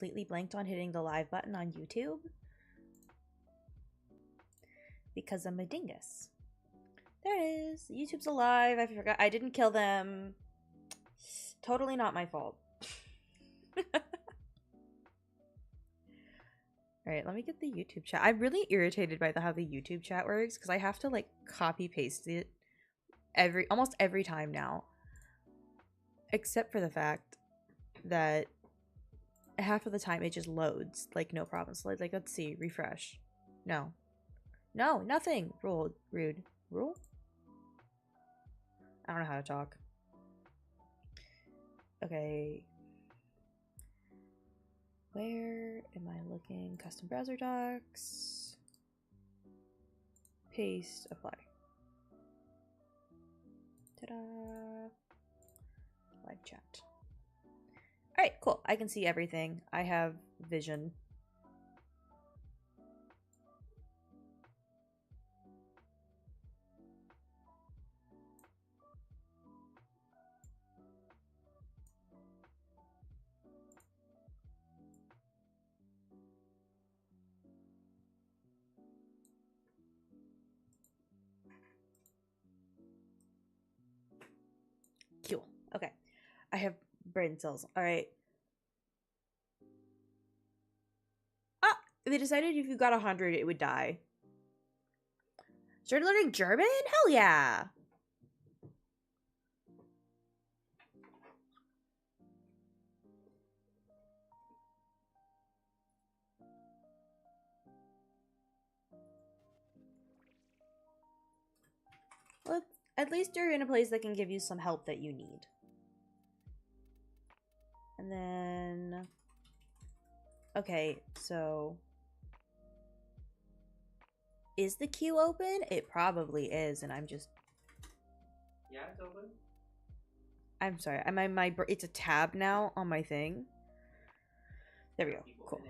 completely blanked on hitting the live button on YouTube. Because I'm a dingus. There it is. YouTube's alive. I forgot. I didn't kill them. Totally not my fault. Alright, let me get the YouTube chat. I'm really irritated by how the YouTube chat works because I have to like copy paste it almost every time now. Except for the fact that half of the time it just loads like no problem. So like let's see, refresh. No, nothing. Rude. Rule? I don't know how to talk. Okay. Where am I looking? Custom browser docs. Paste, apply. Ta-da! Live chat. Alright, cool. I can see everything. I have vision. Cool. Okay. I have brain cells. Alright. Ah! They decided if you got 100, it would die. Started learning German? Hell yeah! Well, at least you're in a place that can give you some help that you need. And then... Okay, so... Is the queue open? It probably is, and I'm just... Yeah, it's open. I'm sorry. It's a tab now on my thing. There we go. Cool.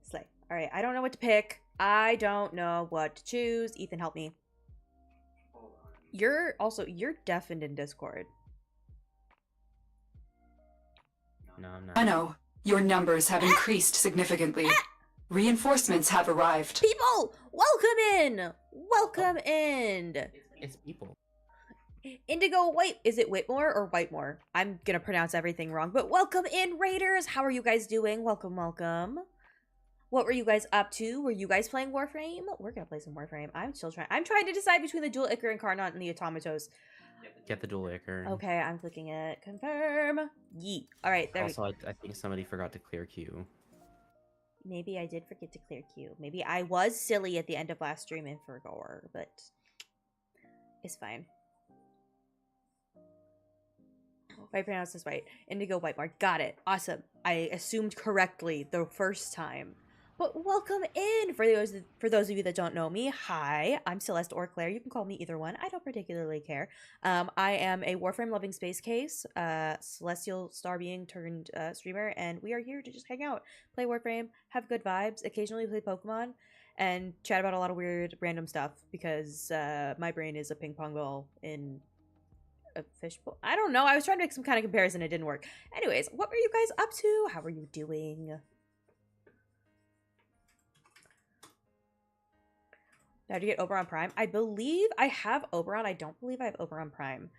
Slay. Alright, I don't know what to pick. I don't know what to choose. Ethan, help me. You're deafened in Discord. No, I'm not. I know. Your numbers have increased significantly. Reinforcements have arrived. People, welcome in. Welcome in. It's people. Indigo White. Is it Whitmore or Whitemore? I'm gonna pronounce everything wrong, but welcome in, Raiders. How are you guys doing? Welcome, welcome. What were you guys up to? Were you guys playing Warframe? We're gonna play some Warframe. I'm trying to decide between the dual Ichor Incarnate and the Automatos. Get the dual Ichor. Okay, I'm clicking it. Confirm. Yeet. All right, there also, I think somebody forgot to clear queue. Maybe I did forget to clear queue. Maybe I was silly at the end of last stream and forgot, but it's fine. If I pronounce this right, Indigo Whitemore. Got it. Awesome. I assumed correctly the first time. But welcome in! For those of you that don't know me, hi, I'm Celeste or Claire. You can call me either one. I don't particularly care. I am a Warframe loving space case, celestial star being turned streamer, and we are here to just hang out, play Warframe, have good vibes, occasionally play Pokemon, and chat about a lot of weird random stuff because my brain is a ping pong ball in a fishbowl. I don't know. I was trying to make some kind of comparison. It didn't work. Anyways, what were you guys up to? How are you doing? How to get Oberon Prime? I believe I have Oberon. I don't believe I have Oberon Prime.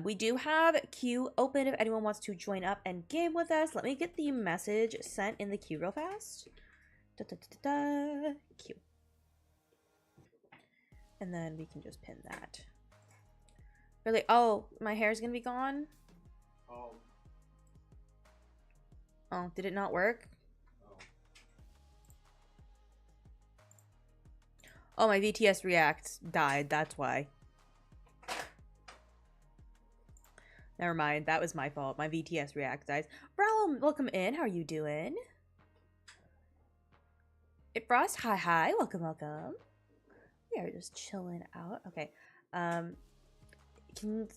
We do have queue open if anyone wants to join up and game with us. Let me get the message sent in the queue real fast. Queue. And then we can just pin that. Really? Oh, my hair's gonna be gone? Oh, did it not work? Oh, my VTS React died. That's why. Never mind. That was my fault. My VTS React dies. Realm, welcome in. How are you doing? Frost, hi. Welcome, welcome. We are just chilling out. Okay. Can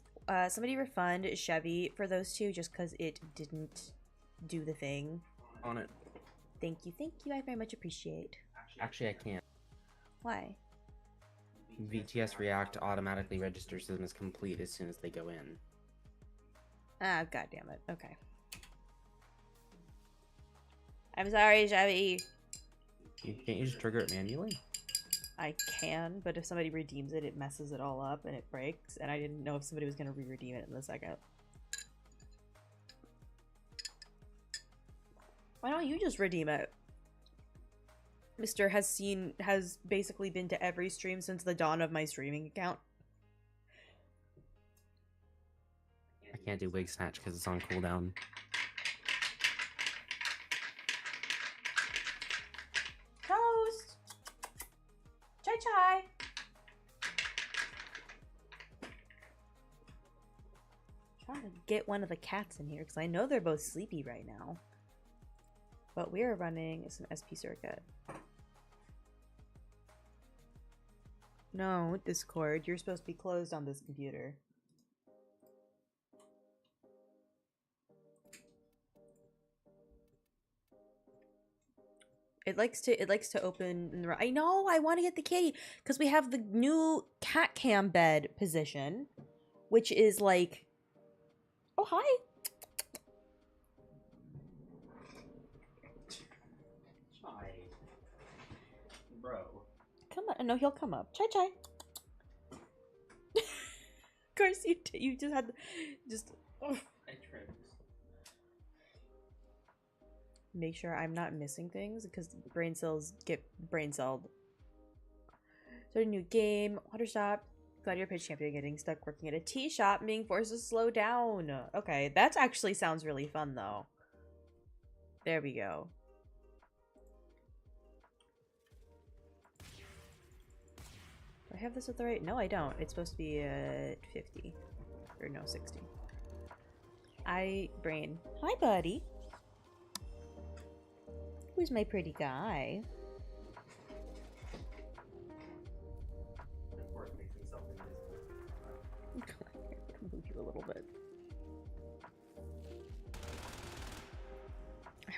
somebody refund Chevy for those two just because it didn't do the thing? On it. Thank you. I very much appreciate. Actually, I can't. Why? VTS React automatically registers them as complete as soon as they go in. Ah, god damn it. Okay. I'm sorry, Chevy. Can't you just trigger it manually? I can, but if somebody redeems it, it messes it all up and it breaks, and I didn't know if somebody was going to re-redeem it in the second. Why don't you just redeem it? Mr. has basically been to every stream since the dawn of my streaming account. I can't do Wig Snatch because it's on cooldown. Toast! Chai chai! Trying to get one of the cats in here because I know they're both sleepy right now. But we are running some SP circuit. No, Discord, you're supposed to be closed on this computer. It likes to open. I know. I want to get the kitty because we have the new cat cam bed position, which is like. Oh hi. Chai. Bro. Come on. No, he'll come up. Chai chai. Of course you just had just. Oh. I tripped. Make sure I'm not missing things because brain cells get brain celled. Start a new game. Water stop. Glad you're pitch champion getting stuck working at a tea shop, being forced to slow down. Okay, that actually sounds really fun though. There we go. Do I have this at the right? No, I don't. It's supposed to be at 50. Or no, 60. Brain. Hi, buddy. Who's my pretty guy? Move you a little bit.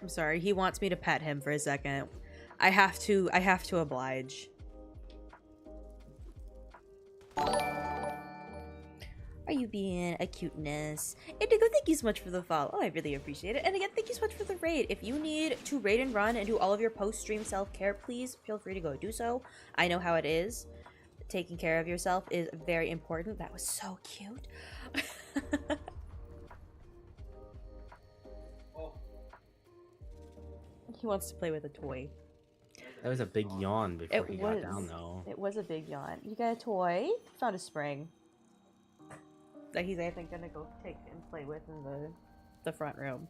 I'm sorry. He wants me to pet him for a second. I have to oblige. Are you being a cuteness? Indigo, thank you so much for the follow. Oh, I really appreciate it. And again, thank you so much for the raid. If you need to raid and run and do all of your post-stream self-care, please feel free to go do so. I know how it is. Taking care of yourself is very important. That was so cute. He wants to play with a toy. That was a big yawn before he got down, though. It was a big yawn. You got a toy? Found a spring. That he's, I think, gonna go take and play with in the front room.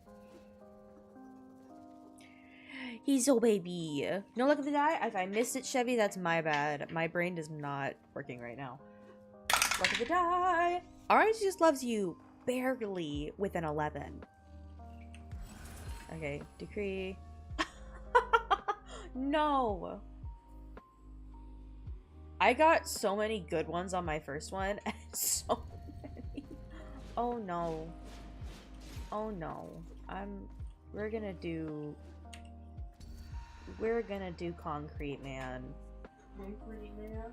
He's a baby. No luck of the die? If I missed it, Chevy, that's my bad. My brain is not working right now. Luck of the die. Orange just loves you barely with an 11. Okay, decree. No. I got so many good ones on my first one, and so many. Oh no. Oh no. We're gonna do concrete man. Concrete man?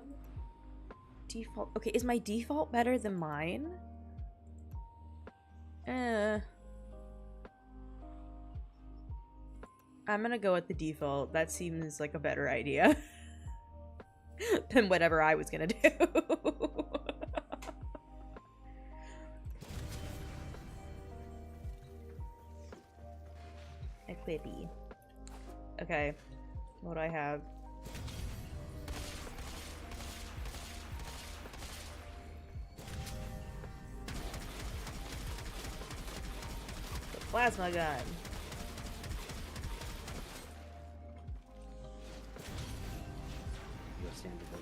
Default. Okay, is my default better than mine? I'm gonna go with the default. That seems like a better idea than whatever I was gonna do. Equippy. Okay. What do I have? The plasma gun. Stand over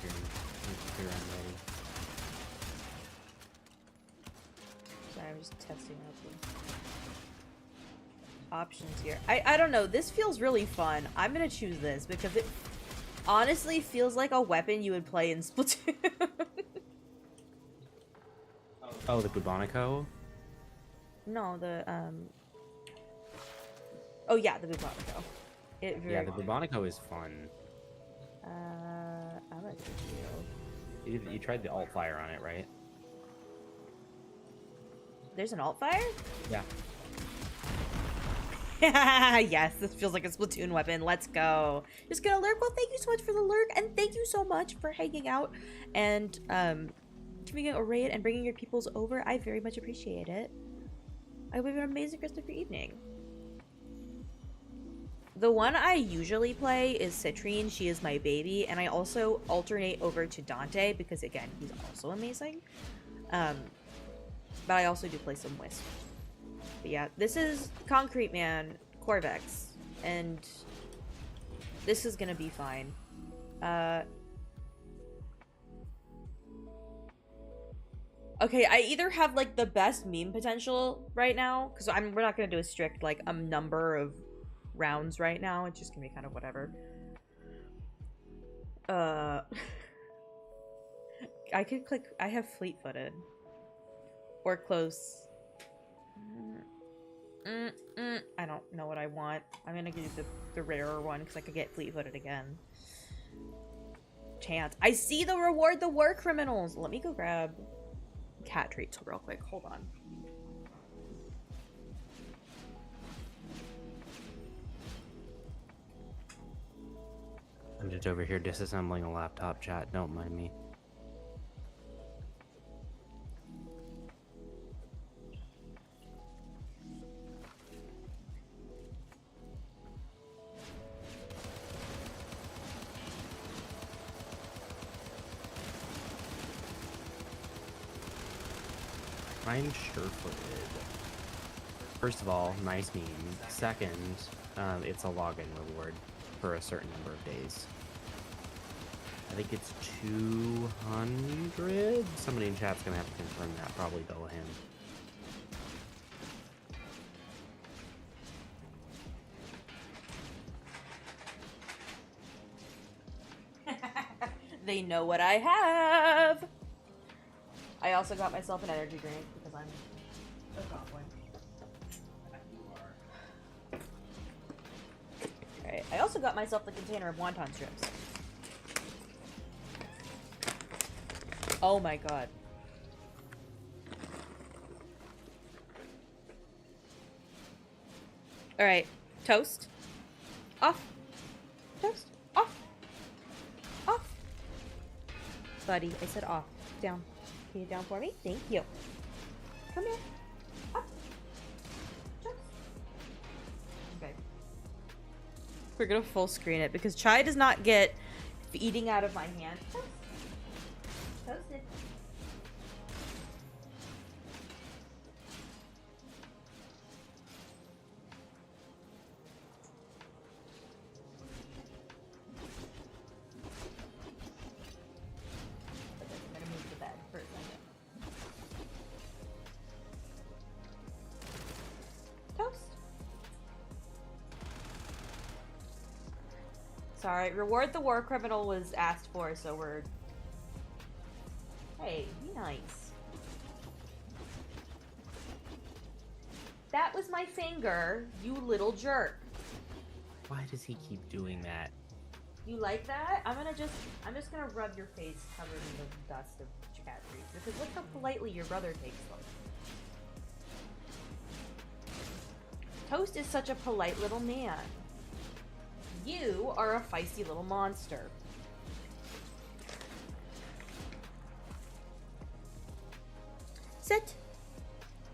here and I'm ready. Sorry, I'm just testing out the options here. I don't know. This feels really fun. I'm gonna choose this because it honestly feels like a weapon you would play in Splatoon. Oh, the Bubonico? No, the oh yeah, the Bubonico. Yeah, the Bubonico is fun. I'm gonna choose You tried the alt fire on it, right? There's an alt fire? Yeah. Yes, this feels like a Splatoon weapon. Let's go. Just gonna lurk. Well, thank you so much for the lurk, and thank you so much for hanging out and giving a raid and bringing your peoples over. I very much appreciate it. I hope you have an amazing rest of your evening. The one I usually play is Citrine. She is my baby, and I also alternate over to Dante because, again, he's also amazing. But I also do play some Wisp. But yeah, this is Concrete Man, Corvex, and this is gonna be fine. Okay, I either have like the best meme potential right now, because we're not gonna do a strict like number of rounds right now. It's just gonna be kind of whatever. I could click. I have fleet-footed or close. I don't know what I want. I'm gonna use the rarer one because I could get fleet-footed again. Chance. I see the reward the war criminals. Let me go grab cat treats real quick. Hold on. I'm just over here disassembling a laptop, chat. Don't mind me. I'm sure-footed. First of all, nice meme. Second, it's a login reward for a certain number of days. I think it's 200? Somebody in chat's gonna have to confirm that. Probably Bellahan. They know what I have. I also got myself an energy drink because I'm a goblin. Alright, I also got myself the container of wonton strips. Oh my god. Alright, toast. Off. Toast. Off. Off. Buddy, I said off. Down. Can you down for me? Thank you. Come here. Up. Toast. Okay. We're gonna full screen it because Chai does not get eating out of my hand. Toast. Toasted. I'm gonna move the bed for a second. Toast. Sorry, reward the war criminal was asked for, so we're... Hey, be nice. That was my finger, you little jerk. Why does he keep doing that? You like that? I'm just gonna rub your face covered in the dust of cat trees because look how politely your brother takes them. Toast is such a polite little man. You are a feisty little monster. Sit.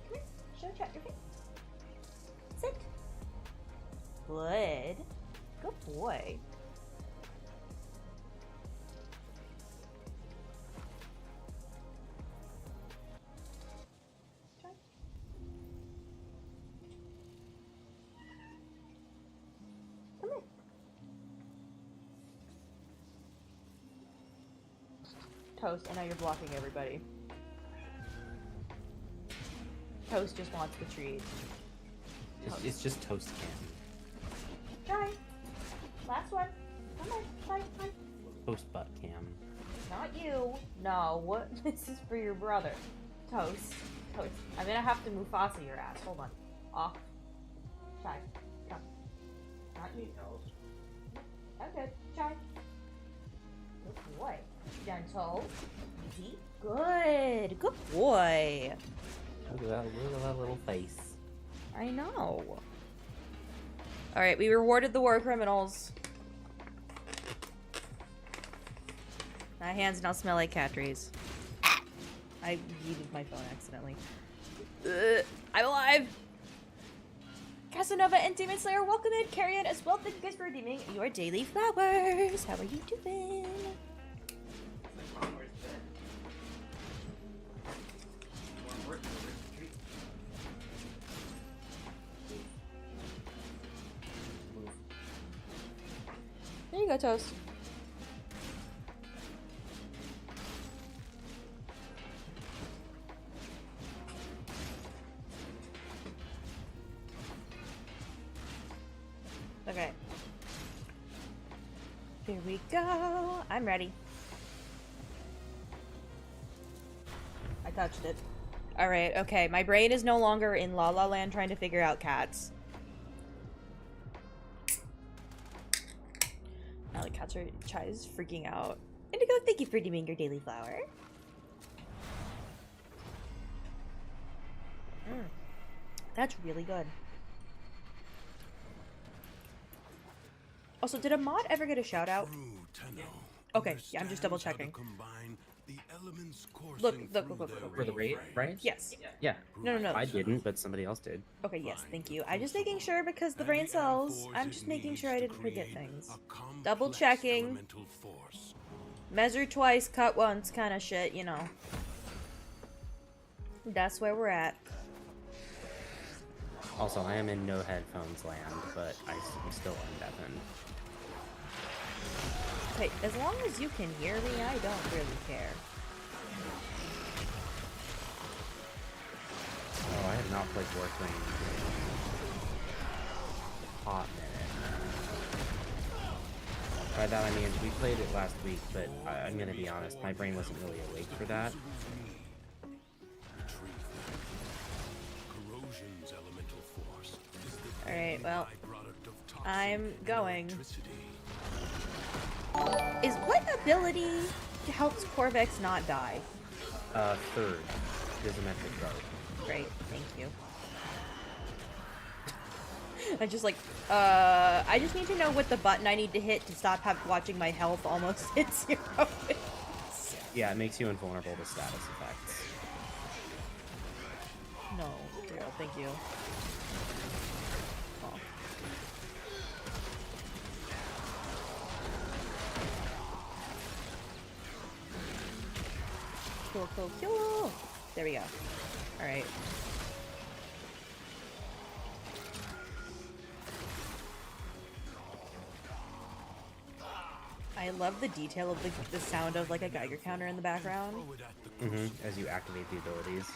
Come here. Show chat your face. Sit. Good. Good boy. Try. Come here. Toast, I know you're blocking everybody. Toast just wants the treat. It's just toast cam. Try. Last one. Come on. Try. Toast butt cam. Not you. No. What? This is for your brother. Toast. Toast. I'm gonna have to Mufasa your ass. Hold on. Off. Try. Come. Not you. Okay. Try. Good boy. Gentle. Easy. Good. Good boy. Look at that little face. I know. Alright, we rewarded the war criminals. My hands now smell like cat trees. I yeeted my phone accidentally. I'm alive! Casanova and Demon Slayer, welcome in. Carrion as well. Thank you guys for redeeming your daily flowers. How are you doing? There you go, Toast. Okay. Here we go. I'm ready. I touched it. Alright, okay. My brain is no longer in La La Land trying to figure out cats. Now the cats are Chai's freaking out. Indigo, thank you for redeeming your daily flower. That's really good. Also, did a mod ever get a shout out? Okay, yeah, I'm just double checking. Look. For the raid, right? Yes. Yeah. No. I didn't, but somebody else did. Okay, yes, thank you. I'm just making sure because the brain cells. I'm just making sure I didn't forget things. Double checking. Measure twice, cut once kind of shit, you know. That's where we're at. Also, I am in no headphones land, but I'm still undeafened. Okay, as long as you can hear me, I don't really care. Oh, I have not played Warframe in a hot minute. By that I mean, we played it last week, but I'm gonna be honest, my brain wasn't really awake for that. Alright, well, I'm going. Is what ability helps Corvex not die? Third, Disometric Guard. Great, thank you. I just like, I just need to know what the button I need to hit to stop watching my health almost hit 0. Yeah, it makes you invulnerable to status effects. No, girl, thank you. Oh. Cool. There we go. Alright. I love the detail of the sound of like a Geiger counter in the background. As you activate the abilities.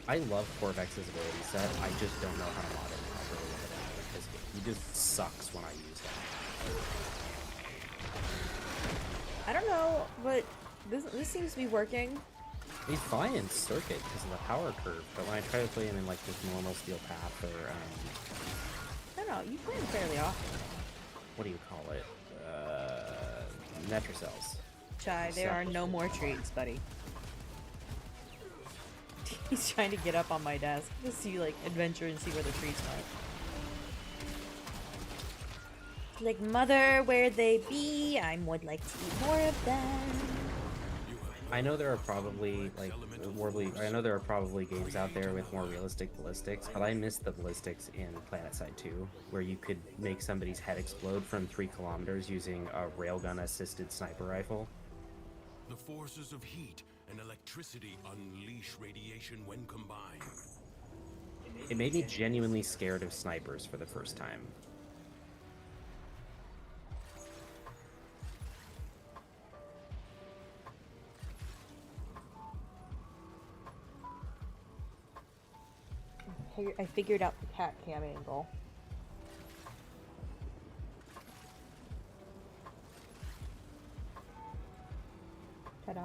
I love Corvex's ability set. I just don't know how to mod it properly because he just sucks when I use him. I don't know, but this seems to be working. He's fine in circuit because of the power curve, but when I try to play him in like this normal steel path or I don't know, you play him fairly often. what do you call it? Metrocells. Chai, there are no more treats, buddy. He's trying to get up on my desk to see, like, adventure and see where the treats are. Like, mother, where they be? I would like to eat more of them. I know there are probably games out there with more realistic ballistics, but I miss the ballistics in PlanetSide 2, where you could make somebody's head explode from 3 kilometers using a railgun-assisted sniper rifle. The forces of heat and electricity unleash radiation when combined. It made me genuinely scared of snipers for the first time. I figured out the cat cam angle. Ta-da!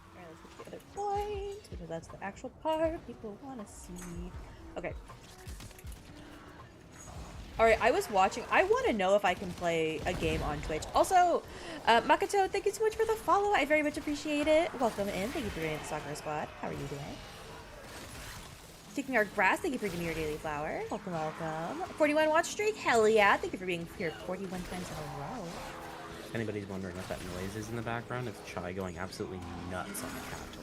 Alright, let's get the other point, because that's the actual part people want to see. Okay. Alright, I was watching. I want to know if I can play a game on Twitch. Also, Makoto, thank you so much for the follow. I very much appreciate it. Welcome in. Thank you for joining the Soccer Squad. How are you doing? Taking our grass. Thank you for giving me your daily flower. Welcome, welcome. 41 watch streak. Hell yeah. Thank you for being here 41 times in a row. If anybody's wondering what that noise is in the background, it's Chai going absolutely nuts on the cat toy.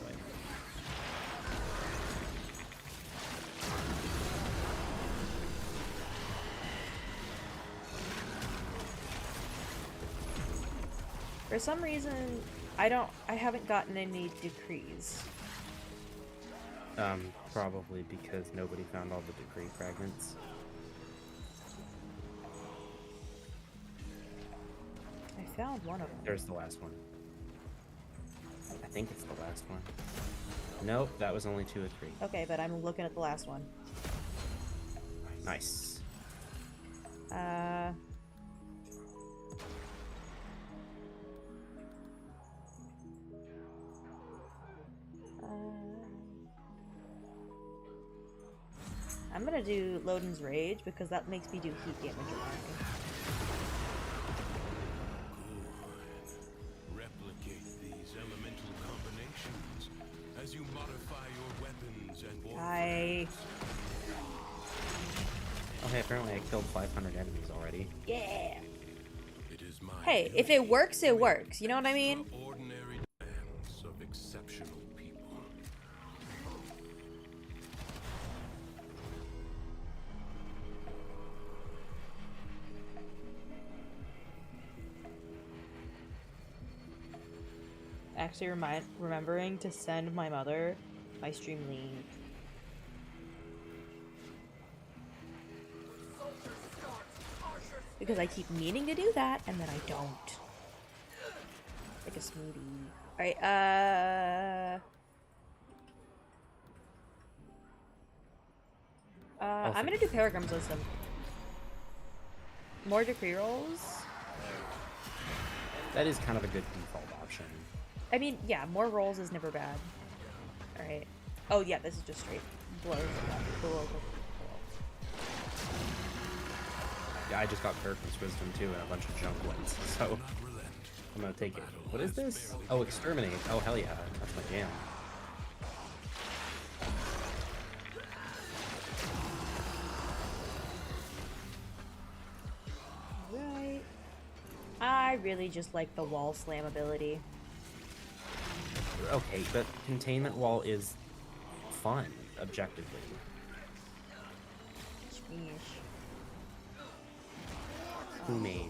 For some reason, I haven't gotten any decrees. Probably because nobody found all the decree fragments. I found one of them. There's the last one. I think it's the last one. Nope, that was only 2 or 3. Okay, but I'm looking at the last one. Nice. I'm gonna do Loden's Rage because that makes me do heat damage around me. Replicate these elemental combinations as you modify your weapons and warfare. Okay, apparently I killed 500 enemies already. Yeah. It is my Hey, if it works, it works. You know what I mean? ordinary demands of exceptional people. Actually, remembering to send my mother my stream link. Because I keep meaning to do that, and then I don't. Like a smoothie. Alright, I'm gonna do Pilgrim's Wisdom. More decree rolls. That is kind of a good default option. I mean, yeah, more rolls is never bad. Alright. Oh, yeah, this is just straight blows. Cool. Yeah, I just got Pilgrim's Wisdom too and a bunch of junk ones, so I'm gonna take it. What is this? Oh, Exterminate. Oh, hell yeah. That's my jam. Right. I really just like the wall slam ability. Okay, but Containment Wall is fun, objectively. Sheesh. Humane.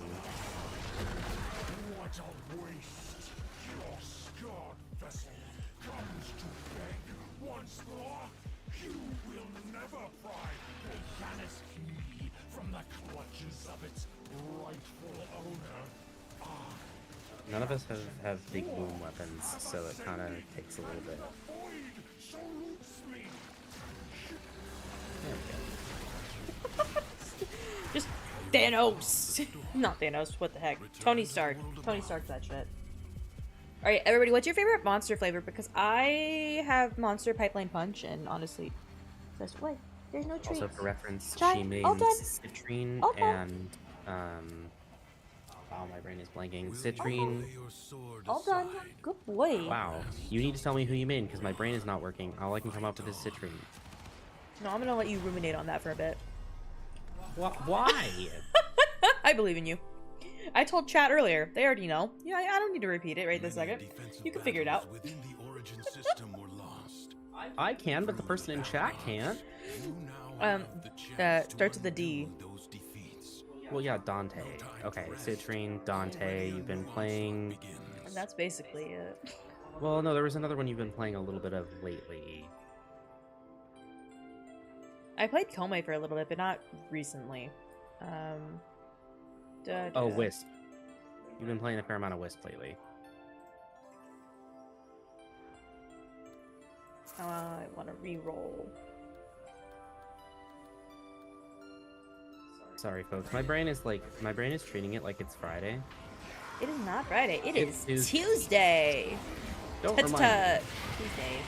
What a waste! Your scarred vessel comes to beg once more. You will never pry Janus key from the clutches of its rightful owner. None of us have big boom weapons, so it kind of takes a little bit. There we go. Just Thanos! Not Thanos, what the heck? Tony Stark. Tony Stark that shit. Alright, everybody, what's your favorite monster flavor? Because I have Monster Pipeline Punch, and honestly, just wait, there's no treats. Also, for reference, Try. she made All done. Citrine All done. and, oh, my brain is blanking. Citrine. All done. Good boy. Wow. You need to tell me who you made, because my brain is not working. All I can come up with is Citrine. No, I'm gonna let you ruminate on that for a bit. Why? I believe in you. I told chat earlier. They already know. Yeah, I don't need to repeat it right this second. You can figure it out. Within the origin system were lost. I can, but the person in chat can't. You now have the chance Starts to with a D. undo those defeats. Well, yeah, Dante. Okay, Citrine, Dante, you've been playing... And that's basically it. Well, no, there was another one you've been playing a little bit of lately. I played Komei for a little bit, but not recently. Oh, Wisp. You've been playing a fair amount of Wisp lately. I want to re-roll. Sorry, folks. My brain is treating it like it's Friday. It is not Friday. It is is- Tuesday. Don't Tut remind me. Tuesday.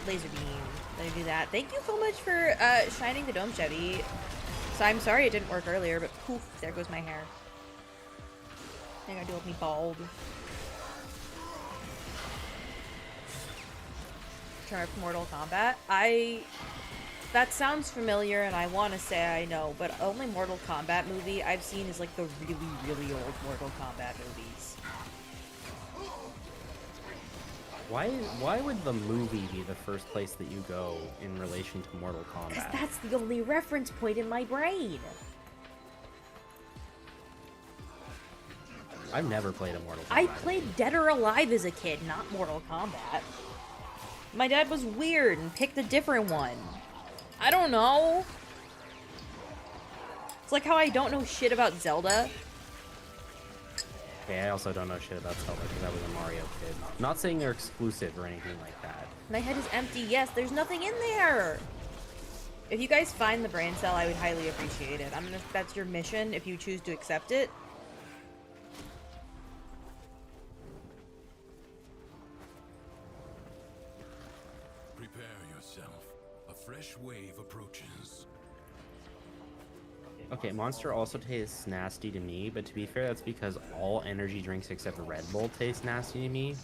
laser beam. Let me do that. Thank you so much for shining the dome, Chevy. So I'm sorry it didn't work earlier, but poof, there goes my hair. I gotta deal with me bald. Turn up Mortal Kombat. That sounds familiar, and I want to say I know, but only Mortal Kombat movie I've seen is like the really, really old Mortal Kombat movies. Why would the movie be the first place that you go in relation to Mortal Because Kombat? that's the only reference point in my brain. I've never played a Mortal Kombat. I played Dead or Alive as a kid, not Mortal Kombat. My dad was weird and picked a different one. I don't know. It's like how I don't know shit about Zelda. Okay, I also don't know shit about Zelda because I was a Mario kid. Not saying they're exclusive or anything like that. My head is empty. Yes, there's nothing in there. If you guys find the brain cell, I would highly appreciate it. If that's your mission, if you choose to accept it. Prepare yourself. A fresh wave approaches. Okay, Monster also tastes nasty to me, but to be fair, that's because all energy drinks except Red Bull taste nasty to me.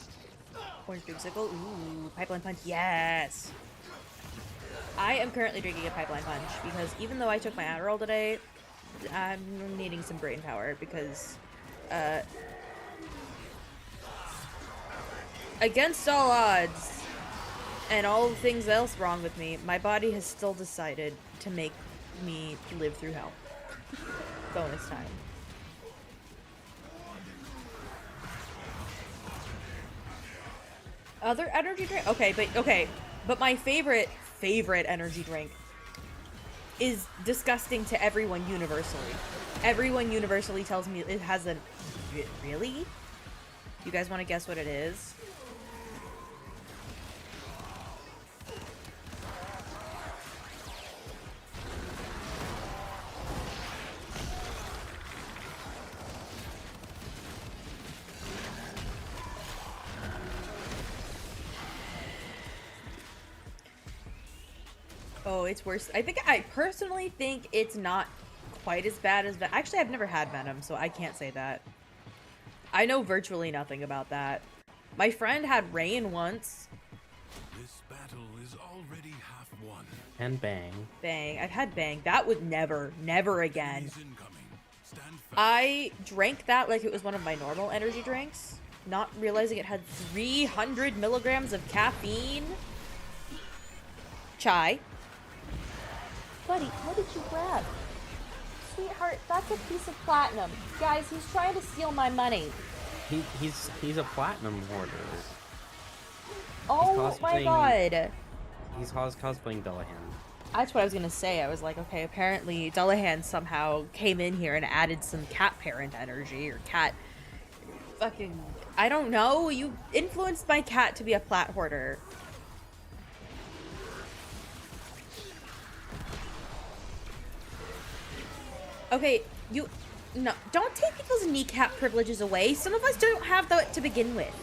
Orange Dreamsicle. Ooh, Pipeline Punch. Yes. I am currently drinking a Pipeline Punch because even though I took my Adderall today, I'm needing some brain power because, against all odds and all the things else wrong with me, my body has still decided to make me live through hell. Bonus time. Other energy drink? Okay, but my favorite energy drink is disgusting to everyone universally. Everyone universally tells me it has a... Really? You guys want to guess what it is? Oh, it's worse. I personally think it's not quite as bad as Venom. Actually, I've never had Venom, so I can't say that. I know virtually nothing about that. My friend had Rain once. This battle is already half won. And Bang. Bang. I've had Bang. That would never again. Enemies incoming. Stand fast. I drank that like it was one of my normal energy drinks, not realizing it had 300 milligrams of caffeine. Chai. Buddy, what did you grab? Sweetheart, that's a piece of platinum. Guys, he's trying to steal my money. He's a platinum hoarder. Oh my god. He's cosplaying Dullahan. That's what I was gonna say. I was like, okay, apparently Dullahan somehow came in here and added some cat parent energy, or cat fucking... I don't know. You influenced my cat to be a plat hoarder. Okay, no, don't take people's kneecap privileges away. Some of us don't have that to begin with.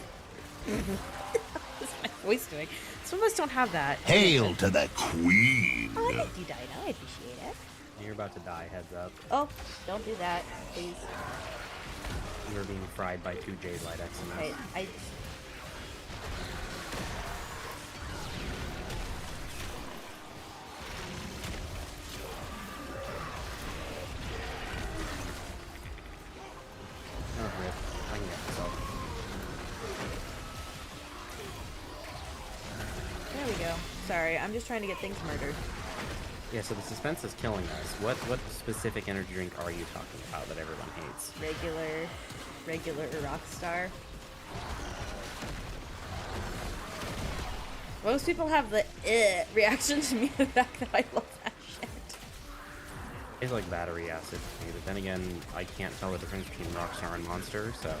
What's my voice doing? Some of us don't have that. Hail to the queen! Oh, thank you, Dinah. I appreciate it. You're about to die, heads up. Oh, don't do that, please. You are being fried by 2 Jade Light XMS. Okay, Oh, rip. I can get myself. There we go. Sorry, I'm just trying to get things murdered. Yeah, so the suspense is killing us. What specific energy drink are you talking about that everyone hates? Regular Rockstar. Most people have the reaction to me, the fact that I love that shit. It's like battery acid to me, but then again, I can't tell the difference between Rockstar and Monster, so...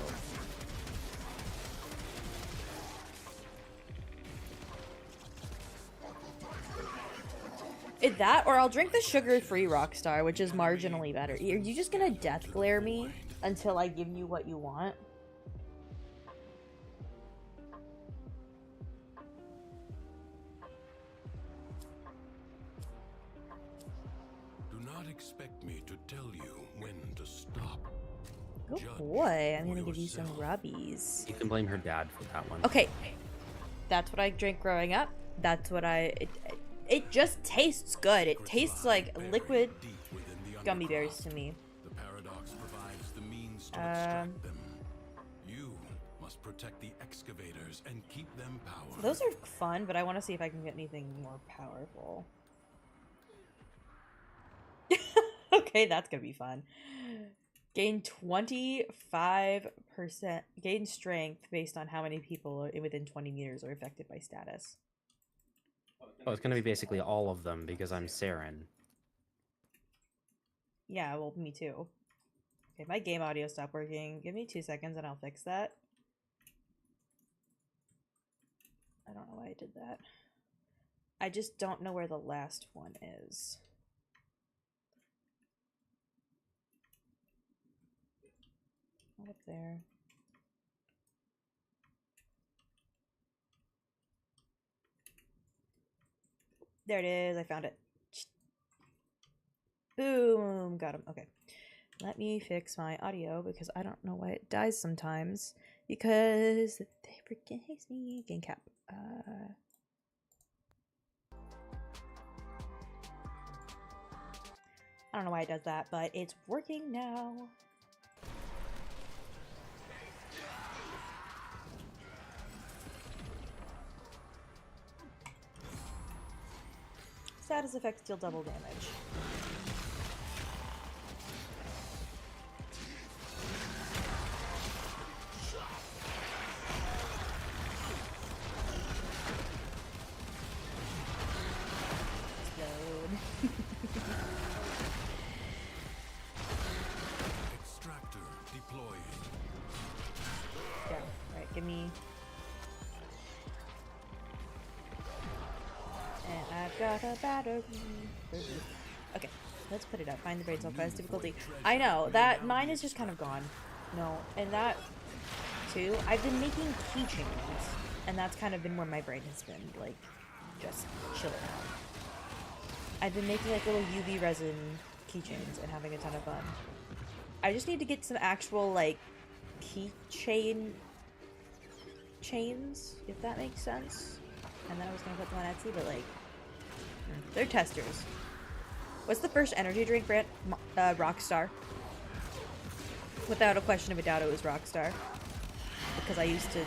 It's that, or I'll drink the sugar-free Rockstar, which is marginally better. Are you just gonna death glare me until I give you what you want? not expect me to tell you when to stop. Good Judge boy. I'm for gonna give you some yourself. rubbies. You can blame her dad for that one. Okay. That's what I drank growing up. That's what it just tastes good. It tastes like liquid Deep within the gummy bears undercroft. to me. The paradox provides the means to extract them. You must protect the excavators and keep them powered. Those are fun, but I want to see if I can get anything more powerful. Okay, that's gonna be fun. Gain 25%. Gain strength based on how many people within 20 meters are affected by status. Oh, it's gonna be basically all of them because I'm Saren. Yeah, well, me too. Okay, my game audio stopped working. Give me 2 seconds and I'll fix that. I don't know why I did that. I just don't know where the last one is. Not up there. There it is. I found it. Boom. Got him. Okay. Let me fix my audio because I don't know why it dies sometimes. Because they freaking hates me. Gain cap. I don't know why it does that, but it's working now. Status effects deal double damage. Explode. Extractor deploying. Yeah, right, give me. And I've got a battery. Okay, let's put it up. Find the braid sulfur difficulty. I know, that mine is just kind of gone. No, and that too. I've been making keychains, and that's kind of been where my brain has been, like, just chilling out. I've been making like little UV resin keychains and having a ton of fun. I just need to get some actual like keychain chains, if that makes sense. And then I was gonna put them on Etsy, but like, they're testers. What's the first energy drink brand? Rockstar. Without a question of a doubt, it was Rockstar. Because I used to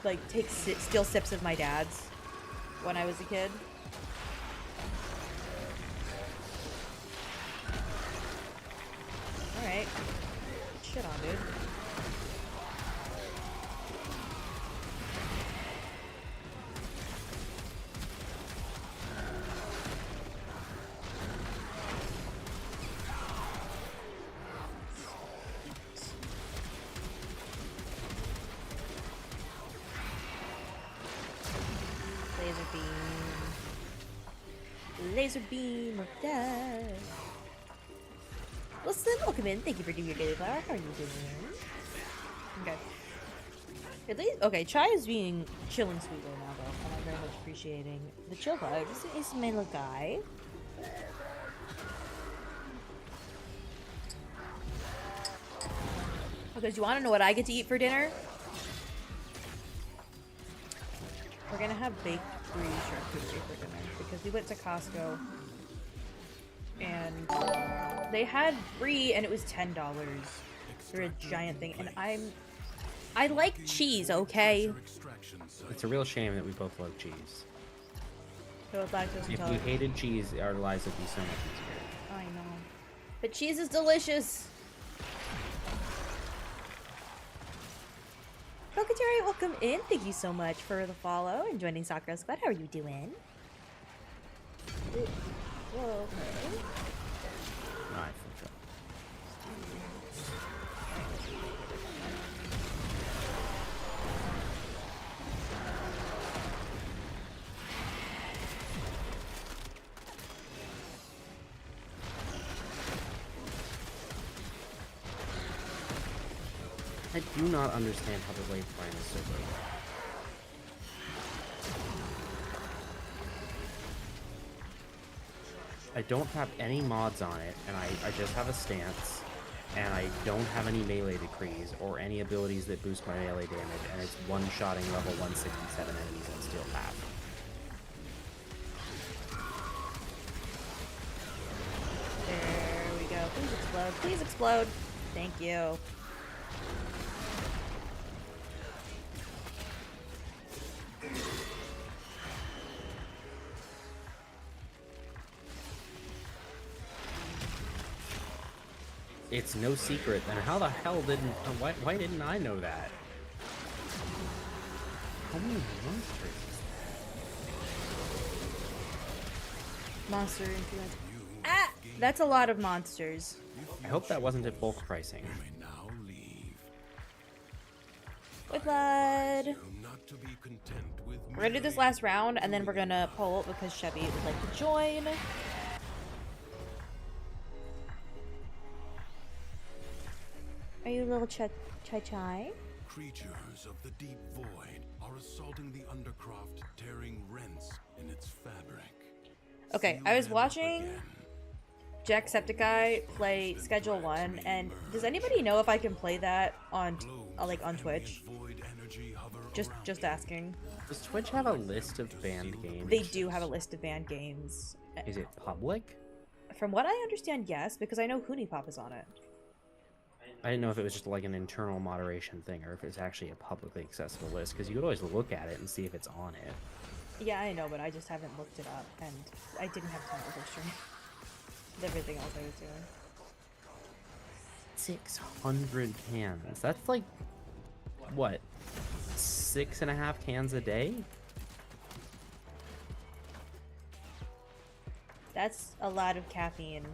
like take steal sips of my dad's when I was a kid. Alright. Shit on, dude. Laser beam. Laser beam of death. Listen, welcome in. Thank you for doing your daily flower. How are you doing? Okay. At least, okay, Chai is being chill and sweet right now, though, and I'm very much appreciating the chill vibe. This is my little guy. Okay, do you want to know what I get to eat for dinner? We're gonna have baked brie charcuterie for dinner because we went to Costco and they had brie and it was $10 for a giant thing, and I like cheese, okay? It's a real shame that we both love cheese. So it's lactose If we intolerant. hated cheese, our lives would be so much easier. I know, but cheese is delicious. Poketary, welcome in. Thank you so much for the follow and joining Sakura Squad. How are you doing? Whoa, okay. No, I forgot. I do not understand how the wave plan is so good. I don't have any mods on it, and I just have a stance, and I don't have any melee decrees or any abilities that boost my melee damage, and it's one-shotting level 167 enemies on Steel Path. There we go. Please explode. Please explode. Thank you. It's no secret, then how the hell didn't... why didn't I know that? How many monsters is Monster influence. Ah! That's a lot of monsters. that? I hope that wasn't at bulk pricing. May now leave. With blood. Not to be content with We're gonna do this last round, and then we're gonna poll because Chevy would like to join. Are you a little chai? Creatures of the deep void are assaulting the undercroft, tearing rents in its fabric. Okay, I was watching Jacksepticeye play Schedule 1, and does anybody know if I can play that on like on Twitch? Just asking. Does Twitch have a list of banned games? They do have a list of banned games. Is it public? From what I understand, yes, because I know Hoonipop is on it. I didn't know if it was just like an internal moderation thing or if it's actually a publicly accessible list, because you could always look at it and see if it's on it. Yeah, I know, but I just haven't looked it up, and I didn't have time to go stream with everything else I was doing. 600 cans. That's like, what, 6.5 cans a day? That's a lot of caffeine.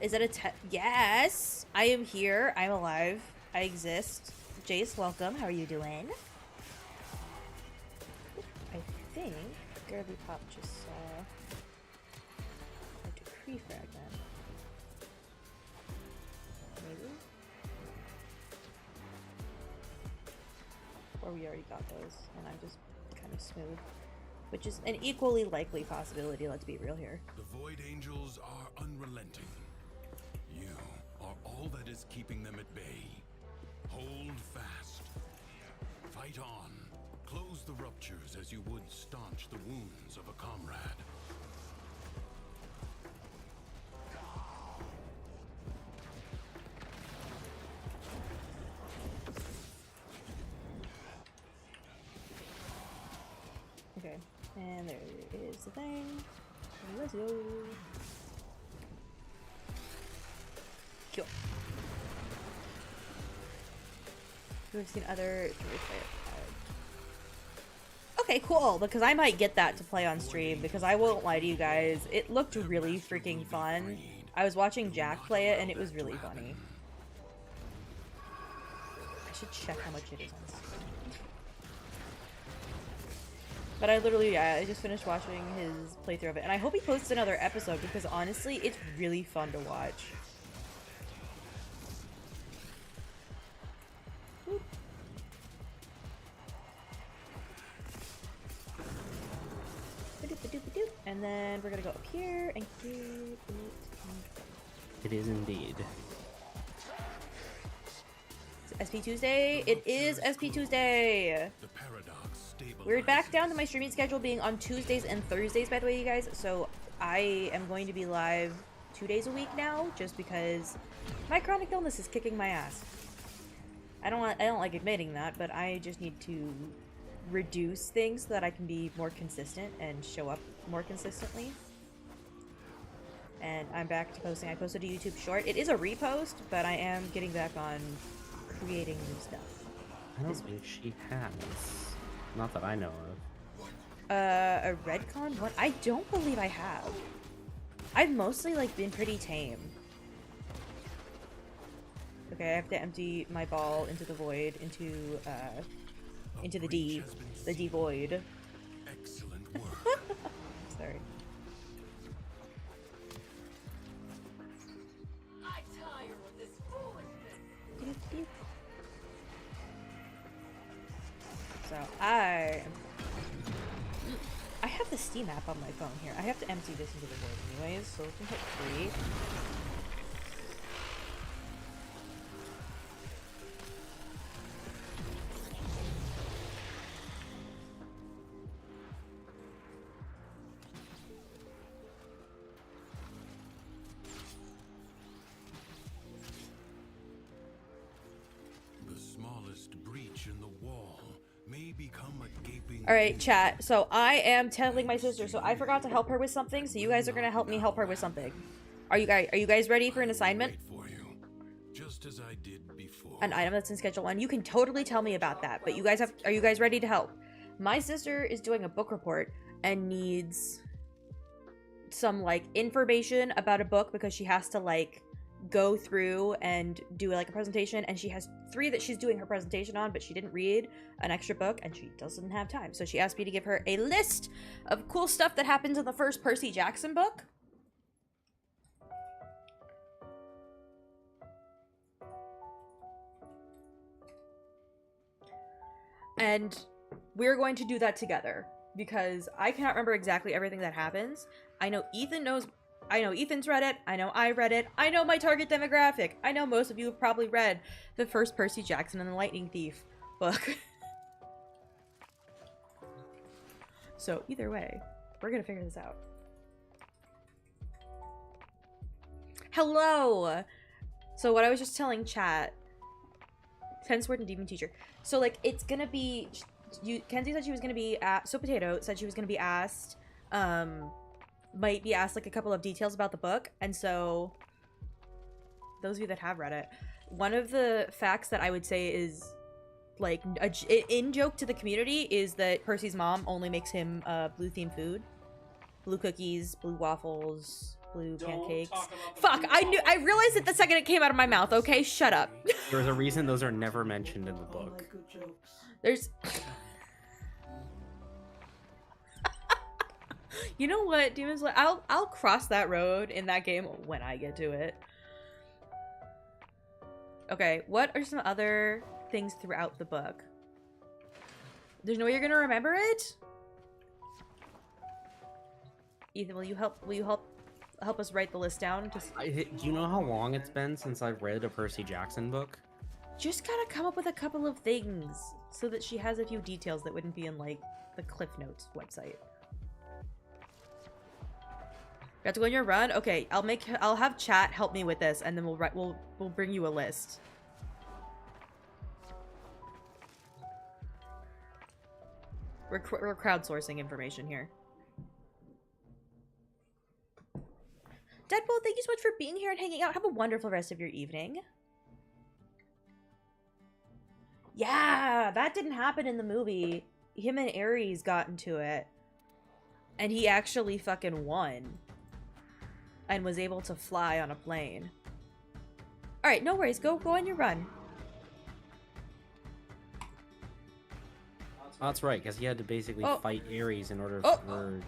Is that a yes! I am here. I'm alive. I exist. Jace, welcome. How are you doing? I think Girly Pop just saw a decree fragment. Maybe? Or we already got those, and I'm just kind of smooth. Which is an equally likely possibility, let's be real here. The Void Angels are unrelenting. You are all that is keeping them at bay. Hold fast. Fight on. Close the ruptures as you would staunch the wounds of a comrade. Okay, and there is the thing. Let's go. Cool. We've seen other. Okay, cool. Because I might get that to play on stream. Because I won't lie to you guys, it looked really freaking fun. I was watching Jack play it, and it was really funny. I should check how much it is on Steam. But I literally, yeah, I just finished watching his playthrough of it, and I hope he posts another episode because honestly, it's really fun to watch. Whoop. Ba-doop-ba-doop-ba-doop. And then we're gonna go up here and get it. It is indeed. SP Tuesday? It is SP Tuesday! The paradox We're back down to my streaming schedule being on Tuesdays and Thursdays, by the way, you guys. So I am going to be live 2 days a week now, just because my chronic illness is kicking my ass. I don't like admitting that, but I just need to reduce things so that I can be more consistent and show up more consistently. And I'm back to posting. I posted a YouTube short. It is a repost, but I am getting back on creating new stuff. I don't think she has. Not that I know of. A Redcon one? I don't believe I have. I've mostly like been pretty tame. Okay, I have to empty my ball into the void, into the D void. Excellent work. Sorry. I'm tired of this foolishness. So I am have the Steam app on my phone here. I have to empty this into the void anyways, so we can hit 3. The smallest breach in the wall may become a gaping. All right, chat. So I am telling my sister. So I forgot to help her with something. So you guys are gonna help me help her with something. Are you guys ready for an assignment? Wait for you, just as I did before. An item that's in schedule 1. You can totally tell me about that. But are you guys ready to help? My sister is doing a book report and needs some like information about a book because she has to like go through and do like a presentation, and she has 3 that she's doing her presentation on, but she didn't read an extra book and she doesn't have time. So she asked me to give her a list of cool stuff that happens in the first Percy Jackson book. And we're going to do that together because I cannot remember exactly everything that happens. I know Ethan knows. I know Ethan's read it. I know I read it. I know my target demographic. I know most of you have probably read the first Percy Jackson and the Lightning Thief book. So either way, we're gonna figure this out. Hello! So what I was just telling chat, 10 Sword and Demon Teacher. So like it's gonna be, Kenzie said she was gonna be at, so Potato said she was gonna be asked, might be asked like a couple of details about the book. And so those of you that have read it, one of the facts that I would say is like in joke to the community is that Percy's mom only makes him blue themed food, blue cookies, blue waffles, blue pancakes. Fuck, I realized it the second it came out of my mouth. Okay, shut up. There's a reason those are never mentioned in the book. There's you know what, Demon Slayer? I'll cross that road in that game when I get to it. Okay, what are some other things throughout the book? There's no way you're gonna remember it? Ethan, will you help us write the list down? Do you know how long it's been since I've read a Percy Jackson book? Just gotta come up with a couple of things so that she has a few details that wouldn't be in like the Cliff Notes website. You have to go on your run? Okay, I'll have chat help me with this, and then we'll bring you a list. We're crowdsourcing information here. Deadpool, thank you so much for being here and hanging out. Have a wonderful rest of your evening. Yeah, that didn't happen in the movie. Him and Ares got into it, and he actually fucking won. And was able to fly on a plane. Alright, no worries. Go on your run. Oh, that's right, because he had to basically fight Ares in order for...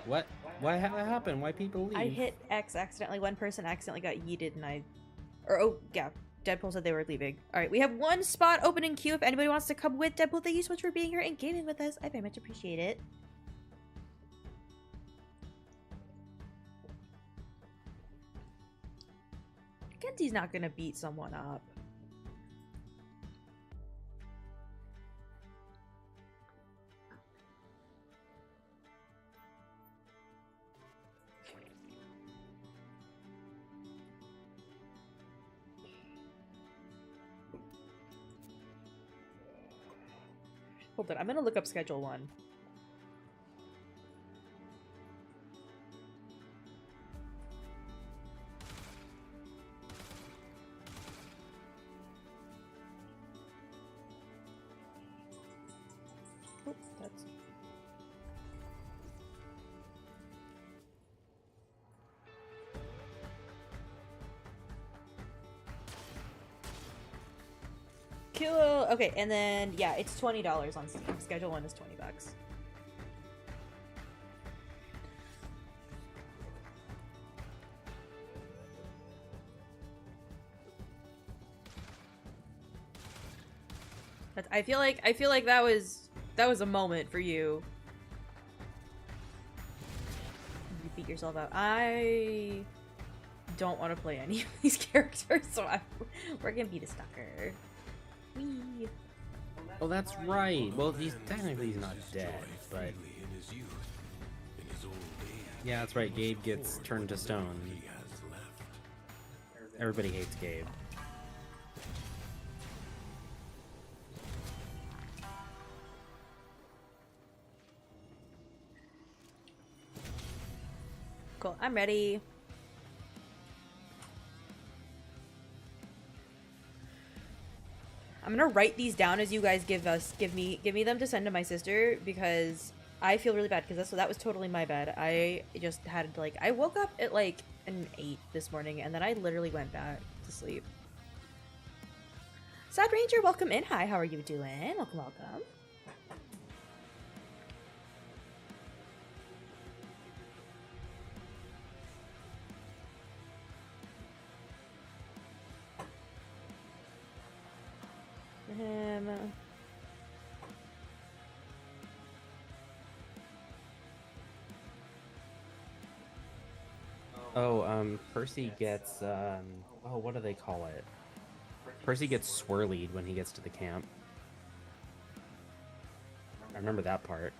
What? What happened? Why people leave? I hit X accidentally. One person accidentally got yeeted and I... Or, oh, yeah. Deadpool said they were leaving. Alright, we have one spot open in queue if anybody wants to come with. Deadpool, thank you so much for being here and gaming with us. I very much appreciate it. Kenzie's not gonna beat someone up. Hold on, I'm gonna look up schedule 1. That's... Cool. Okay, and then yeah, it's $20 on Steam. Schedule 1 is $20. I feel like that was a moment for you. repeat yourself out. I don't want to play any of these characters, so we're gonna be the stalker. Whee! Oh, that's right. Well, technically he's not dead, but yeah, that's right. Gabe gets turned to stone. Everybody hates Gabe. Cool. I'm ready. I'm gonna write these down as you guys give me them to send to my sister, because I feel really bad, because that was totally my bad. I just had I woke up at like an 8 this morning, and then I literally went back to sleep. Sad Ranger, welcome in. Hi, how are you doing? Welcome, welcome. Him. Oh, Percy gets, oh, what do they call it? Percy gets swirlied when he gets to the camp. I remember that part.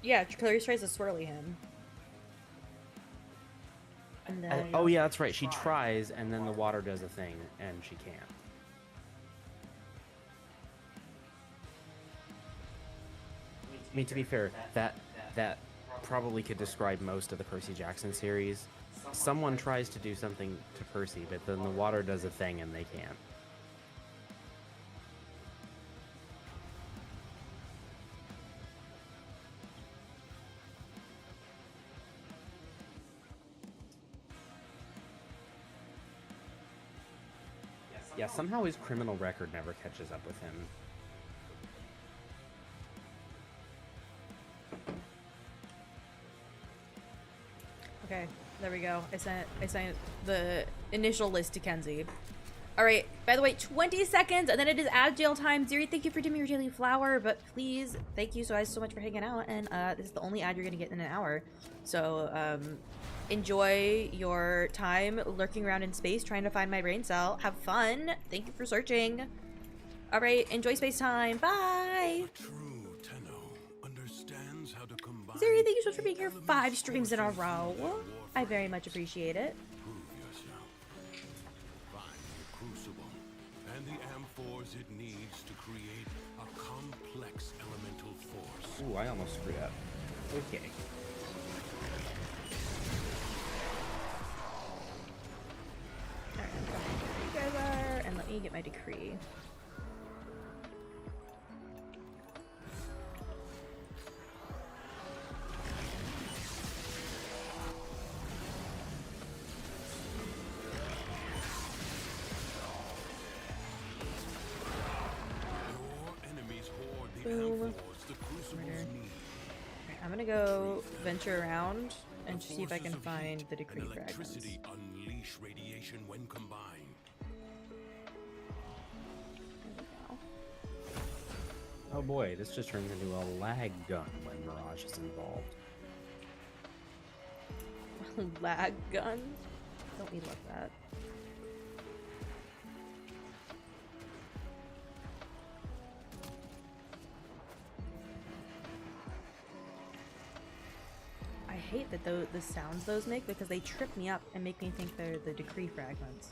Yeah, Clarice tries to swirly him. And then... Oh, yeah, that's right. She tries, and then the water does a thing, and she can't. I mean, to be fair, that probably could describe most of the Percy Jackson series. Someone tries to do something to Percy, but then the water does a thing and they can't. Yeah, somehow his criminal record never catches up with him. Okay, there we go. I sent the initial list to Kenzie. Alright, by the way, 20 seconds, and then it is ad jail time. Ziri, thank you for doing your daily flower, but please, thank you so much for hanging out, and this is the only ad you're gonna get in an hour. So, enjoy your time lurking around in space, trying to find my brain cell. Have fun. Thank you for searching. Alright, enjoy space time. Bye! True Tenno understands how to combine. Ziri, thank you so much for being here 5 streams in a row. I very much appreciate it. Prove yourself. Find the crucible and the amphors it needs to create a complex elemental force. Ooh, I almost screwed up. Okay. Alright, I'm coming where you guys are, and let me get my decree. Boom. Murder. Okay, I'm gonna go venture around and see if I can find the decree fragments. Unleash radiation when combined. Oh boy, this just turns into a lag gun when Mirage is involved. Lag gun? Don't we love that? I hate that the sounds those make, because they trip me up and make me think they're the decree fragments.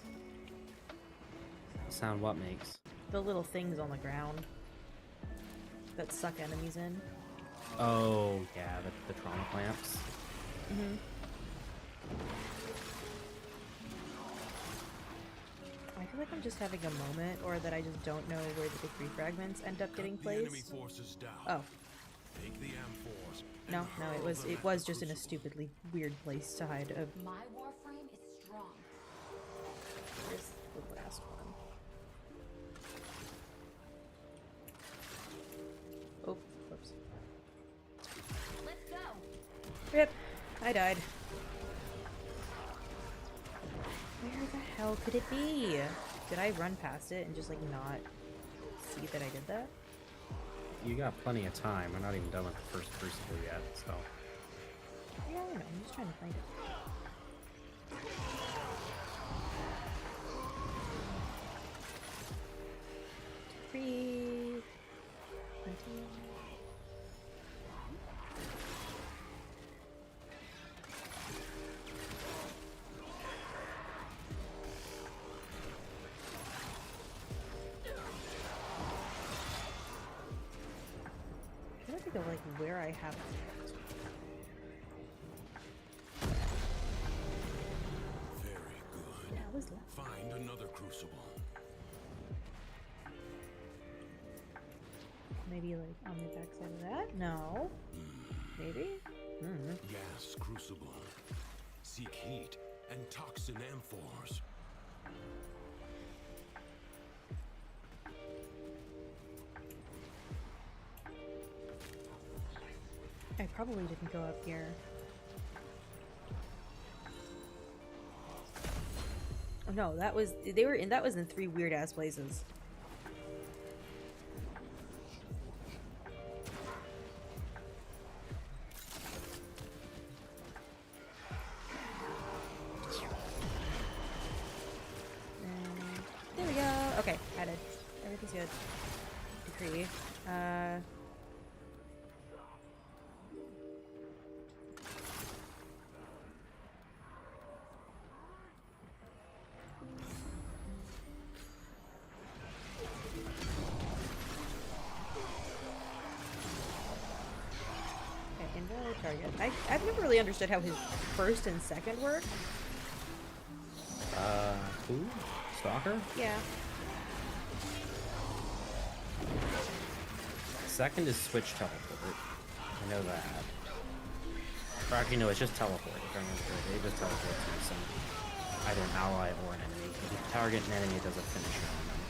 Sound what makes? The little things on the ground that suck enemies in. Oh, yeah, the trauma clamps. Mm-hmm. I feel like I'm just having a moment, or that I just don't know where the decree fragments end up getting placed. Oh. Take the amphors. No, it was just in a stupidly weird place to hide a... My Warframe is strong. Where's the last one? Oh, whoops. Let's go. Rip. I died. Where the hell could it be? Did I run past it and just, like, not see that I did that? You got plenty of time. We're not even done with the first crucible yet, so... Yeah, I know. I'm just trying to find it. Breathe. Continue. I'm trying to think of like where I have it. Very good. Yeah, I was left. Find another crucible. Maybe like on the backside of that? No. Maybe? Gas crucible. Seek heat and toxin amphors. I probably didn't go up here. Oh no, that was that was in 3 weird ass places. There we go. Okay, added. Everything's good. Decree. Okay, invalid target. I've never really understood how his first and second work. Who? Stalker? Yeah. Second is switch teleport. I know that. Or actually, no, it's just teleport. If I remember correctly, it just teleports to some either an ally or an enemy. If you target an enemy, it does a finisher on them.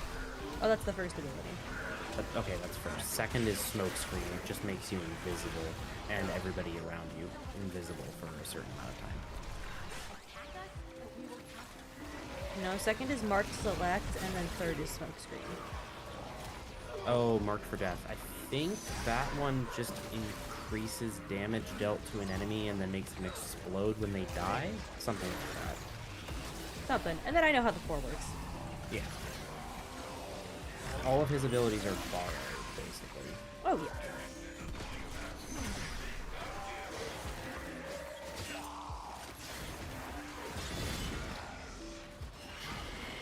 Oh, that's the first ability. But, okay, that's first. Second is smoke screen, which just makes you invisible and everybody around you invisible for a certain amount of time. No, second is marked select, and then third is smoke screen. Oh, marked for death. I think that one just increases damage dealt to an enemy and then makes them explode when they die. Something like that. Something. And then I know how the 4 works. Yeah. All of his abilities are borrowed, basically. Oh, yeah.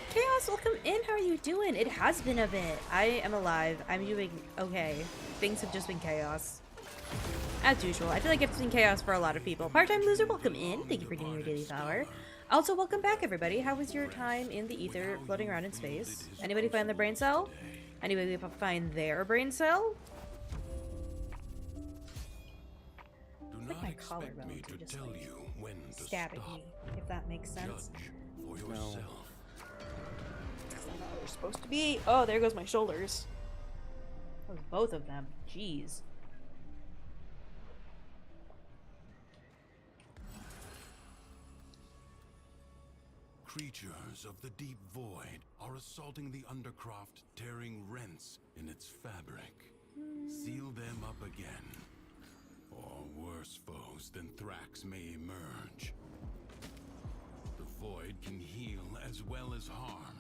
Chaos, welcome in. How are you doing? It has been a bit. I am alive. I'm doing okay. Things have just been chaos. As usual. I feel like it's been chaos for a lot of people. Part-time loser, welcome in. Thank you for getting your daily flower. Also, welcome back, everybody. How was your time in the ether, floating around in space? Anybody find the brain cell? Anybody find their brain cell? Do Like not my expect collarbones me are to just, tell like, you when to stabbing stop. me, if that makes sense. Judge for yourself. That's not how they're supposed to be. Oh, there goes my shoulders. That was both of them. Jeez. Creatures of the deep void are assaulting the undercroft, tearing rents in its fabric. Seal them up again, or worse foes than Thrax may emerge. The void can heal as well as harm.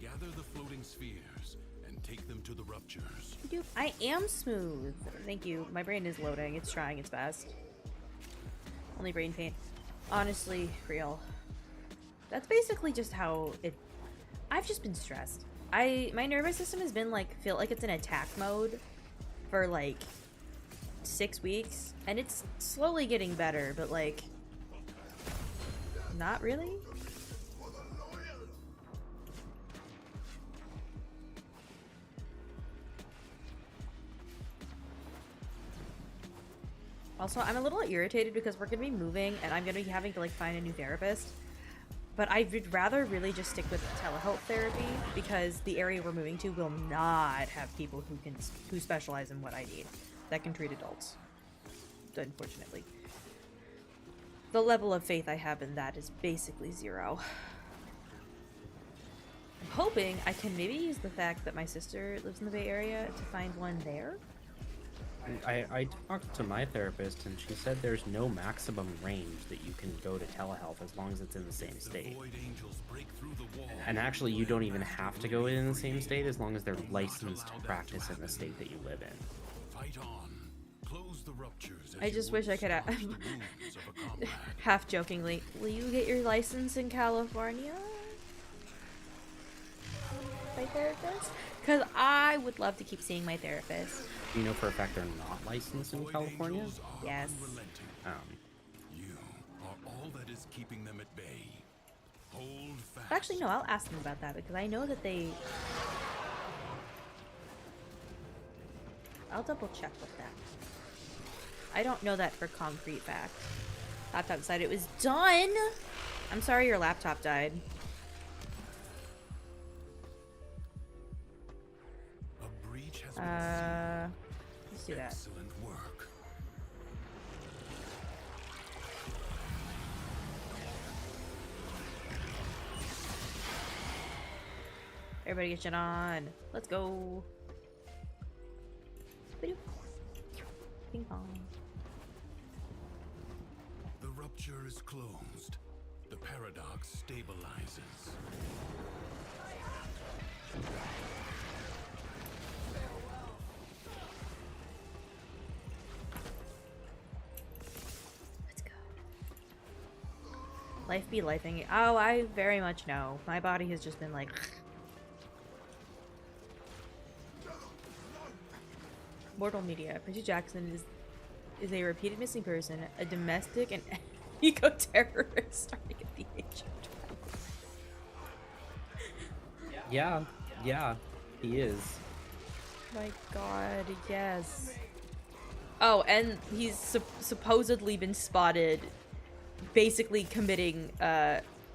Gather the floating spheres and take them to the ruptures. Dude, I am smooth. Thank you. My brain is loading. It's trying its best. Only brain pain. Honestly, real. That's basically just how it... I've just been stressed. My nervous system has been like, feel like it's in attack mode for like 6 weeks. And it's slowly getting better, but like... Not really? Also, I'm a little irritated because we're gonna be moving and I'm gonna be having to like find a new therapist. But I would rather really just stick with telehealth therapy because the area we're moving to will not have people who specialize in what I need that can treat adults. Unfortunately. The level of faith I have in that is basically 0. I'm hoping I can maybe use the fact that my sister lives in the Bay Area to find one there. I talked to my therapist, and she said there's no maximum range that you can go to telehealth as long as it's in the same state. And actually, you don't even have to go in the same state as long as they're licensed to practice in the state that you live in. Fight on. Close the ruptures as I you just wish I could salvage the wounds of a combat. half jokingly, will you get your license in California? My therapist? Because I would love to keep seeing my therapist. You know for a fact they're not licensed in California? Yes. You are all that is keeping them at bay. Hold fast. Actually, no, I'll ask them about that because I know that they... I'll double check with that. I don't know that for concrete fact. Laptop decided it was done! I'm sorry your laptop died. A breach has been Let's do that. excellent work. Everybody get shit on. Let's go. Ba-doop. Ping pong. The rupture is closed. The paradox stabilizes. Let's go. Life be lifing. Oh, I very much know. My body has just been like... Mortal Media. Percy Jackson is a repeated missing person, a domestic and eco-terrorist starting at the age of 12. Yeah, he is. My god, yes. Oh, and he's supposedly been spotted basically committing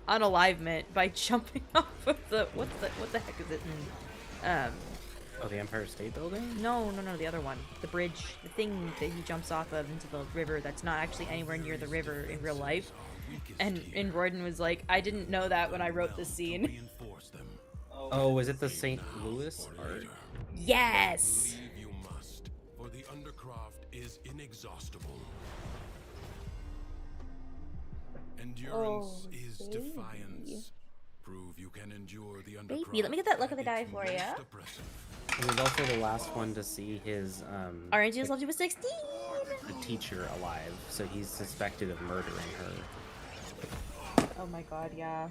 unalivement by jumping off of the what the heck is it in Oh, the Empire State Building? no, the other one. The bridge, the thing that he jumps off of into the river that's not actually anywhere near the river in real life. And Royden was like, I didn't know that when I wrote this scene. Reinforce them. Oh, was it the St. Louis art? Yes! Believe you must, for the undercraft is inexhaustible. Endurance is defiance. Prove you can endure the undercraft. Baby, let me get that luck of the at die its for ya. most oppressive. He was also the last one to see his RNG has loved you with 16! the teacher alive, so he's suspected of murdering her. Oh my god, yeah.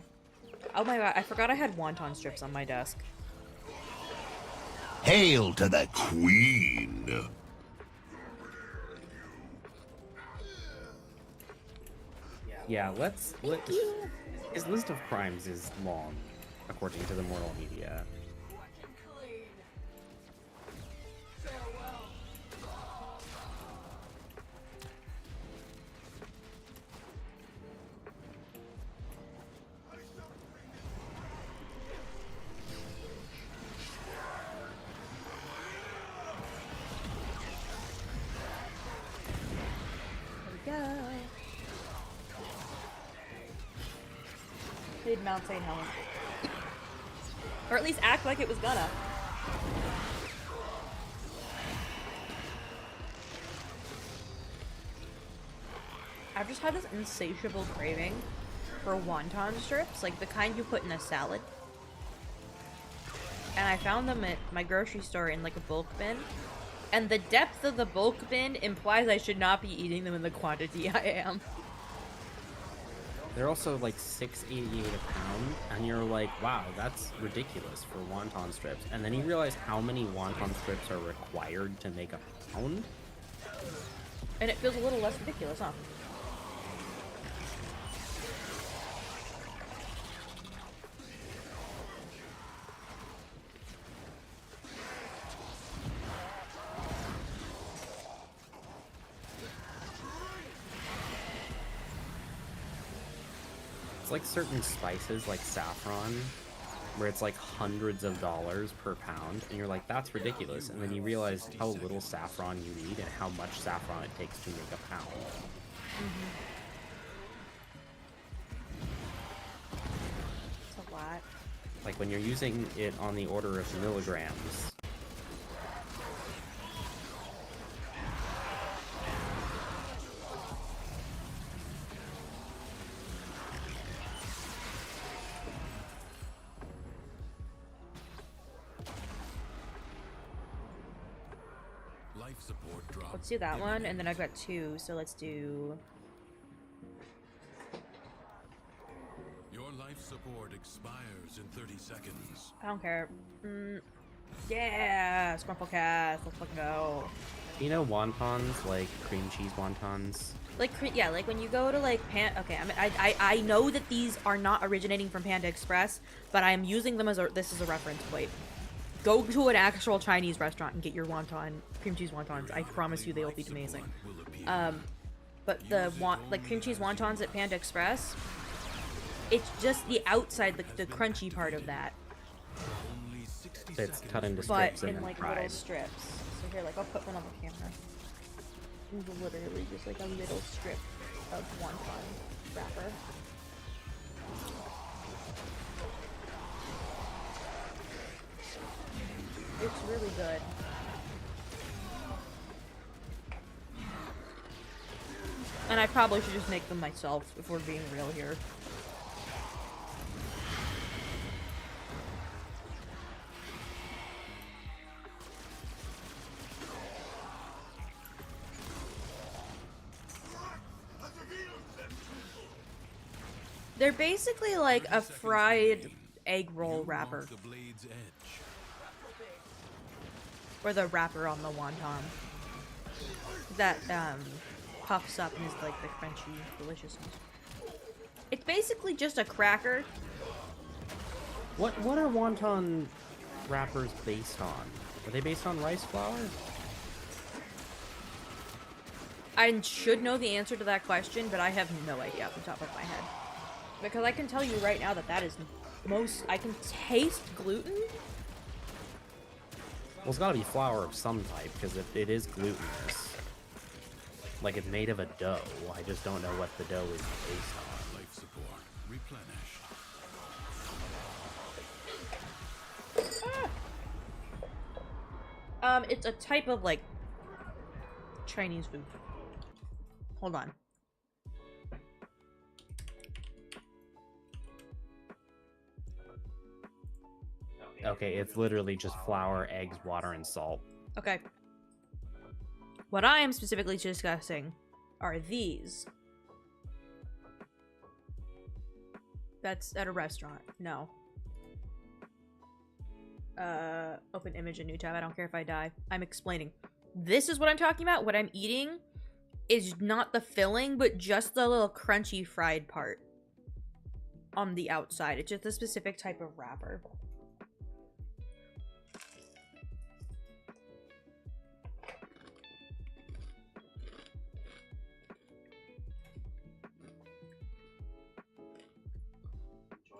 Oh my god, I forgot I had wonton strips on my desk. Hail to the Queen! Yeah, his list of crimes is long, according to the Mortal Media. There we go. Did Mount St. Helens. Or at least act like it was gonna. I've just had this insatiable craving for wonton strips, like the kind you put in a salad. And I found them at my grocery store in like a bulk bin. And the depth of the bulk bin implies I should not be eating them in the quantity I am. They're also like $6.88 a pound, and you're like, wow, that's ridiculous for wonton strips. And then you realize how many wonton strips are required to make a pound. And it feels a little less ridiculous, huh? It's like certain spices, like saffron, where it's like hundreds of dollars per pound, and you're like, that's ridiculous. And then you realize how little saffron you need and how much saffron it takes to make a pound. It's a lot. Like when you're using it on the order of milligrams. life support drop. Let's do that one, and then I've got 2, so let's do... Your life support expires in 30 seconds. I don't care. Yeah! Scrumpel cast, let's fucking go. You know wontons, like cream cheese wontons? Like, yeah, like when you go to like okay, I know that these are not originating from Panda Express, but I'm using them as this is a reference point. Go to an actual Chinese restaurant and get your cream cheese wontons. I promise you they will be amazing. But the cream cheese wontons at Panda Express, it's just the outside, the crunchy part of that. It's cut into But strips and in then like little fried. strips. So here, like I'll put one on the camera. It's literally just like a little strip of wonton wrapper. It's really good. And I probably should just make them myself if we're being real here. They're basically like a fried egg roll wrapper. The blade's edge. Or the wrapper on the wonton. That puffs up and is like the crunchy deliciousness. It's basically just a cracker. What are wonton wrappers based on? Are they based on rice flour? I should know the answer to that question, but I have no idea off the top of my head. Because I can tell you right now that is I can taste gluten. Well, it's gotta be flour of some type, because it is glutinous. Like, it's made of a dough. I just don't know what the dough is based on. Life support replenished. It's a type of, like, Chinese food. Hold on. Okay, it's literally just flour, eggs, water, and salt. Okay. What I am specifically discussing are these. That's at a restaurant. No. Open image, a new tab. I don't care if I die. I'm explaining. This is what I'm talking about. What I'm eating is not the filling, but just the little crunchy fried part on the outside. It's just a specific type of wrapper.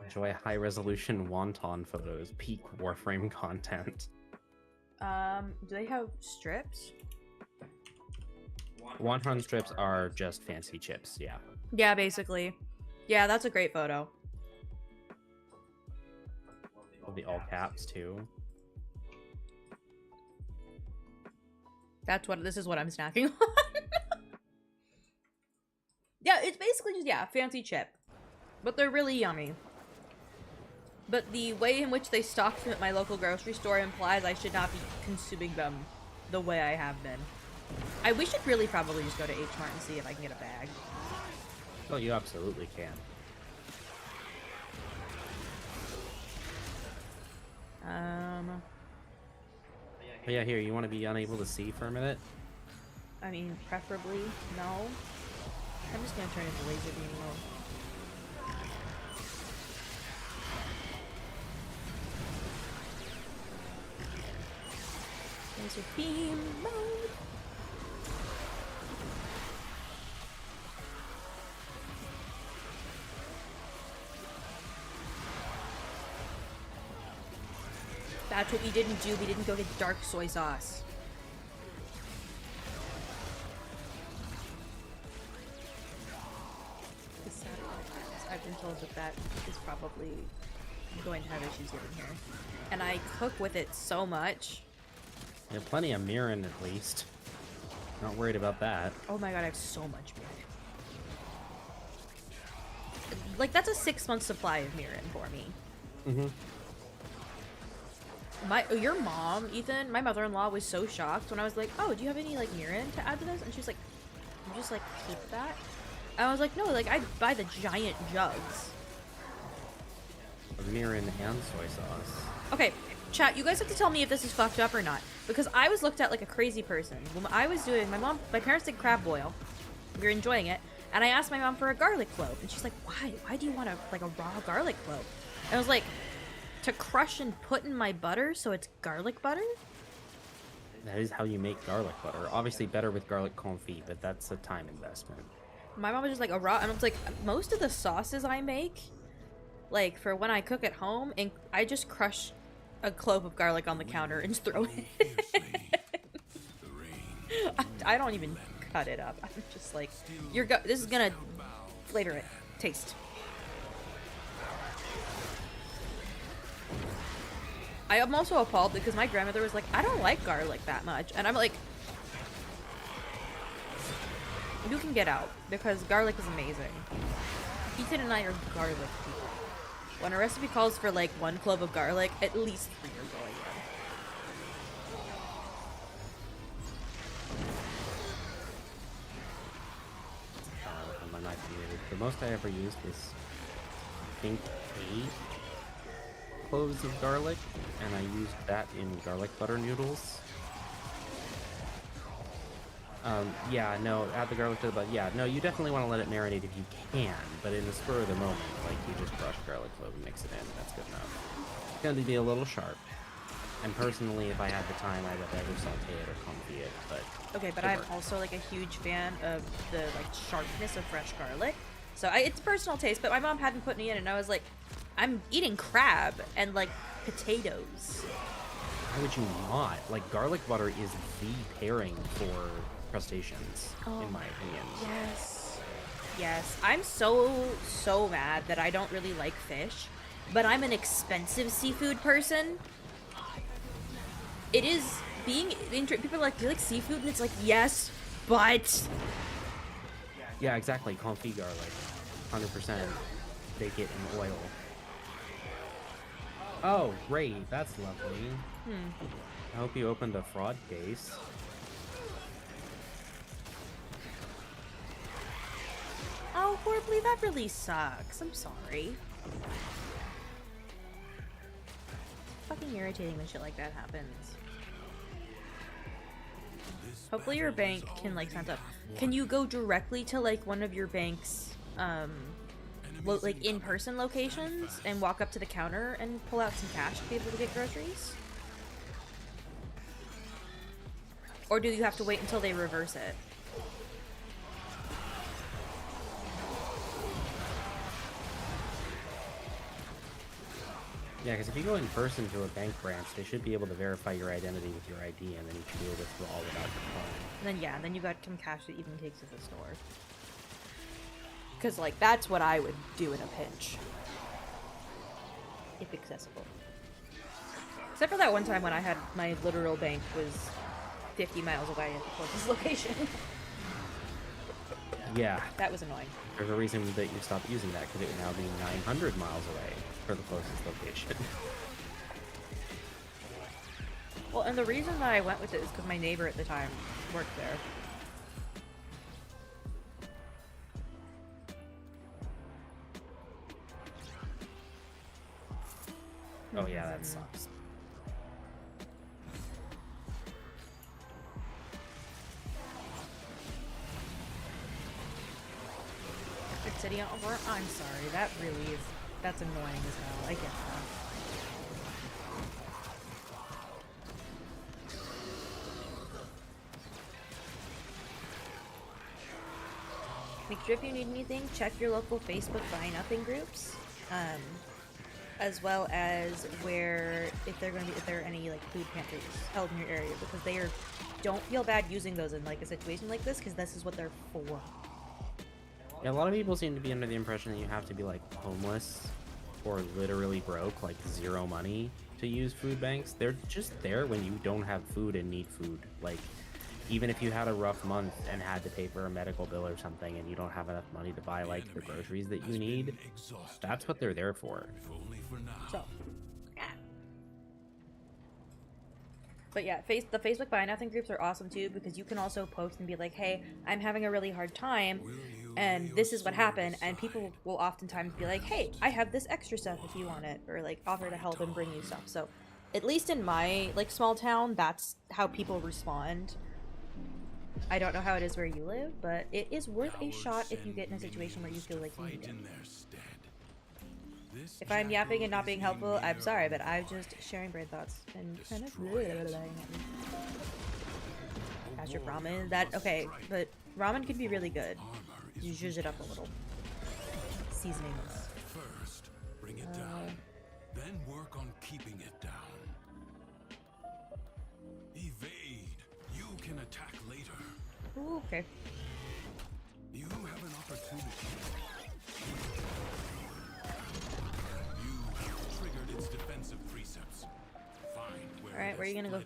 Enjoy high-resolution wonton photos. Peak Warframe content. Do they have strips? Wonton strips are just fancy chips, yeah. Yeah, basically. Yeah, that's a great photo. The all caps, too. This is what I'm snacking on. Yeah, it's basically just, yeah, fancy chip. But they're really yummy. But the way in which they stock them at my local grocery store implies I should not be consuming them the way I have been. We should really probably just go to H Mart and see if I can get a bag. Oh, you absolutely can. But yeah, here, you want to be unable to see for a minute? I mean, preferably, no. I'm just gonna turn it to laser beam mode. Laser beam mode. That's what we didn't do. We didn't go get dark soy sauce. The sad part is I've been told that is probably going to have issues getting here. And I cook with it so much. You have plenty of mirin, at least. Not worried about that. Oh my god, I have so much mirin. Like, that's a 6-month supply of mirin for me. Mm-hmm. Your mom, Ethan, my mother-in-law was so shocked when I was like, "Oh, do you have any like mirin to add to this?" And she's like, "You just like keep that?" And I was like, "No, like I buy the giant jugs." Mirin and soy sauce. Okay, chat, you guys have to tell me if this is fucked up or not, because I was looked at like a crazy person when I was doing my parents did crab boil. We were enjoying it, and I asked my mom for a garlic clove, and she's like, "Why? Why do you want a raw garlic clove?" And I was like, "To crush and put in my butter, so it's garlic butter." That is how you make garlic butter. Obviously better with garlic confit, but that's a time investment. My mom was just like a raw, and I was like, most of the sauces I make, like for when I cook at home, and I just crush a clove of garlic on the counter and just throw it. I don't even cut it up. I'm just like, this is gonna flavor it. Taste. I am also appalled because my grandmother was like, I don't like garlic that much. And I'm like, you can get out because garlic is amazing. Ethan and I are garlic people. When a recipe calls for like 1 clove of garlic, at least 3 are going in. On my knife blade. The most I ever used was, I think, 8 cloves of garlic, and I used that in garlic butter noodles. Yeah, no, add the garlic to the butter. Yeah, no, you definitely want to let it marinate if you can, but in the spur of the moment, like, you just crush garlic clove and mix it in, that's good enough. It's going to be a little sharp. And personally, if I had the time, I would either saute it or confit it, but... Okay, but I'm also like a huge fan of the like sharpness of fresh garlic. So it's personal taste, but my mom hadn't put me in, and I was like, I'm eating crab and like potatoes. Why would you not? Like, garlic butter is the pairing for crustaceans, in my opinion. Yes. Yes. I'm so mad that I don't really like fish, but I'm an expensive seafood person. It is people are like, do you like seafood? And it's like, yes, but... Yeah, exactly. Confit garlic. 100%. Bake it in oil. Oh, great. That's lovely. I hope you opened a fraud case. Oh, horribly, that really sucks. I'm sorry. Fucking irritating when shit like that happens. Hopefully your bank can like send up. Can you go directly to like one of your bank's like in-person locations and walk up to the counter and pull out some cash to be able to get groceries? Or do you have to wait until they reverse it? Yeah, because if you go in person to a bank branch, they should be able to verify your identity with your ID, and then you should be able to withdraw without your phone. And then, yeah, then you got some cash that you can take to the store. Because, like, that's what I would do in a pinch. If accessible. Except for that one time when I had my literal bank was 50 miles away at the closest location. Yeah. That was annoying. There's a reason that you stopped using that, because it would now be 900 miles away for the closest location. Well, and the reason that I went with it is because my neighbor at the time worked there. Oh yeah, that sucks. Perfect City over. I'm sorry, that really is. That's annoying as hell. I get that. Make sure if you need anything, check your local Facebook Buy Nothing groups, as well as if there are any like food pantries held in your area, because don't feel bad using those in like a situation like this, because this is what they're for. Yeah, a lot of people seem to be under the impression that you have to be like homeless or literally broke, like zero money to use food banks. They're just there when you don't have food and need food. Like, even if you had a rough month and had to pay for a medical bill or something and you don't have enough money to buy like the groceries that you need, that's what they're there for. So, yeah. But yeah, the Facebook Buy Nothing groups are awesome too, because you can also post and be like, hey, I'm having a really hard time, and this is what happened, and people will oftentimes be like, hey, I have this extra stuff if you want it, or like offer to help and bring you stuff. So at least in my like small town, that's how people respond. I don't know how it is where you live, but it is worth a shot if you get in a situation where you feel like you need it. If I'm yapping and not being helpful, I'm sorry, but I'm just sharing brain thoughts and kind of Patrick ramen. That okay, but ramen could be really good. You zhuzh it up a little. Seasonings. First, bring it down. Then work on keeping it down. Evade. You can attack later. Ooh, okay. You have an opportunity. You have triggered its defensive precepts. Find where Alright, where are you gonna go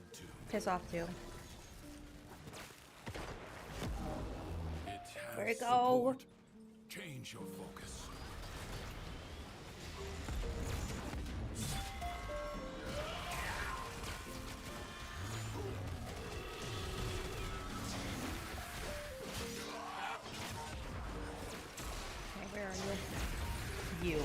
piss off to? Where'd it go? Change your focus. Okay, where are you? You.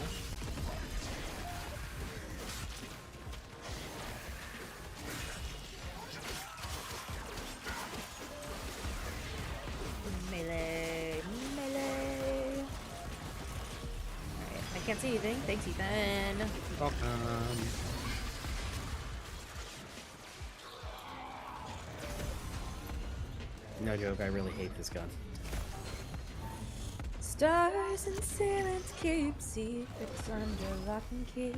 Melee. Melee. Alright, I can't see anything. Thanks, Ethan. Welcome. No joke, I really hate this gun. Stars and ceilings keep secrets under lock and key.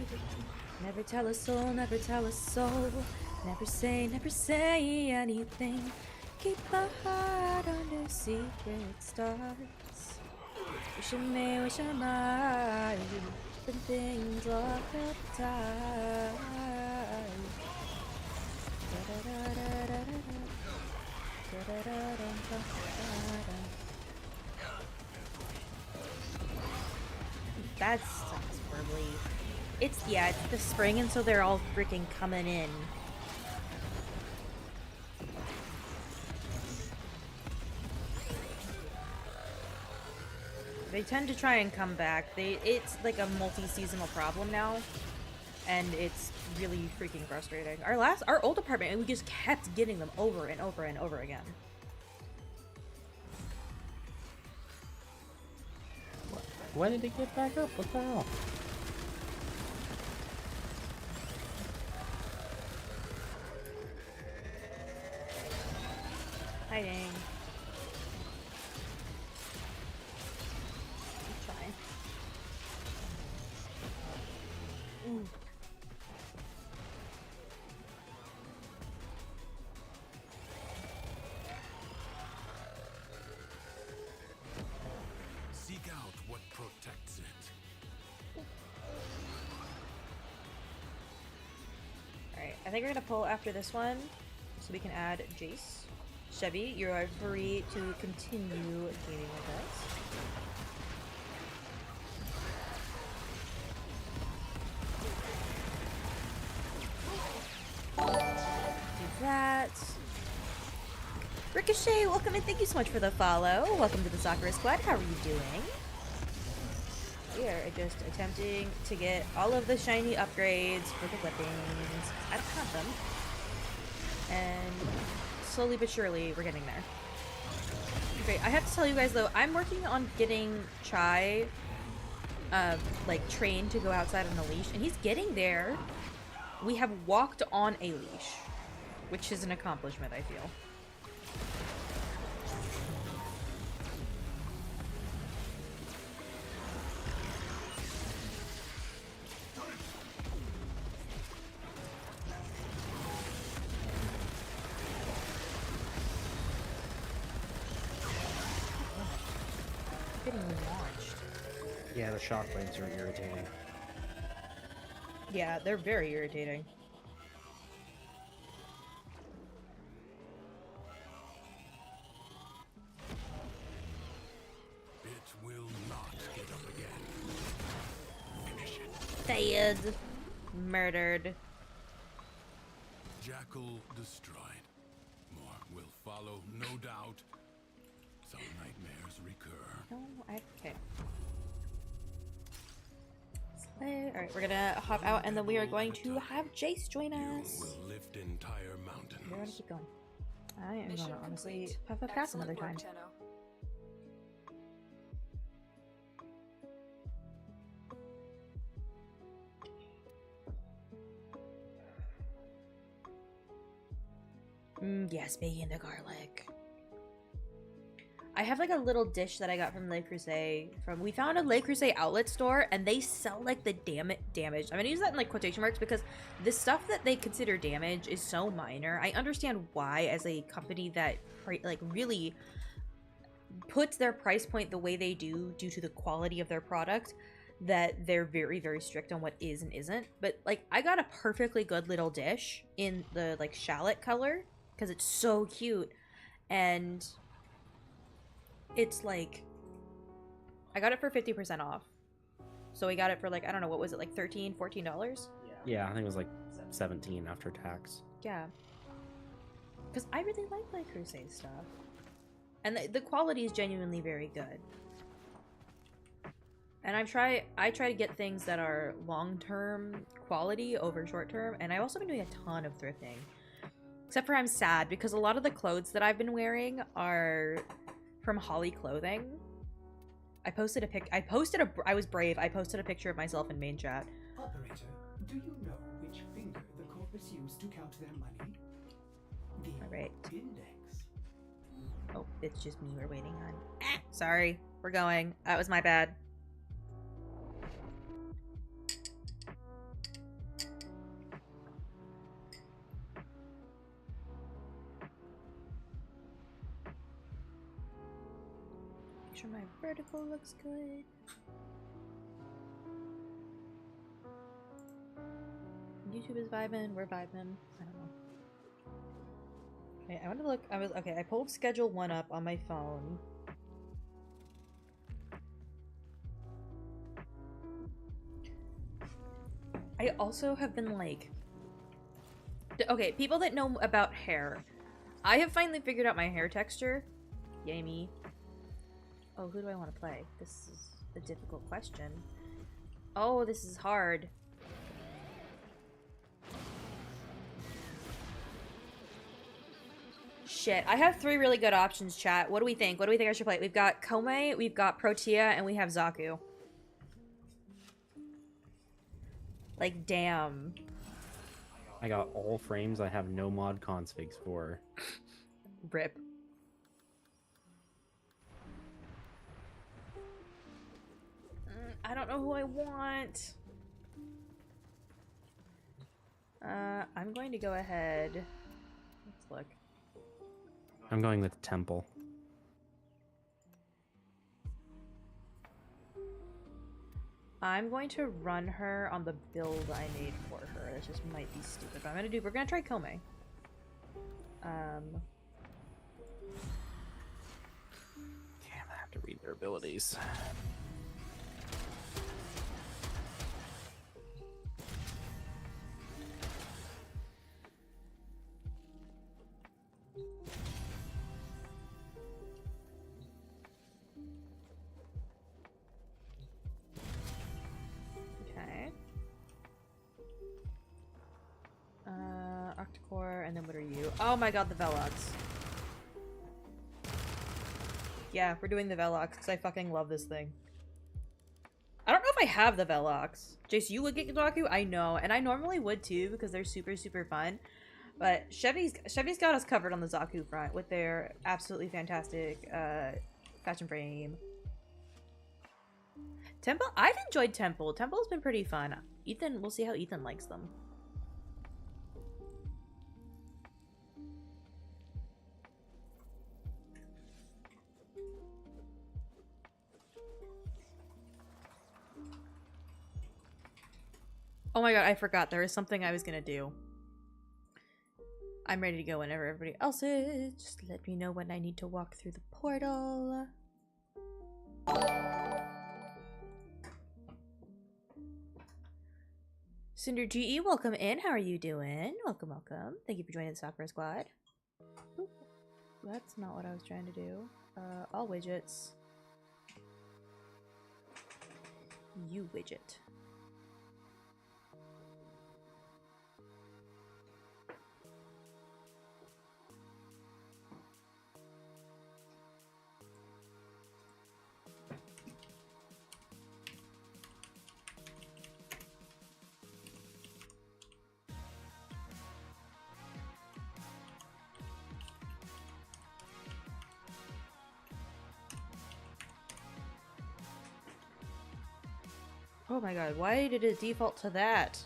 Never tell a soul, never tell a soul. Never say anything. Keep my heart under secret stars. Wishing me, wishing my the things locked up tight. That sucks horribly. It's the spring, and so they're all freaking coming in. They tend to try and come back. It's like a multi-seasonal problem now, and it's really freaking frustrating. Our old apartment, and we just kept getting them over and over and over again. When did it get back up? What the hell? Hiding. Keep trying. Ooh. Seek out what protects it. Alright, I think we're gonna pull after this one so we can add Jace. Chevy, you are free to continue gaming with us. Do that. Ricochet, welcome and thank you so much for the follow. Welcome to the Sakura Squad. How are you doing? We are just attempting to get all of the shiny upgrades for the weapons. I don't have them. And slowly but surely, we're getting there. Okay, I have to tell you guys though, I'm working on getting Chai, like trained to go outside on a leash, and he's getting there. We have walked on a leash, which is an accomplishment, I feel. Getting launched. Yeah, the shockwaves are irritating. Yeah, they're very irritating. It will not get up again. Finish it. Dead. Murdered. jackal destroyed. More will follow, no doubt. Some nightmares recur. No, okay. Alright, we're gonna hop out and then we are going to have Jace join us. Will lift entire mountains. We're gonna keep going. I am Mission gonna honestly complete. puff up past Excellent another time. work, Tenno. Yes, bacon the garlic. I have like a little dish that I got from Le Creuset. We found a Le Creuset outlet store and they sell like the damage. I'm gonna use that in like quotation marks because the stuff that they consider damage is so minor. I understand why as a company that like really puts their price point the way they do due to the quality of their product, that they're very, very strict on what is and isn't. But like I got a perfectly good little dish in the like shallot color because it's so cute, and it's like I got it for 50% off. So we got it for like, I don't know, what was it, like $13, $14? Yeah, I think it was like 17 after tax. Yeah. Because I really like Le Creuset stuff. And the quality is genuinely very good. And I try to get things that are long-term quality over short-term. And I've also been doing a ton of thrifting. Except for I'm sad because a lot of the clothes that I've been wearing are from Holly Clothing. I posted a pic. I was brave. I posted a picture of myself in main chat. Operator, do you know which finger the corpus used to count their money? The Alright. index. Oh, it's just me we're waiting on. Sorry. We're going. That was my bad. Make sure my vertical looks good. YouTube is vibing. We're vibing. I don't know. Okay, I want to look. I pulled schedule 1 up on my phone. I also have been like, okay, people that know about hair, I have finally figured out my hair texture. Yay me. Oh, who do I want to play? This is a difficult question. Oh, this is hard. Shit, I have 3 really good options, chat. What do we think? What do we think I should play? We've got Kome, we've got Protea, and we have Zaku. Like, damn. I got all frames I have no mod configs for. Rip. I don't know who I want. I'm going to go ahead. Let's look. I'm going with Temple. I'm going to run her on the build I made for her. That just might be stupid, but we're gonna try Kome. Damn, I have to read their abilities. Okay. Octocore, and then what are you? Oh my god, the Velox. Yeah, we're doing the Velox because I fucking love this thing. I don't know if I have the Velox. Jace, you would get Zaku? I know, and I normally would too because they're super, super fun. But Chevy's got us covered on the Zaku front with their absolutely fantastic fashion frame. Temple? I've enjoyed Temple. Temple's been pretty fun. Ethan, we'll see how Ethan likes them. Oh my god, I forgot. There is something I was gonna do. I'm ready to go whenever everybody else is. Just let me know when I need to walk through the portal. Cinder GE, welcome in. How are you doing? Welcome, welcome. Thank you for joining the Soccer Squad. Oop, that's not what I was trying to do. All widgets. You widget. Oh my god, why did it default to that?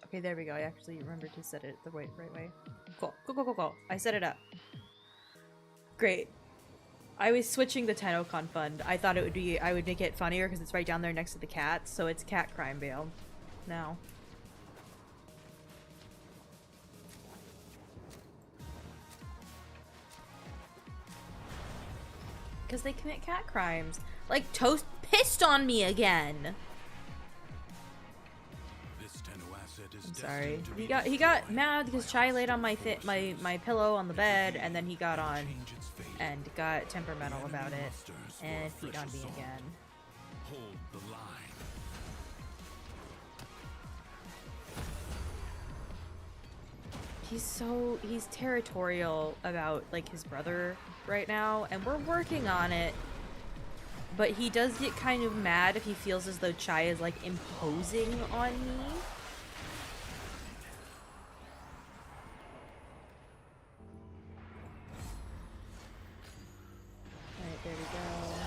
Okay, there we go. I actually remembered to set it the right way. Cool. Cool, cool, cool, cool. I set it up. Great. I was switching the TennoCon fund. I thought it would be, I would make it funnier because it's right down there next to the cats, so it's cat crime bail now. Because they commit cat crimes. Like, Toast pissed on me again. This Tenno asset is I'm sorry. destined to be He got mad because Chai laid on my my pillow on the bed, and then he got on change its fate. and got temperamental about it Musters for and a peed on fresh me assault. again. Hold the line. He's territorial about like his brother right now, and we're working on it. But he does get kind of mad if he feels as though Chai is like imposing on me. Alright, there we go.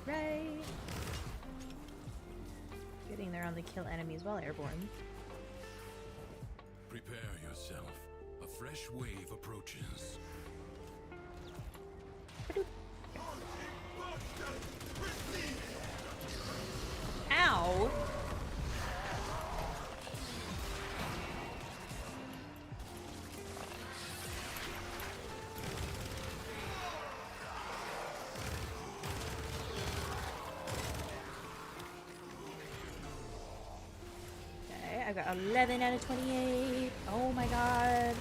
Alright. Getting there on the kill enemies while airborne. Prepare yourself. A fresh wave approaches. Ow! Okay, I got 11 out of 28. Oh my god.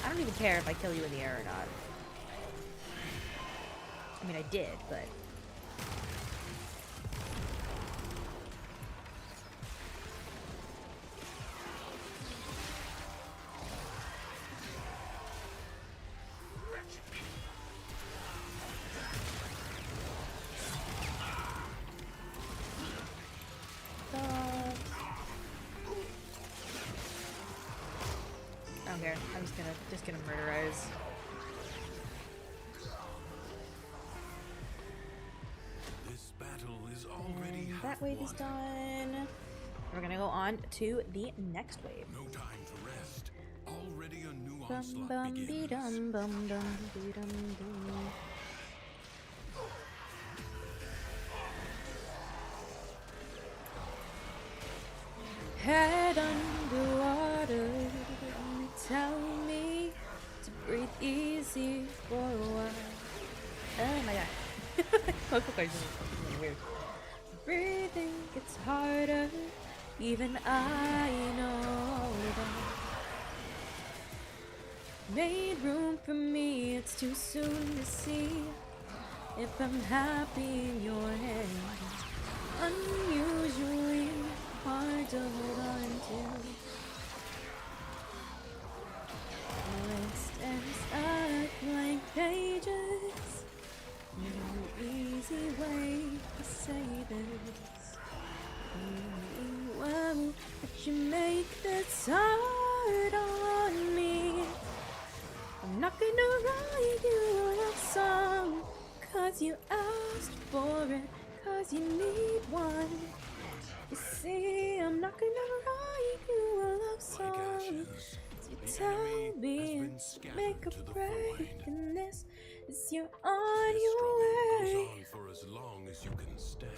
I don't even care if I kill you in the air or not. I mean, I did, but... I don't care. I'm just gonna murderize. This battle is already And half that wave is won. done. We're gonna go on to the next wave. No time to rest. Already a new Bum onslaught bum be begins. dum bum dum be dum dum. Head underwater, tell me to breathe easy for a while. Oh my god. Vocal cords are really weird. Breathing gets harder, even I know that. Made room for me, it's too soon to see if I'm happy in your hands. Unusually hard to hold on to. My stands up like pain. 'cause you need one. You see, I'm not gonna write you a love song. You tell me, make a break in this. Is you're on your way. For as long as you can stand.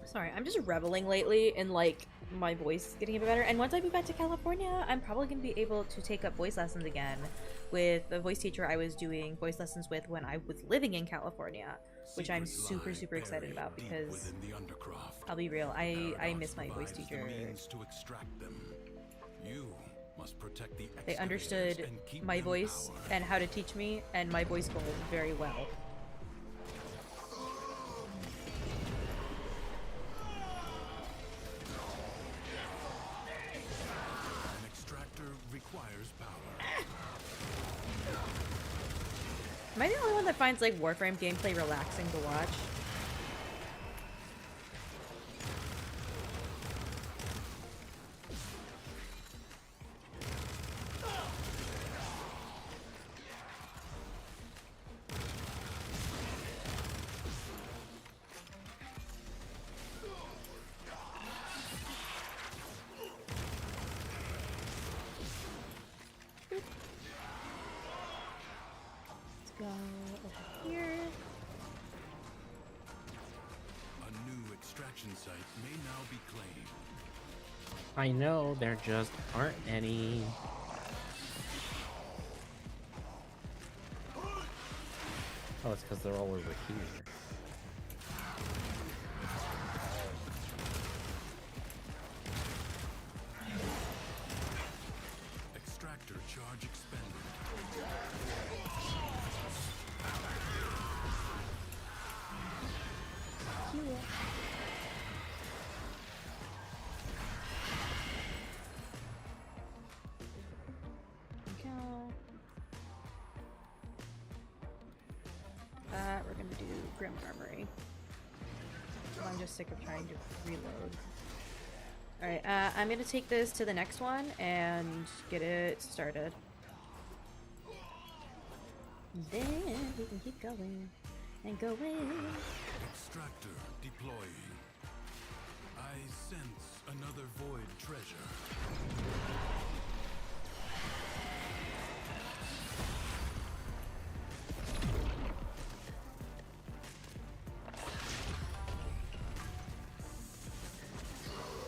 Sorry, I'm just reveling lately in like my voice getting a bit better. And once I move back to California, I'm probably gonna be able to take up voice lessons again with the voice teacher I was doing voice lessons with when I was living in California, which I'm super excited about because I'll be real, I miss my voice teacher. They understood my voice and how to teach me and my voice goals very well. An extractor requires power. Am I the only one that finds like Warframe gameplay relaxing to watch? Go over here. A new extraction site may now be claimed. I know, there just aren't any. Oh, it's because they're all over here. Extractor charge expended. We're gonna do Grim Armory. I'm just sick of trying to reload. Alright, I'm gonna take this to the next one and get it started. Then we can keep going and going. Extractor deploying. I sense another void treasure.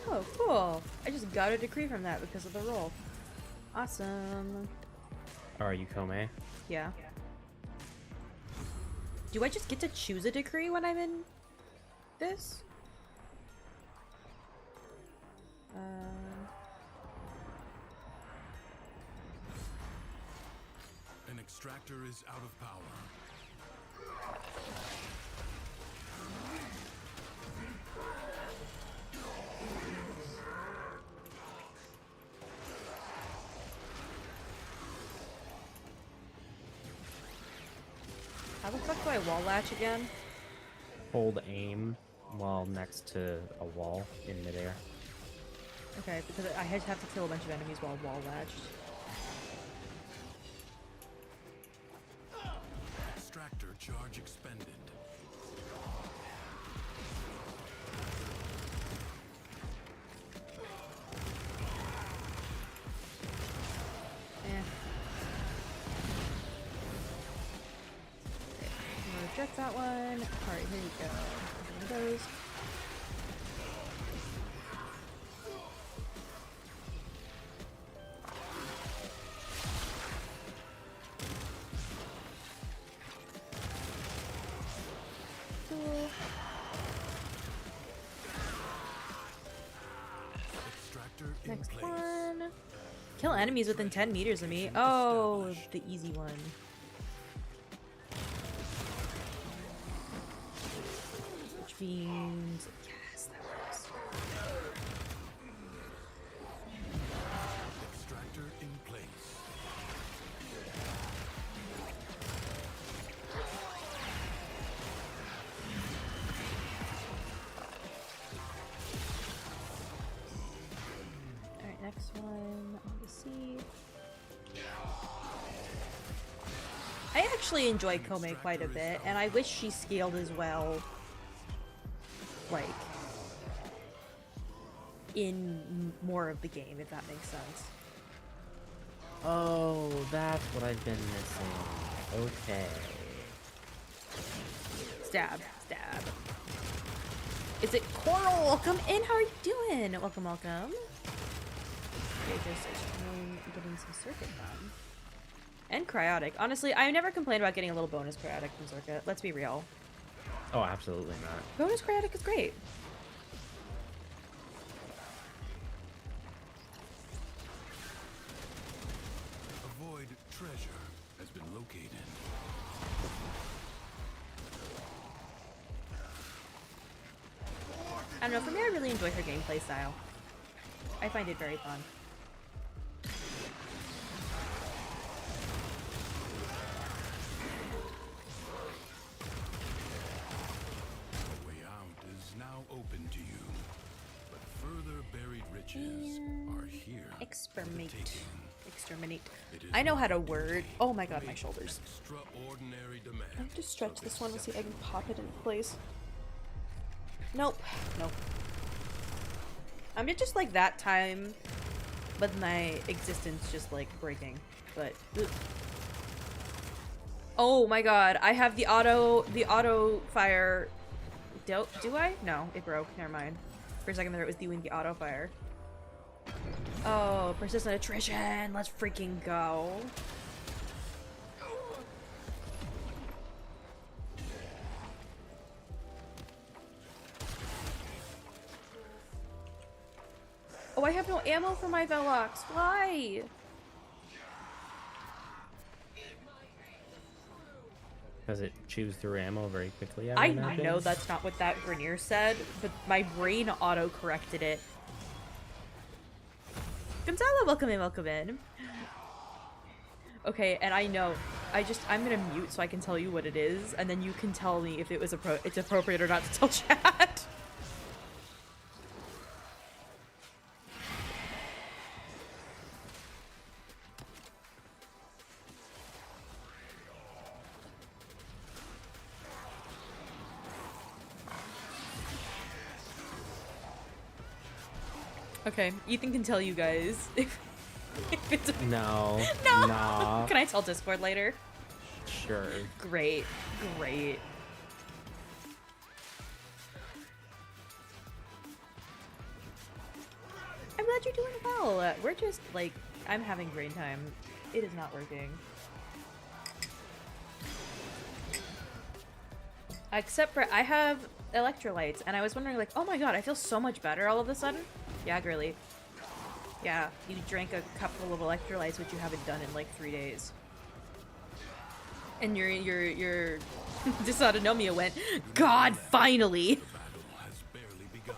Oh, cool. I just got a decree from that because of the roll. Awesome. Are you Kome? Yeah. Do I just get to choose a decree when I'm in this? An extractor is out of power. How the fuck do I wall latch again? Hold aim while next to a wall in midair. Okay, because I have to kill a bunch of enemies while wall latched. Extractor charge expended. Eh. I'm gonna reject that one. Alright, here we go. One of those. Cool. Extractor in Next place. one. Kill enemies within 10 meters of me. Oh, the easy one. Which means... Yes, that works. Extractor in place. Alright, next one. On the sea. I actually enjoy Kome quite a bit, and I wish she scaled as well. like in more of the game, if that makes sense. Oh, that's what I've been missing. Okay. Stab, stab. Is it Coral? Come in. How are you doing? Welcome, welcome. Okay, just getting some circuit done. And cryotic. Honestly, I never complained about getting a little bonus cryotic from circuit. Let's be real. Oh, absolutely not. Bonus cryotic is great. A void treasure has been located. I don't know, for me I really enjoy her gameplay style. I find it very fun. The way out is now open to you, but further buried riches are here. for the Exterminate. taking. Exterminate. It is I know how to my word. duty Oh my god, to my make shoulders. Extraordinary I demands have to stretch of this one to see if I can acceptance. pop it in place. Nope. Nope. I'm just like that time, but my existence just like breaking. But ugh. Oh my god, I have the auto fire. Do I? No, it broke. Never mind. For a second there it was doing the auto fire. Oh, persistent attrition. Let's freaking go. Oh, I have no ammo for my Velox. Why? Does it chews through ammo very quickly? I imagine? know that's not what that Grenier said, but my brain auto-corrected it. Gonzalo, welcome in, welcome in. Okay, and I know. I'm gonna mute so I can tell you what it is, and then you can tell me if it's appropriate or not to tell chat. Okay, Ethan can tell you guys if it's No. No! Nah. Can I tell Discord later? Sure. Great, great. I'm glad you're doing well. We're just, like, I'm having brain time. It is not working. Except for, I have electrolytes, and I was wondering, like, oh my god, I feel so much better all of a sudden. Yeah, girly. Yeah, you drank a couple of electrolytes, which you haven't done in, like, 3 days. And your dysautonomia went, God, finally! The battle has barely begun.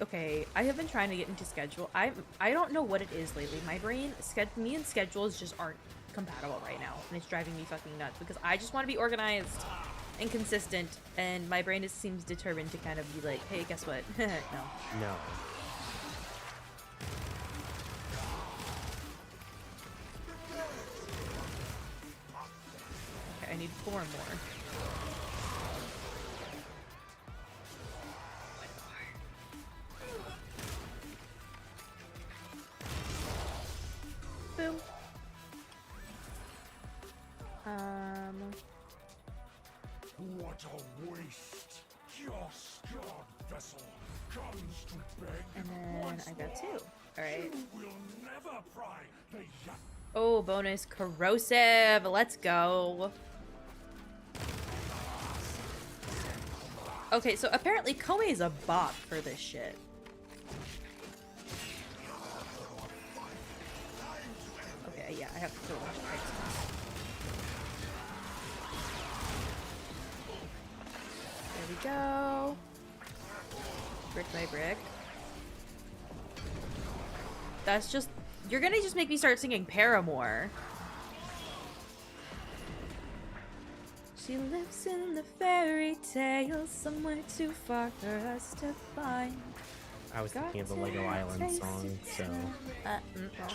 Okay, I have been trying to get into schedule. I don't know what it is lately. My brain, me and schedules just aren't compatible right now, and it's driving me fucking nuts because I just want to be organized and consistent, and my brain just seems determined to kind of be like, hey, guess what? No. No. Okay, I need 4 more. Boom. What a waste! Your scarred vessel comes to beg. And then once I got more. 2. Alright. You will never pry the young. Oh, bonus corrosive. Let's go. Okay, so apparently Koei is a bot for this shit. Okay, yeah, I have to throw a bunch of pipes. There we go. Brick by brick. That's just... You're gonna just make me start singing Paramore. She lives in the fairy tale, somewhere too far for us to find. I was thinking of the Lego Island song, so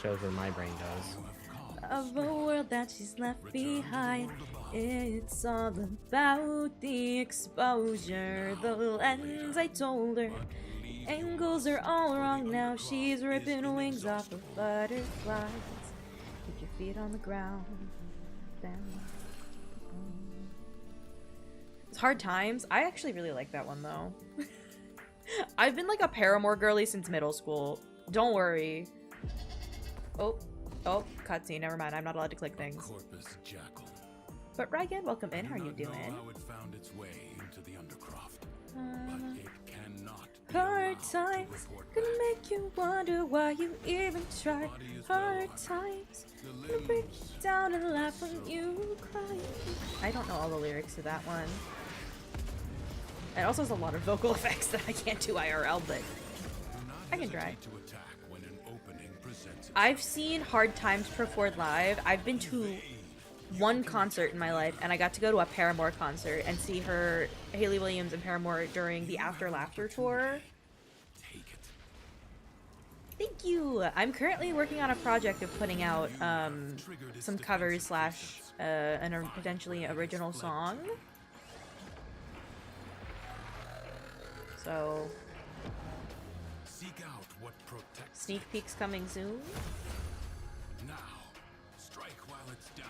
shows where my brain goes. of a world that she's left behind. It's all about the exposure, the lens I told her. Angles are all wrong now, she's ripping wings off of butterflies. Keep your feet on the ground. It's Hard Times. I actually really like that one though. I've been like a Paramore girly since middle school. Don't worry. Oh, cutscene. Never mind. I'm not allowed to click things. Corpus Jackal. But Ryan, welcome in. How are you doing? How it found its way into the Undercroft, but it cannot be Hard allowed to times report gonna back. make you wonder why you even try. Hard times gonna break you down and laugh when you cry. I don't know all the lyrics to that one. It also has a lot of vocal effects that I can't do IRL, but Do not I can try. hesitate to attack when an opening presents I've seen Hard Times performed live. I've been to one concert in my life, and I got to go to a Paramore concert and see her, Hayley Williams and Paramore, during the After Laughter tour. Take it. Thank you! I'm currently working on a project of putting out some covers slash an potentially original song. So, Seek out what protects. sneak peeks coming soon. Now, strike while it's down.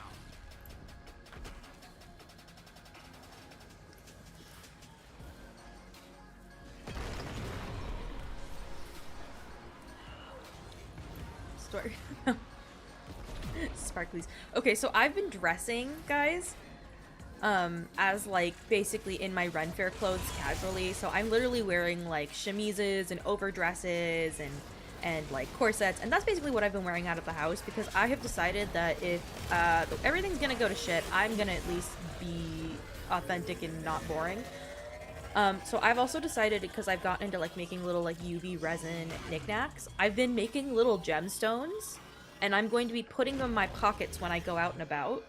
Story. Sparklies. Okay, so I've been dressing, guys, as like basically in my Ren Fair clothes casually. So I'm literally wearing like chemises and overdresses and like corsets, and that's basically what I've been wearing out of the house because I have decided that if everything's gonna go to shit, I'm gonna at least be authentic and not boring. So I've also decided, because I've gotten into like making little like UV resin knickknacks, I've been making little gemstones, and I'm going to be putting them in my pockets when I go out and about.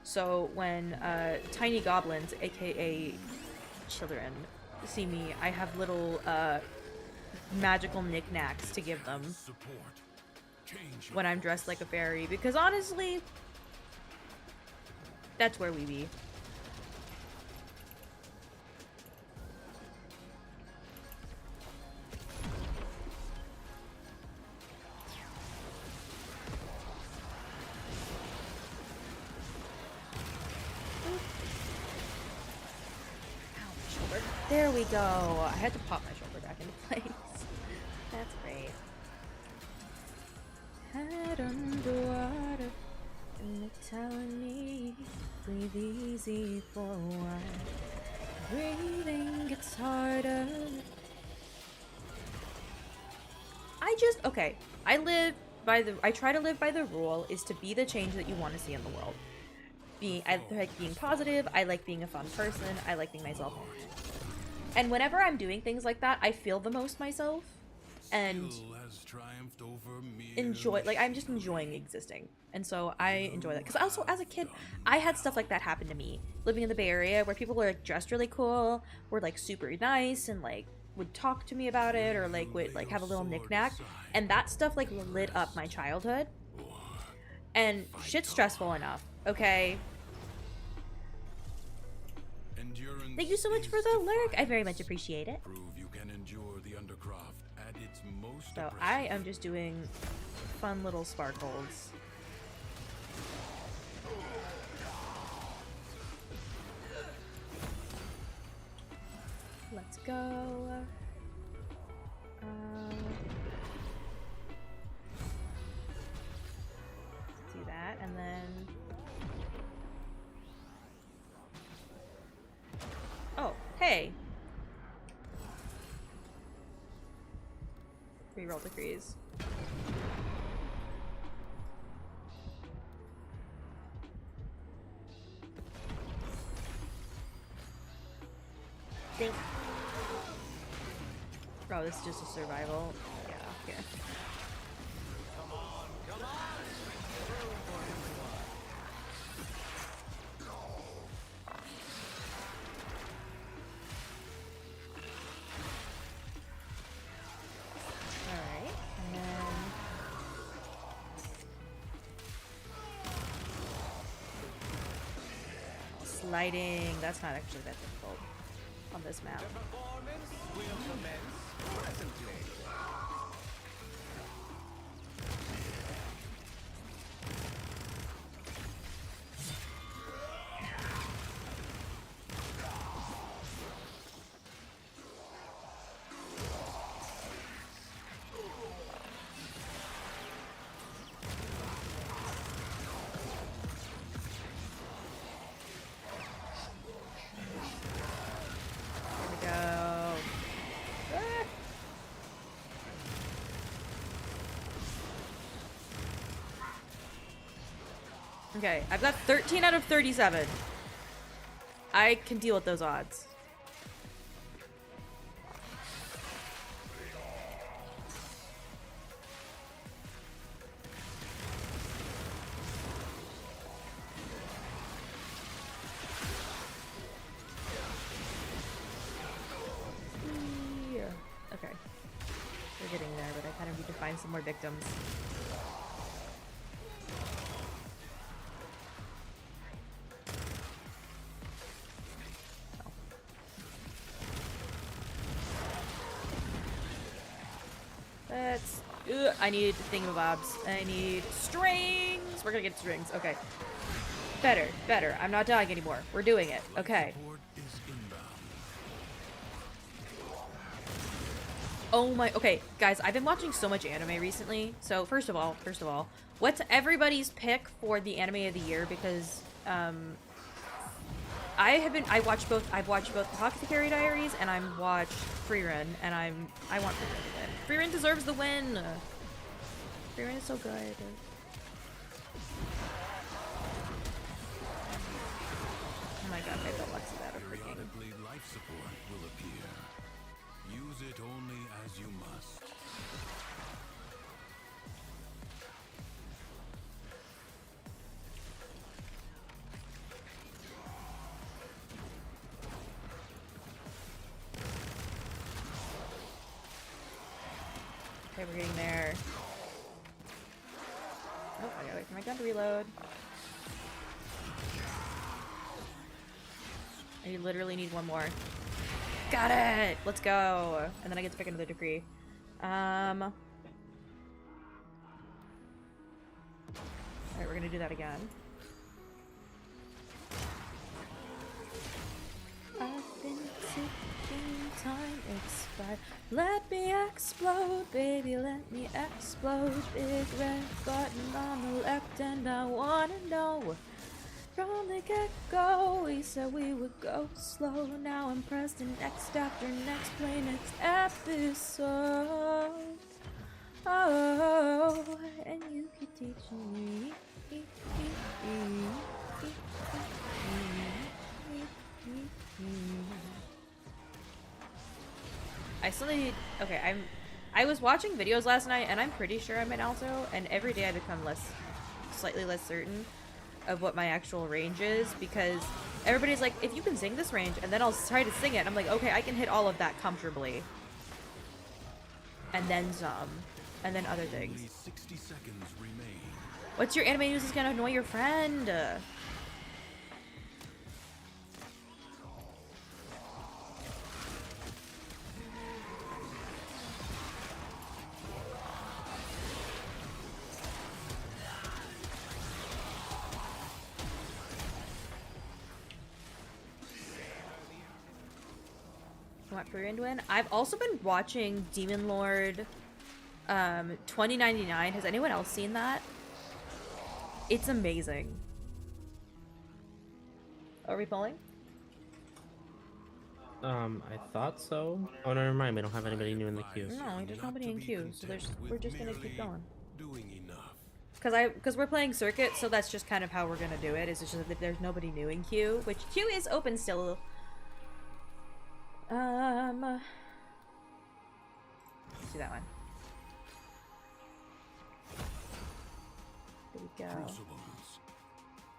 So when tiny goblins, aka children, see me, I have little magical knickknacks to give them Support. Change your when I'm dressed like a fairy, because honestly, that's where we be. There we go. I had to pop my shoulder back into place. That's great. Head underwater, and they're telling me breathe easy for a while. Breathing gets harder. Okay. I try to live by the rule is to be the change that you want to see in the world. I like being positive. I like being a fun person. I like being myself. And whenever I'm doing things like that, I feel the most myself and will has triumphed over me. I'm just enjoying existing. And so I enjoy that. Because also, as a kid, I had stuff like that happen to me. Living in the Bay Area, where people were like dressed really cool, were like super nice, and like would talk to me about it, or like would like have a little knickknack. And that stuff like lit up my childhood. And shit's stressful enough, okay? Endurance Thank you so much is for the lyric. I defiance. very much appreciate it. Prove you can endure the Undercroft at its most So oppressive. I am just doing fun little sparkles. Let's go. Do that, and then... Oh, hey! Reroll decrees. Think. Oh, this is just a survival. Yeah, okay. Alright, and then... Gliding. That's not actually that difficult on this map. Okay, I've got 13 out of 37. I can deal with those odds. Yeah. Okay. We're getting there, but I kind of need to find some more victims. Let's... I need thingamabobs. I need strings! We're gonna get strings. Okay. Better, better. I'm not dying anymore. We're doing it. Okay. Oh my... Okay, guys, I've been watching so much anime recently. So, first of all, what's everybody's pick for the anime of the year? Because, I've watched both the Apothecary Diaries and I've watched Freerun, and I want Freerun to win. Freerun deserves the win! Freerun is so good. Oh my god, I felt Lexi that freaking. Life support will appear. Use it only as you must. Okay, we're getting there. Oh, I gotta wait for my gun to reload. I literally need one more. Got it! Let's go! And then I get to pick another decree. Alright, we're gonna do that again. I've been ticking, time expired. Let me explode, baby, let me explode. Big red button on the left, and I wanna know. From the get-go, we said we would go slow. Now I'm pressing next after next, play next episode. Oh, and you can teach me. I still need... Okay, I was watching videos last night, and I'm pretty sure I'm an alto, and every day I become slightly less certain of what my actual range is, because everybody's like, if you can sing this range, and then I'll try to sing it, and I'm like, okay, I can hit all of that comfortably. And then some. And then other things. 60 seconds remain. What's your anime news that's gonna annoy your friend? Want Freerun to win? I've also been watching Demon Lord 2099. Has anyone else seen that? It's amazing. Are we pulling? I thought so. Oh, no, never mind. We don't have anybody new in the queue. No, there's nobody in queue, so we're just gonna keep going. Doing enough. Because we're playing circuit, so that's just kind of how we're gonna do it. Is it's just that there's nobody new in queue, which queue is open still. Let's do that one. There we go. Crucibles.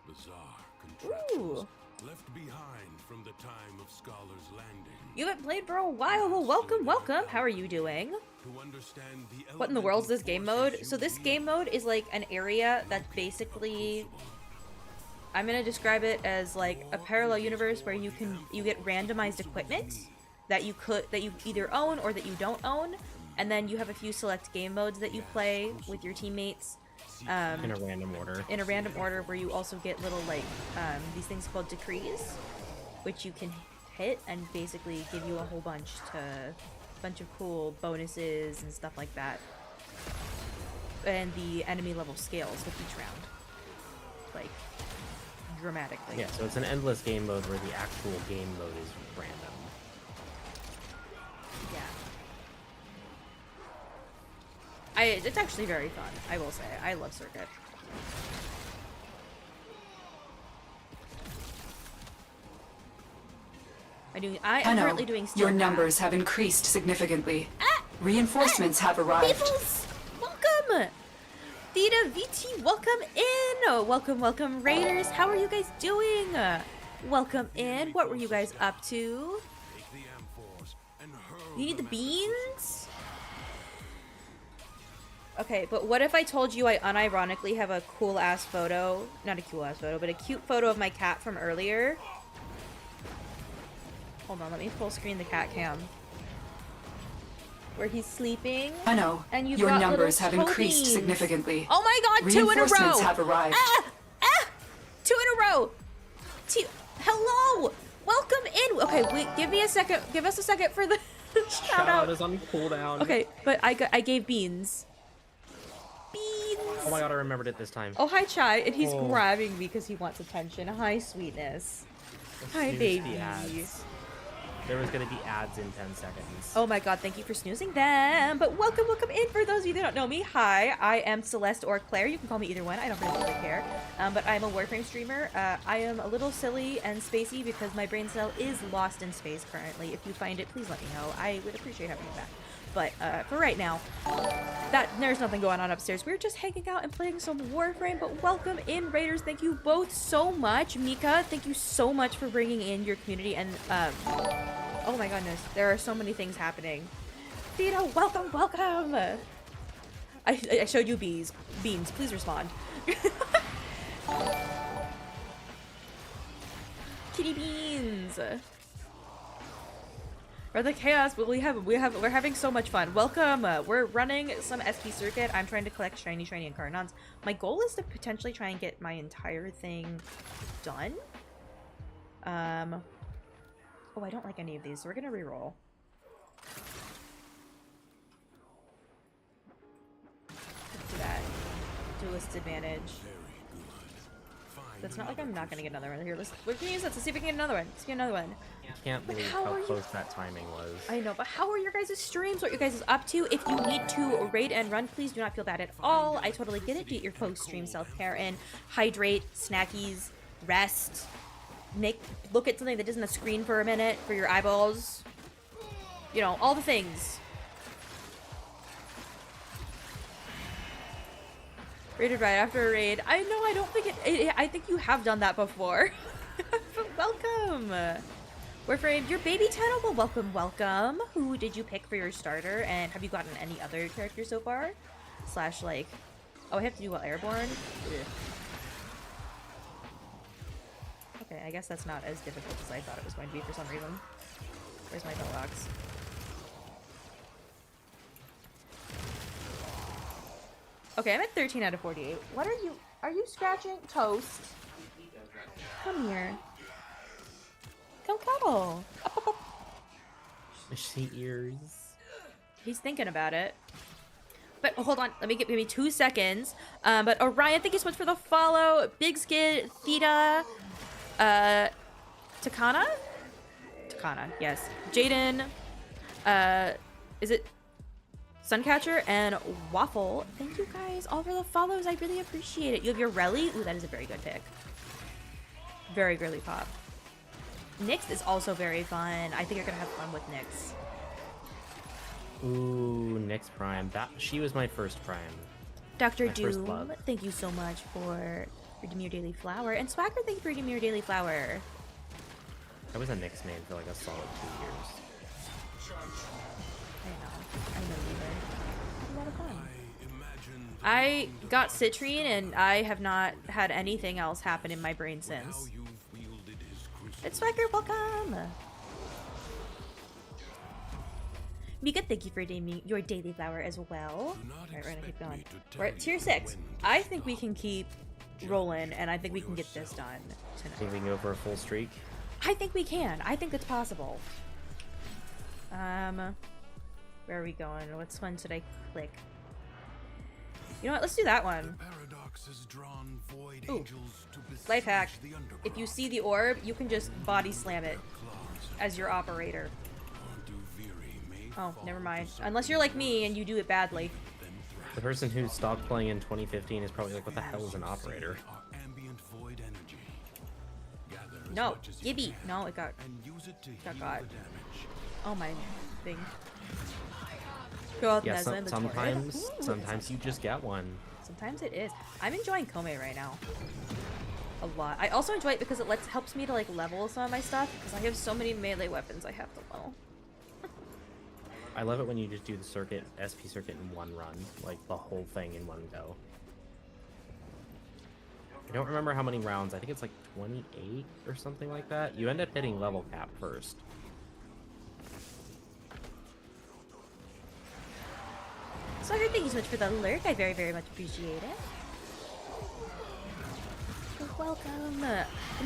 Bizarre contraptions. Ooh. Left behind from the time of Scholar's Landing. You haven't played for a while. Well, welcome, welcome. How are you doing? To understand the What in the world is this game mode? So this game mode is like an area that's basically I'm gonna describe it as like a parallel universe where you get randomized equipment that you either own or that you don't own, and then you have a few select game modes that you play with your teammates. In a random order. In a random order, where you also get little like these things called decrees, which you can hit and basically give you a whole bunch of cool bonuses and stuff like that. And the enemy level scales with each round, like dramatically. Yeah, so it's an endless game mode where the actual game mode is random. Yeah. It's actually very fun, I will say. I love Circuit. I'm currently doing steel Your path. numbers have increased significantly. Ah! Reinforcements have arrived. Peoples, welcome! Theta VT, welcome in! Welcome, Raiders. How are you guys doing? Welcome in. What were you guys up to? You need the beans? Okay, but what if I told you I unironically have a cool-ass photo? Not a cool-ass photo, but a cute photo of my cat from earlier. Hold on, let me full screen the cat cam. Where he's sleeping. I know. And you've Your got numbers have little increased toadies. significantly. Oh my god, 2 in a row! Reinforcements have arrived. Two in a row! Hello! Welcome in! Okay, wait, give me a second. Give us a second for the shout out. is on cooldown. Okay, but I gave beans. Beans! Oh my god, I remembered it this time. Oh, hi, Chai. And he's Oh. grabbing me because he wants attention. Hi, sweetness. Hi, Snooze baby. the ads. There was gonna be ads in 10 seconds. Oh my god, thank you for snoozing them. But welcome in. For those of you that don't know me, hi, I am Celeste or Claire. You can call me either one. I don't really care. But I'm a Warframe streamer. I am a little silly and spacey because my brain cell is lost in space currently. If you find it, please let me know. I would appreciate having you back. But for right now, there's nothing going on upstairs. We're just hanging out and playing some Warframe. But welcome in, Raiders. Thank you both so much. Mika, thank you so much for bringing in your community. And oh my goodness, there are so many things happening. Theta, welcome. I showed you beans. Please respond. Kitty beans. For the chaos, but we're having so much fun. Welcome. We're running some SP circuit. I'm trying to collect shiny incarnons. My goal is to potentially try and get my entire thing done. Oh, I don't like any of these, so we're gonna reroll. Let's do that. Duelist advantage. That's not like I'm not gonna get another one. Here, we can use that to see if we can get another one. Let's get another one. I can't believe how how are you- close that timing was. I know, but how are your guys' streams? What you guys is up to? If you need to raid and run, please do not feel bad at all. I totally get it. Get your post-stream self-care in. Hydrate, snackies, rest. Look at something that isn't a screen for a minute for your eyeballs. You know, all the things. Raided right after a raid. I know, I don't think I think you have done that before. But welcome. Warframe, your baby Tenno, well, welcome. Who did you pick for your starter? And have you gotten any other characters so far? Slash, like... Oh, I have to do airborne? Ugh. Okay, I guess that's not as difficult as I thought it was going to be for some reason. Where's my bell box? Okay, I'm at 13 out of 48. What are you scratching? Toast. Come here. Come cuddle. Up, up, up. She ears. He's thinking about it. But hold on, give me 2 seconds. But Orion, thank you so much for the follow. Big Skid, Theta, Takana, yes. Jaden, is it Suncatcher and Waffle? Thank you guys all for the follows. I really appreciate it. You have your Relly. Ooh, that is a very good pick. Very girly pop. Nyx is also very fun. I think you're gonna have fun with Nyx. Ooh, Nyx Prime. She was my first Prime. Dr. My first Doom, love. thank you so much for redeeming your daily flower. And Swagger, thank you for redeeming your daily flower. I was a Nyx main for like a solid 2 years. I know you were. A lot of fun. I got citrine and I have not had anything else happen in my brain since. It's Swagger, welcome! Mika, thank you for redeeming your daily flower as well. Alright, we're gonna keep going. We're at tier 6. I think we can keep rolling and I think we can get this done tonight. Think we can go for a full streak? I think we can. I think it's possible. Where are we going? Which one should I click? You know what? Let's do that one. Ooh. Life hack. If you see the orb, you can just body slam it as your operator. Oh, never mind. Unless you're like me and you do it badly. The person who stopped playing in 2015 is probably like, what the hell is an operator? No, Gibby. No, it got. Oh my thing. Yeah, sometimes you just get one. Sometimes it is. I'm enjoying Kome right now. A lot. I also enjoy it because it helps me to like level some of my stuff because I have so many melee weapons I have to level. I love it when you just do the SP circuit in one run, like the whole thing in one go. I don't remember how many rounds. I think it's like 28 or something like that. You end up hitting level cap first. Swagger, thank you so much for the alert. I very, very much appreciate it. Welcome.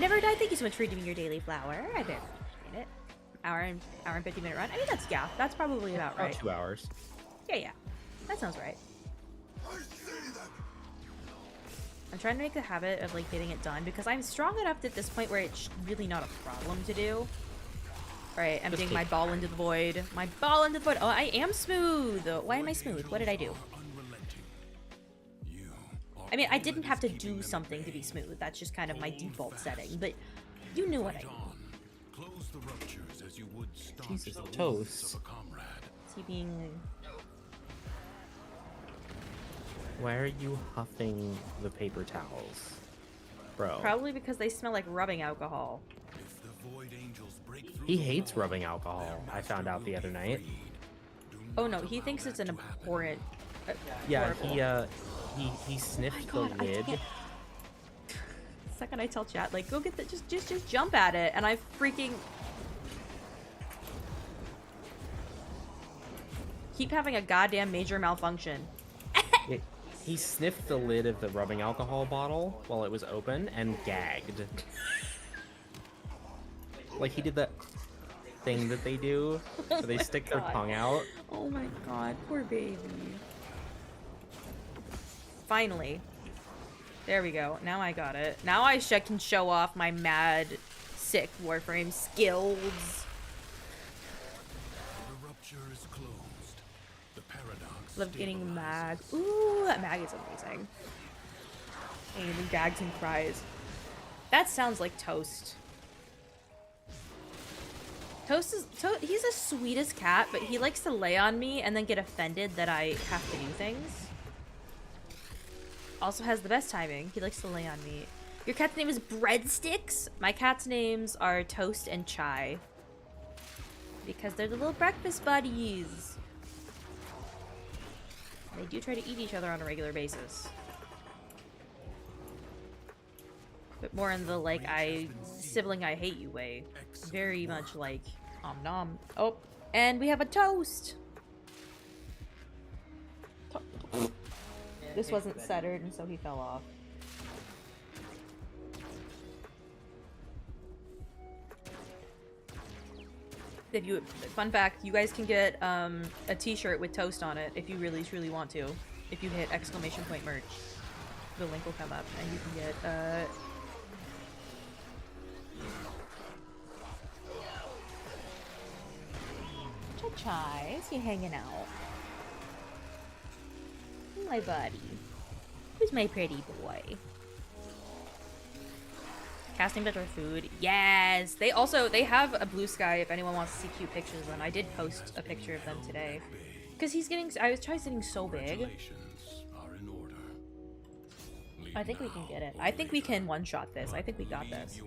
Never Die, thank you so much for redeeming your daily flower. I very much appreciate it. Hour and 50-minute run. I mean, that's probably about right. About 2 hours. Yeah. That sounds right. I'm trying to make the habit of like getting it done because I'm strong enough at this point where it's really not a problem to do. Right, emptying my ball into the void. My ball into the void. Oh, I am smooth. Why am I smooth? What did I do? I mean, I didn't have to do something to be smooth. That's just kind of my default setting, but you knew what I mean. Jesus, toast. Is he being... Why are you huffing the paper towels? Bro. Probably because they smell like rubbing alcohol. He hates rubbing alcohol, I found out the other night. Oh no, he thinks it's an abhorrent... Yeah, horrible. he sniffed Oh the my God, lid. The second I tell chat, like, go get the... Just jump at it, and I freaking... keep having a goddamn major malfunction. He sniffed the lid of the rubbing alcohol bottle while it was open and gagged. Like he did that thing that they do, where they stick their tongue out. Oh my god, poor baby. Finally. There we go. Now I got it. Now I can show off my mad, sick Warframe skills. The rupture is closed. The paradox. Love getting mag. Ooh, that mag is amazing. And he gags and cries. That sounds like Toast. Toast is he's the sweetest cat, but he likes to lay on me and then get offended that I have to do things. Also has the best timing. He likes to lay on me. Your cat's name is Breadsticks? My cat's names are Toast and Chai. Because they're the little breakfast buddies. They do try to eat each other on a regular basis. But more in the, like, sibling I hate you way. Very much like, nom. Oh, and we have a toast! This wasn't centered, and so he fell off. If you, fun fact, you guys can get a t-shirt with toast on it if you really truly want to. If you hit ! merch. The link will come up and you can get Chai, is he hanging out? My buddy. Who's my pretty boy? Casting better food. Yes! They have a blue sky if anyone wants to see cute pictures of them. I did post a picture of them today. Because I was trying getting so big. I think we can get it. I think we can one-shot this. I think we got this.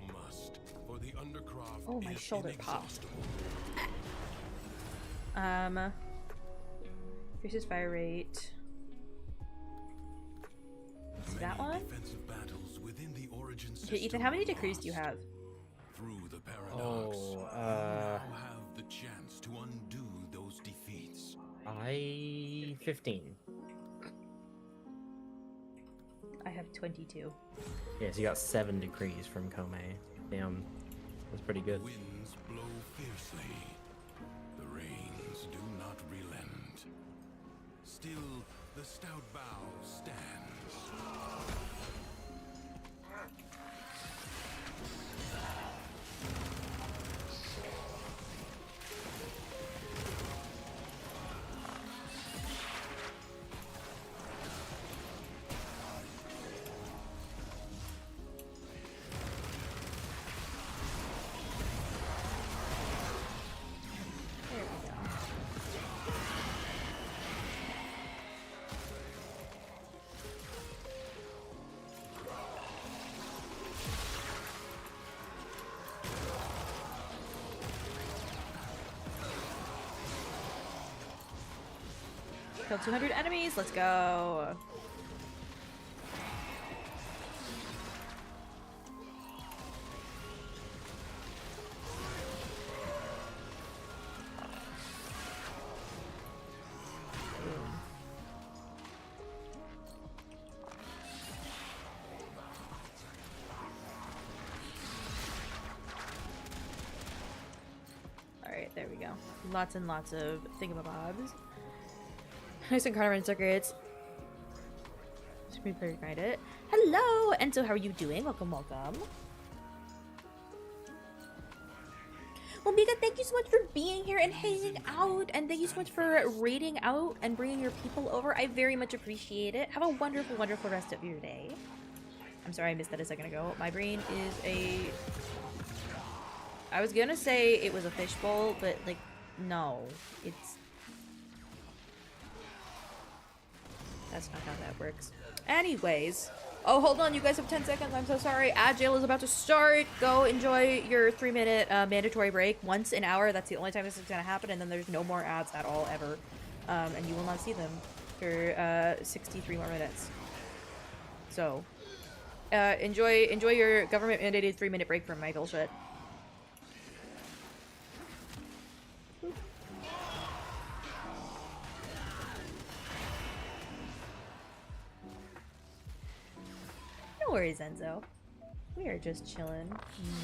Oh, my shoulder popped. Fiercest fire rate. that one. Defensive battles within the origin Okay, Ethan, how many decrees do you have? Through the paradox, Oh, you now have the chance to undo those defeats. 15. I have 22. Yeah, so you got 7 decrees from Kome. Damn, that's pretty good. Winds blow fiercely. The rains do not relent. Still, the stout bough stands. There we go. Killed 200 enemies. Let's go. Alright, there we go. Lots and lots of thingamabobs. Nice and Carter circuits. Screenplay ignite it. Hello! Enzo, how are you doing? Welcome, welcome. Well, Mika, thank you so much for being here and hanging out. And thank you so much for raiding out and bringing your people over. I very much appreciate it. Have a wonderful, wonderful rest of your day. I'm sorry I missed that a second ago. My brain is a... I was gonna say it was a fishbowl, but, like, no. It's... That's not how that works. Anyways. Oh, hold on. You guys have 10 seconds. I'm so sorry. Agile is about to start. Go enjoy your 3-minute mandatory break. Once an hour. That's the only time this is going to happen. And then there's no more ads at all, ever. And you will not see them for 63 more minutes. So, enjoy your government-mandated 3-minute break from my bullshit. No worries, Enzo. We are just chilling,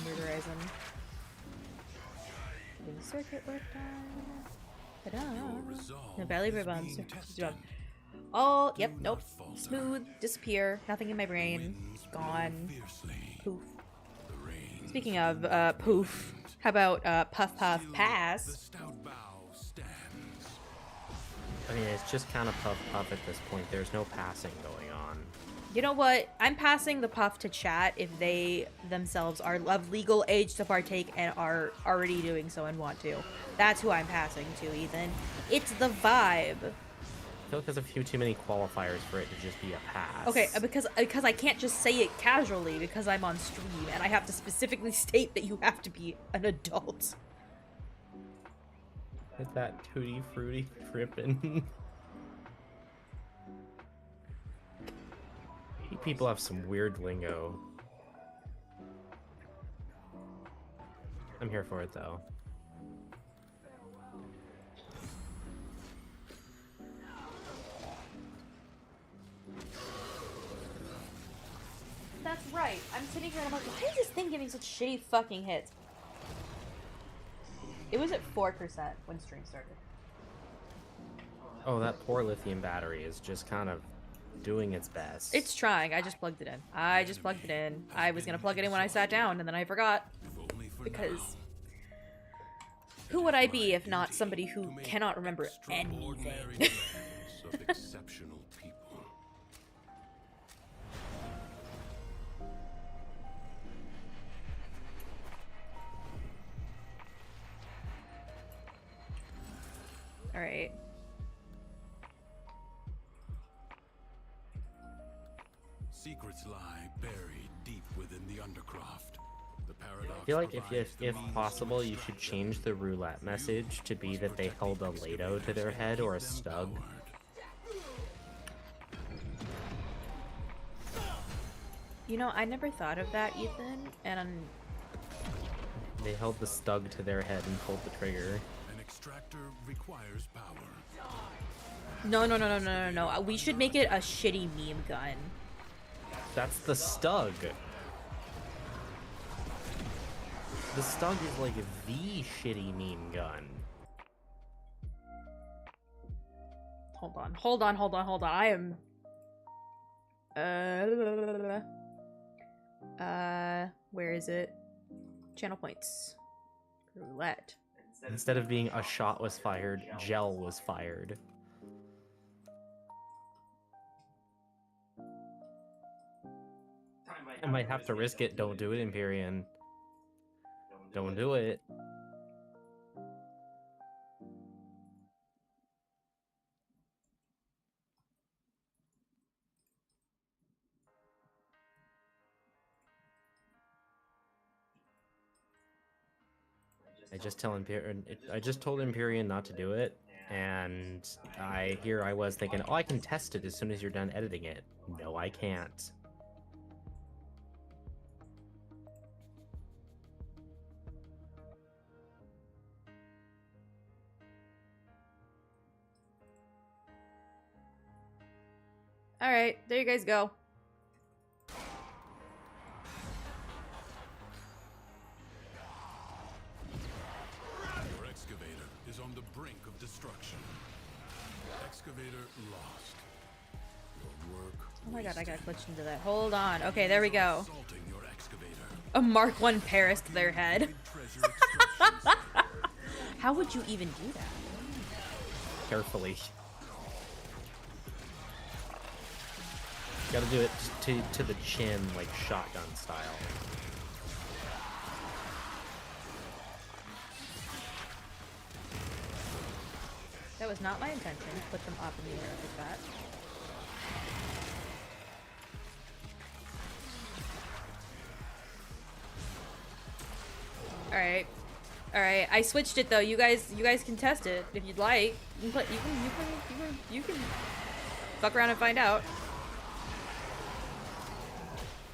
murderizing. Getting circuit work done. Ta-da! No belly ribbons. Oh, yep, nope. Smooth, disappear. Nothing in my brain. Gone. Poof. Speaking of poof, how about puff puff pass? I mean, it's just kind of puff puff at this point. There's no passing going on. You know what? I'm passing the puff to chat if they themselves are of legal age to partake and are already doing so and want to. That's who I'm passing to, Ethan. It's the vibe. I feel like there's a few too many qualifiers for it to just be a pass. Okay, because I can't just say it casually because I'm on stream and I have to specifically state that you have to be an adult. Hit that tutti fruity trippin'. People have some weird lingo. I'm here for it though. That's right. I'm sitting here and I'm like, why is this thing giving such shitty fucking hits? It was at 4% when stream started. Oh, that poor lithium battery is just kind of doing its best. It's trying. I just plugged it in. I was gonna plug it in when I sat down and then I forgot. Because who would I be if not somebody who cannot remember anything? Exceptional people. Alright. Secrets lie buried deep within the undercroft. The paradox. I feel like if possible, you should change the roulette message to be that they held a Lado to their head or a stub. You know, I never thought of that, Ethan, and They held the stug to their head and pulled the trigger. An extractor requires power. no. We should make it a shitty meme gun. That's the stug. The stug is like the shitty meme gun. Hold on. I am... where is it? Channel points. Roulette. Instead of being a shot was fired, gel was fired. I might have to risk it. Don't do it, Empyrean. Don't do it. I just told Empyrean not to do it, and I was thinking, oh, I can test it as soon as you're done editing it. No, I can't. Alright, there you guys go. Your excavator is on the brink of destruction. Excavator lost. Your work. Oh my god, I got glitched into that. Hold on. Okay, there we go. Assaulting your excavator. A Mark 1 Paris to their head. Treasure extraction site. How would you even do that? Carefully. Gotta do it to the chin, like shotgun style. That was not my intention to put them up in the air like that. Alright, I switched it though. You guys can test it if you'd like. You can fuck around and find out.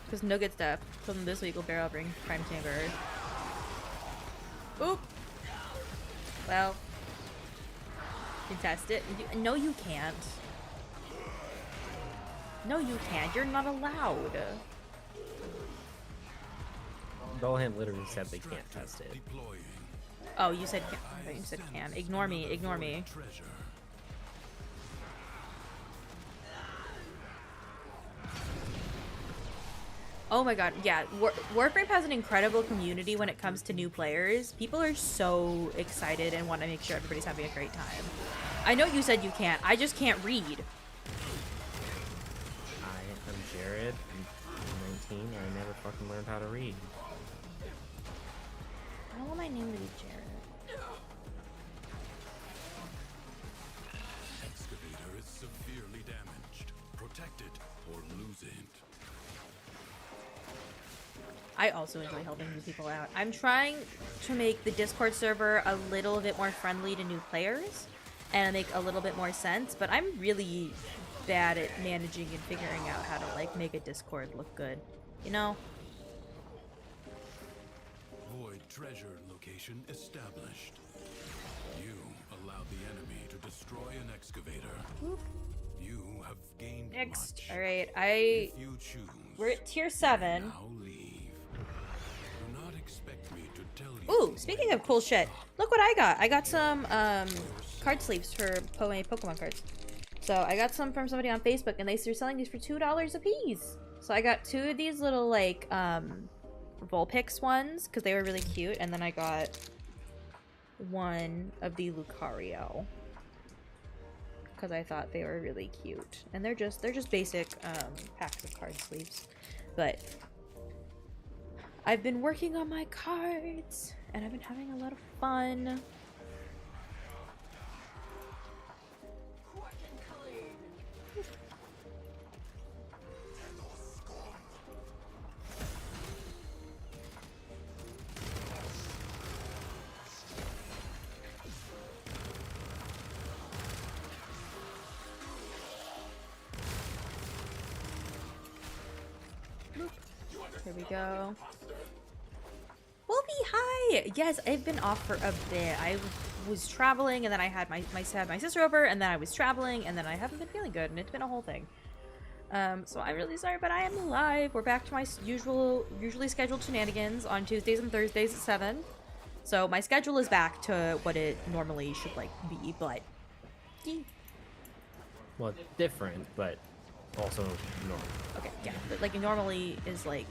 Because no good stuff. From this week will barrel bring prime chamber. Oop. Well, you can test it. No, you can't. No, you can't. You're not allowed. Dolhan literally said they can't test it. Deploying. Oh, you said can. I thought you said can. Ignore me. Ignore me. Treasure. Oh my god, yeah. Warframe has an incredible community when it comes to new players. People are so excited and want to make sure everybody's having a great time. I know you said you can't. I just can't read. I'm Jared. I'm 19. I never fucking learned how to read. I don't want my name to be Jared. Excavator is severely damaged. Protect it or lose it. I also enjoy helping new people out. I'm trying to make the Discord server a little bit more friendly to new players and make a little bit more sense, but I'm really bad at managing and figuring out how to like make a Discord look good, you know? Void treasure location established. You allowed the enemy to destroy an excavator. Whoop. You have gained Next. much. Alright, If you choose, we're at tier 7. now leave. Do not expect me to tell you. Ooh, speaking of cool shit, look what I got. I got some card sleeves for Pokemon cards. So I got some from somebody on Facebook, and they're selling these for $2 a piece. So I got 2 of these little like Vulpix ones because they were really cute, and then I got 1 of the Lucario because I thought they were really cute. And they're just basic packs of card sleeves, but I've been working on my cards, and I've been having a lot of fun. There we go. Wolfie, hi! Yes, I've been off for a bit. I was traveling, and then I had my sister over, and then I was traveling, and then I haven't been feeling good, and it's been a whole thing. So I'm really sorry, but I am live. We're back to my usually scheduled shenanigans on Tuesdays and Thursdays at 7. So my schedule is back to what it normally should like be, but Well, different, but also normal. okay, yeah, but like it normally is like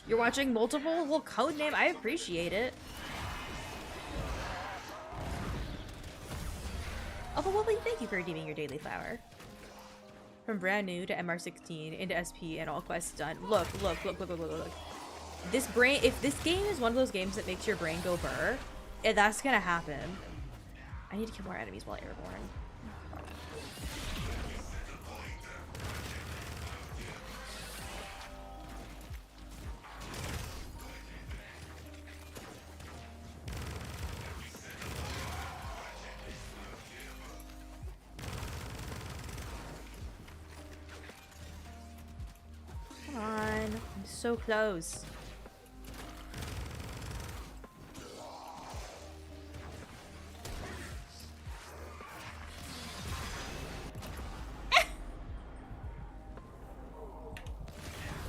you're watching multiple. Well, codename, I appreciate it. Oh, but Wolfie, thank you for redeeming your daily flower. From brand new to MR16 into SP and all quests done. Look. This brain, if this game is one of those games that makes your brain go burr, that's gonna happen. I need to kill more enemies while airborne. Come on, I'm so close.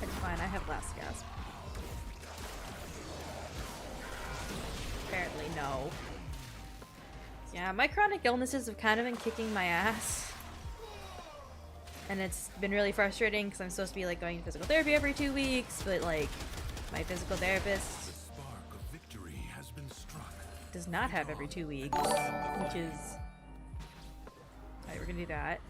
It's fine, I have last gasp. Apparently no. Yeah, my chronic illnesses have kind of been kicking my ass. And it's been really frustrating because I'm supposed to be like going to physical therapy every 2 weeks, but like my physical therapist Spark of victory has been struck. does not have every 2 weeks, which is... Alright, we're gonna do that.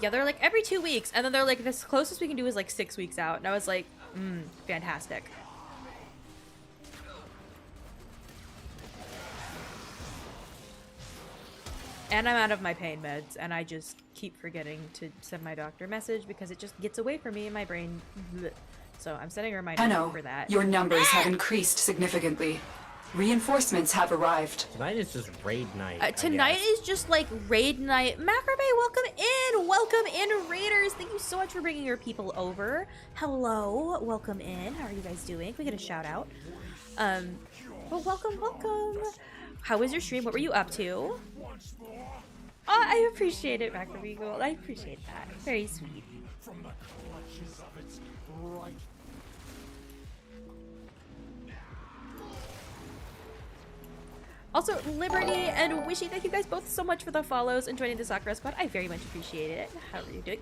Yeah, they're like every 2 weeks, and then they're like, the closest we can do is like 6 weeks out, and I was like, fantastic. And I'm out of my pain meds, and I just keep forgetting to send my doctor a message because it just gets away from me in my brain. Blech. So I'm setting a reminder Tenno, for that. your numbers have increased significantly. Reinforcements have arrived. Tonight is just raid night. I Tonight guess. is just like raid night. Macrame, welcome in! Welcome in, Raiders! Thank you so much for bringing your people over. Hello, welcome in. How are you guys doing? Can we get a shout out? But welcome. How was your stream? What were you up to? Oh, I appreciate it, Macrame Gold. I appreciate that. Very sweet. From the clutches of its right. Also, Liberty and Wishy, thank you guys both so much for the follows and joining the Sakura squad. I very much appreciate it. How are you doing?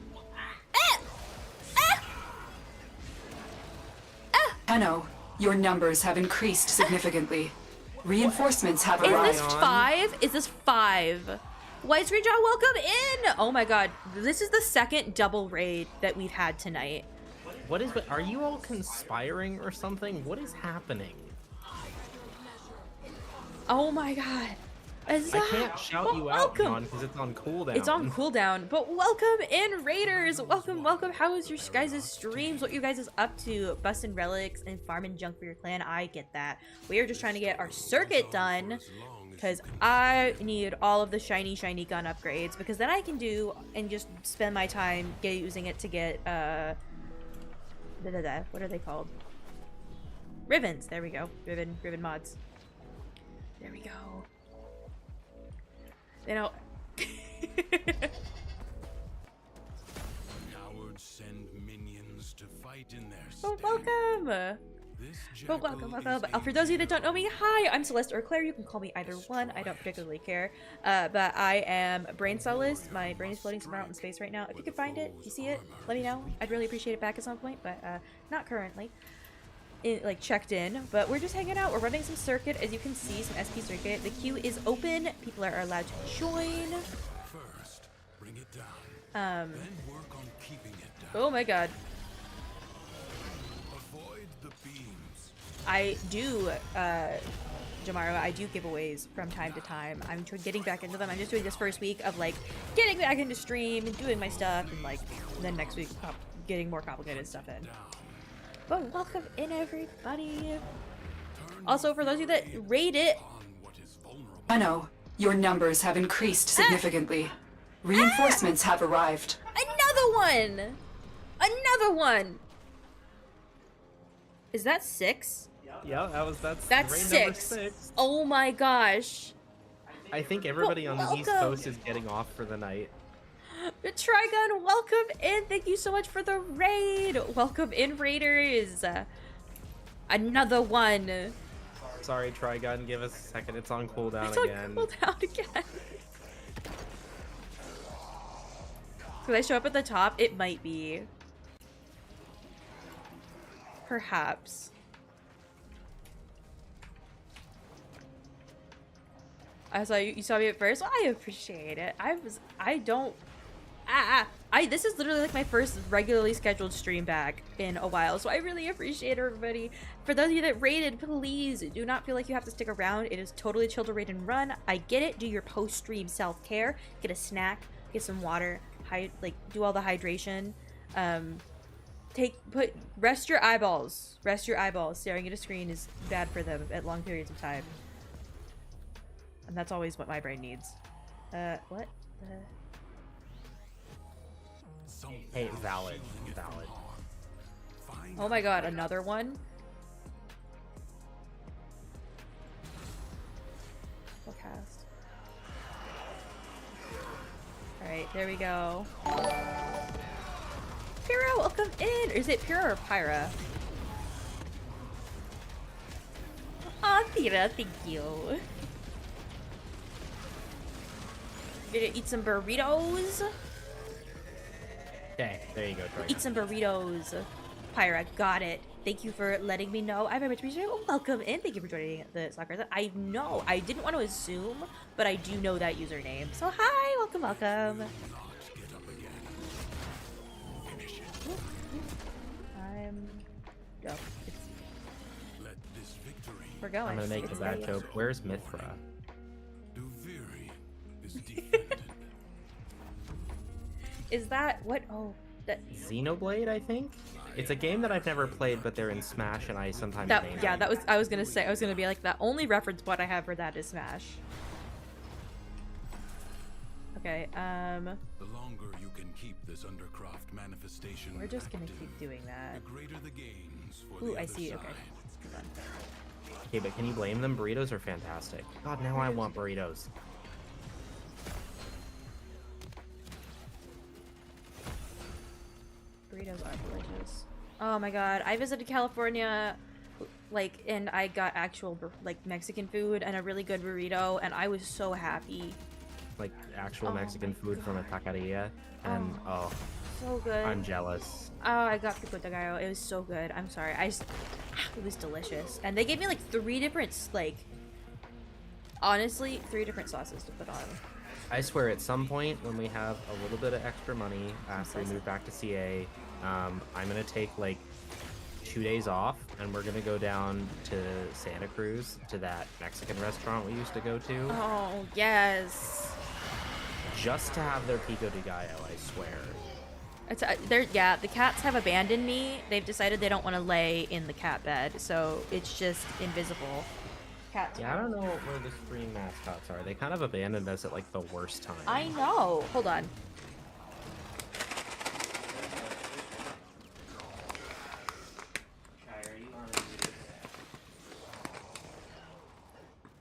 Tenno, your numbers have increased significantly. Reinforcements have Is arrived. this 5? Is this 5? White Screen John, welcome in! Oh my god, this is the second double raid that we've had tonight. What is? Are you all conspiring or something? What is happening? Oh my god. I can't shout you out, John, because it's on cooldown. It's on cooldown, but welcome in, Raiders! Welcome. How was your guys' streams? What you guys is up to? Busting relics and farming junk for your clan? I get that. We are just trying to get our circuit done, because I need all of the shiny gun upgrades, because then I can do and just spend my time using it to get, what are they called? Ribbons. There we go. Ribbon mods. There we go. You know. Cowards send minions to fight in their Oh, stead. welcome. This Well, welcome. For those of you that don't know me, hi, I'm Celeste or Claire. You can call me either one. I don't particularly care. But I am Brain Cellist. My brain is floating somewhere out in space right now. If you could find it, if you see it, let me know. I'd really appreciate it back at some point, but not currently. Like checked in, but we're just hanging out. We're running some circuit, as you can see, some SP circuit. The queue is open. People are allowed to join. First, bring it down. Then work on keeping it down. Oh my god. Avoid the beams. I do, Jamaro, I do giveaways from time to time. I'm getting back into them. I'm just doing this first week of like getting back into stream and doing my stuff, and like then next week getting more complicated stuff in. But welcome in, everybody. Also, for those of you that rate it, Tenno, your numbers have increased significantly. Reinforcements have arrived. another one. Another one! Is that 6? Yeah, that's That's raid 6. number 6. Oh my gosh. I think everybody on the East welcome. Coast is getting off for the night. Trigun, welcome in. Thank you so much for the raid. Welcome in, Raiders. Another one. Sorry, Trigun, give us a second. It's on cooldown It's again. on cooldown again. Could I show up at the top? It might be. Perhaps. I saw you saw me at first. Well, I appreciate it. This is literally like my first regularly scheduled stream back in a while, so I really appreciate everybody. For those of you that raided, please do not feel like you have to stick around. It is totally chill to raid and run. I get it. Do your post-stream self-care. Get a snack. Get some water. Do all the hydration. Rest your eyeballs. Rest your eyeballs. Staring at a screen is bad for them at long periods of time. And that's always what my brain needs. What? Hey, valid. Oh my god, another one? Full cast. Alright, there we go. Pyra, welcome in! Or is it Pyra or Pyra? Aw, Pyra, thank you. Gonna eat some burritos. Okay, there you go, Trigun. Eat some burritos. Pyra, got it. Thank you for letting me know. I very much appreciate it. Welcome in. Thank you for joining the soccer. I know. I didn't want to assume, but I do know that username. So hi, welcome, welcome. We're going. I'm gonna make a bad joke. Where's Mithra? Is that what? Oh, that. Xenoblade, I think. It's a game that I've never played, but they're in Smash, and I sometimes name Yeah, it. that was. I was gonna say. I was gonna be like, the only reference point I have for that is Smash. Okay. The longer you can keep this undercraft manifestation, We're just gonna active, keep doing that. the greater the gains for Ooh, the I other see. side. Okay. Hold on. Okay, but can you blame them? Burritos are fantastic. God, now I want burritos. Burritos are delicious. Oh my god, I visited California, and I got actual, Mexican food and a really good burrito, and I was so happy. Like, actual Oh Mexican my food from a taqueria. And, oh, So good. I'm jealous. Oh, I got pico de gallo. It was so good. I'm sorry. It was delicious. And they gave me, 3 different, honestly, 3 different sauces to put on. I swear, at some point, when we have a little bit of extra money after we move back to CA, I'm gonna take, 2 days off, and we're gonna go down to Santa Cruz, to that Mexican restaurant we used to go to. Oh, yes. Just to have their pico de gallo, I swear. The cats have abandoned me. They've decided they don't want to lay in the cat bed, so it's just invisible. Cats. Yeah, I don't know where the stream mascots are. They kind of abandoned us at, the worst time. I know. Hold on.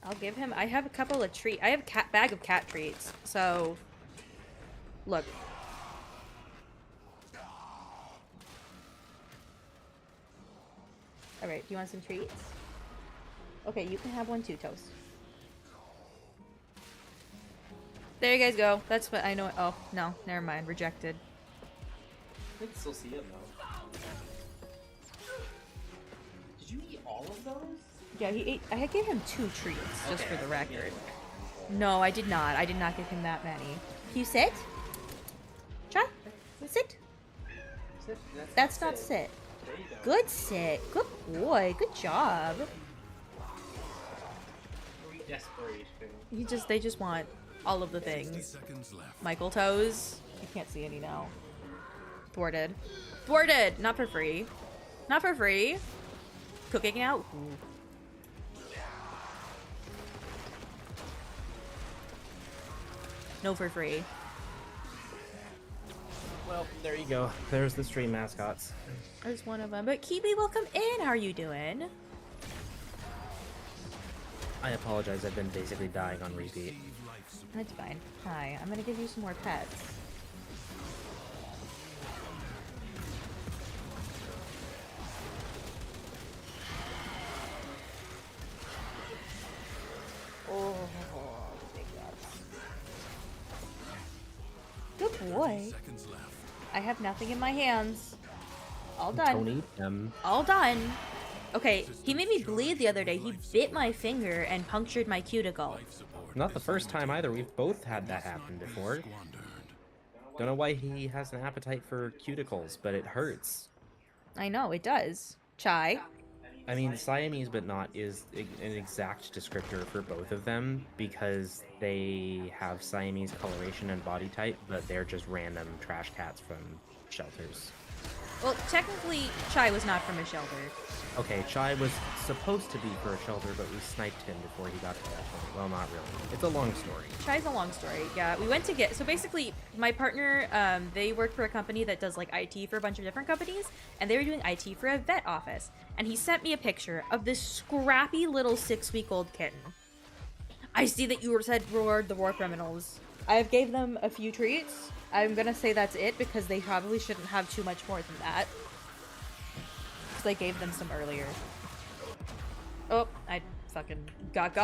I'll give him. I have a couple of treats. I have a bag of cat treats. So, look. All right. Do you want some treats? Okay, you can have one too, Toast. There you guys go. That's what I know. Oh no, never mind. Rejected. I can still see it though. Did you eat all of those? Yeah, he ate. I gave him 2 treats, just for the record. No, I did not. I did not give him that many. Can you sit? Try. Sit. That's not sit. Good sit. Good boy. Good job. They just want all of the 60 things. seconds left. Michael toes. You can't see any now. Thwarted. Thwarted. Not for free. Not for free. Cooking out. Ooh. No for free. Well, there you go. There's the stream mascots. There's one of them. But Kiwi, welcome in. How are you doing? I apologize. I've been basically dying on repeat. That's fine. Hi, I'm gonna give you some more pets. Oh, big guts. Good boy. I have nothing in my hands. All done. Don't eat them. All done. Okay, he made me bleed the other day. He bit my finger and punctured my cuticle. Not the first time either. We've both had that happen before. Don't know why he has an appetite for cuticles, but it hurts. I know, it does. Chai. I mean, Siamese but not is an exact descriptor for both of them because they have Siamese coloration and body type, but they're just random trash cats from shelters. Well, technically, Chai was not from a shelter. Okay, Chai was supposed to be for a shelter, but we sniped him before he got to that point. Well, not really. It's a long story. Chai's a long story. Yeah, we went to get... So basically, my partner, they work for a company that does, like, IT for a bunch of different companies, and they were doing IT for a vet office. And he sent me a picture of this scrappy little 6-week-old kitten. I see that you said reward the war criminals. I have gave them a few treats. I'm gonna say that's it, because they probably shouldn't have too much more than that. I gave them some earlier. Oh, I fucking got.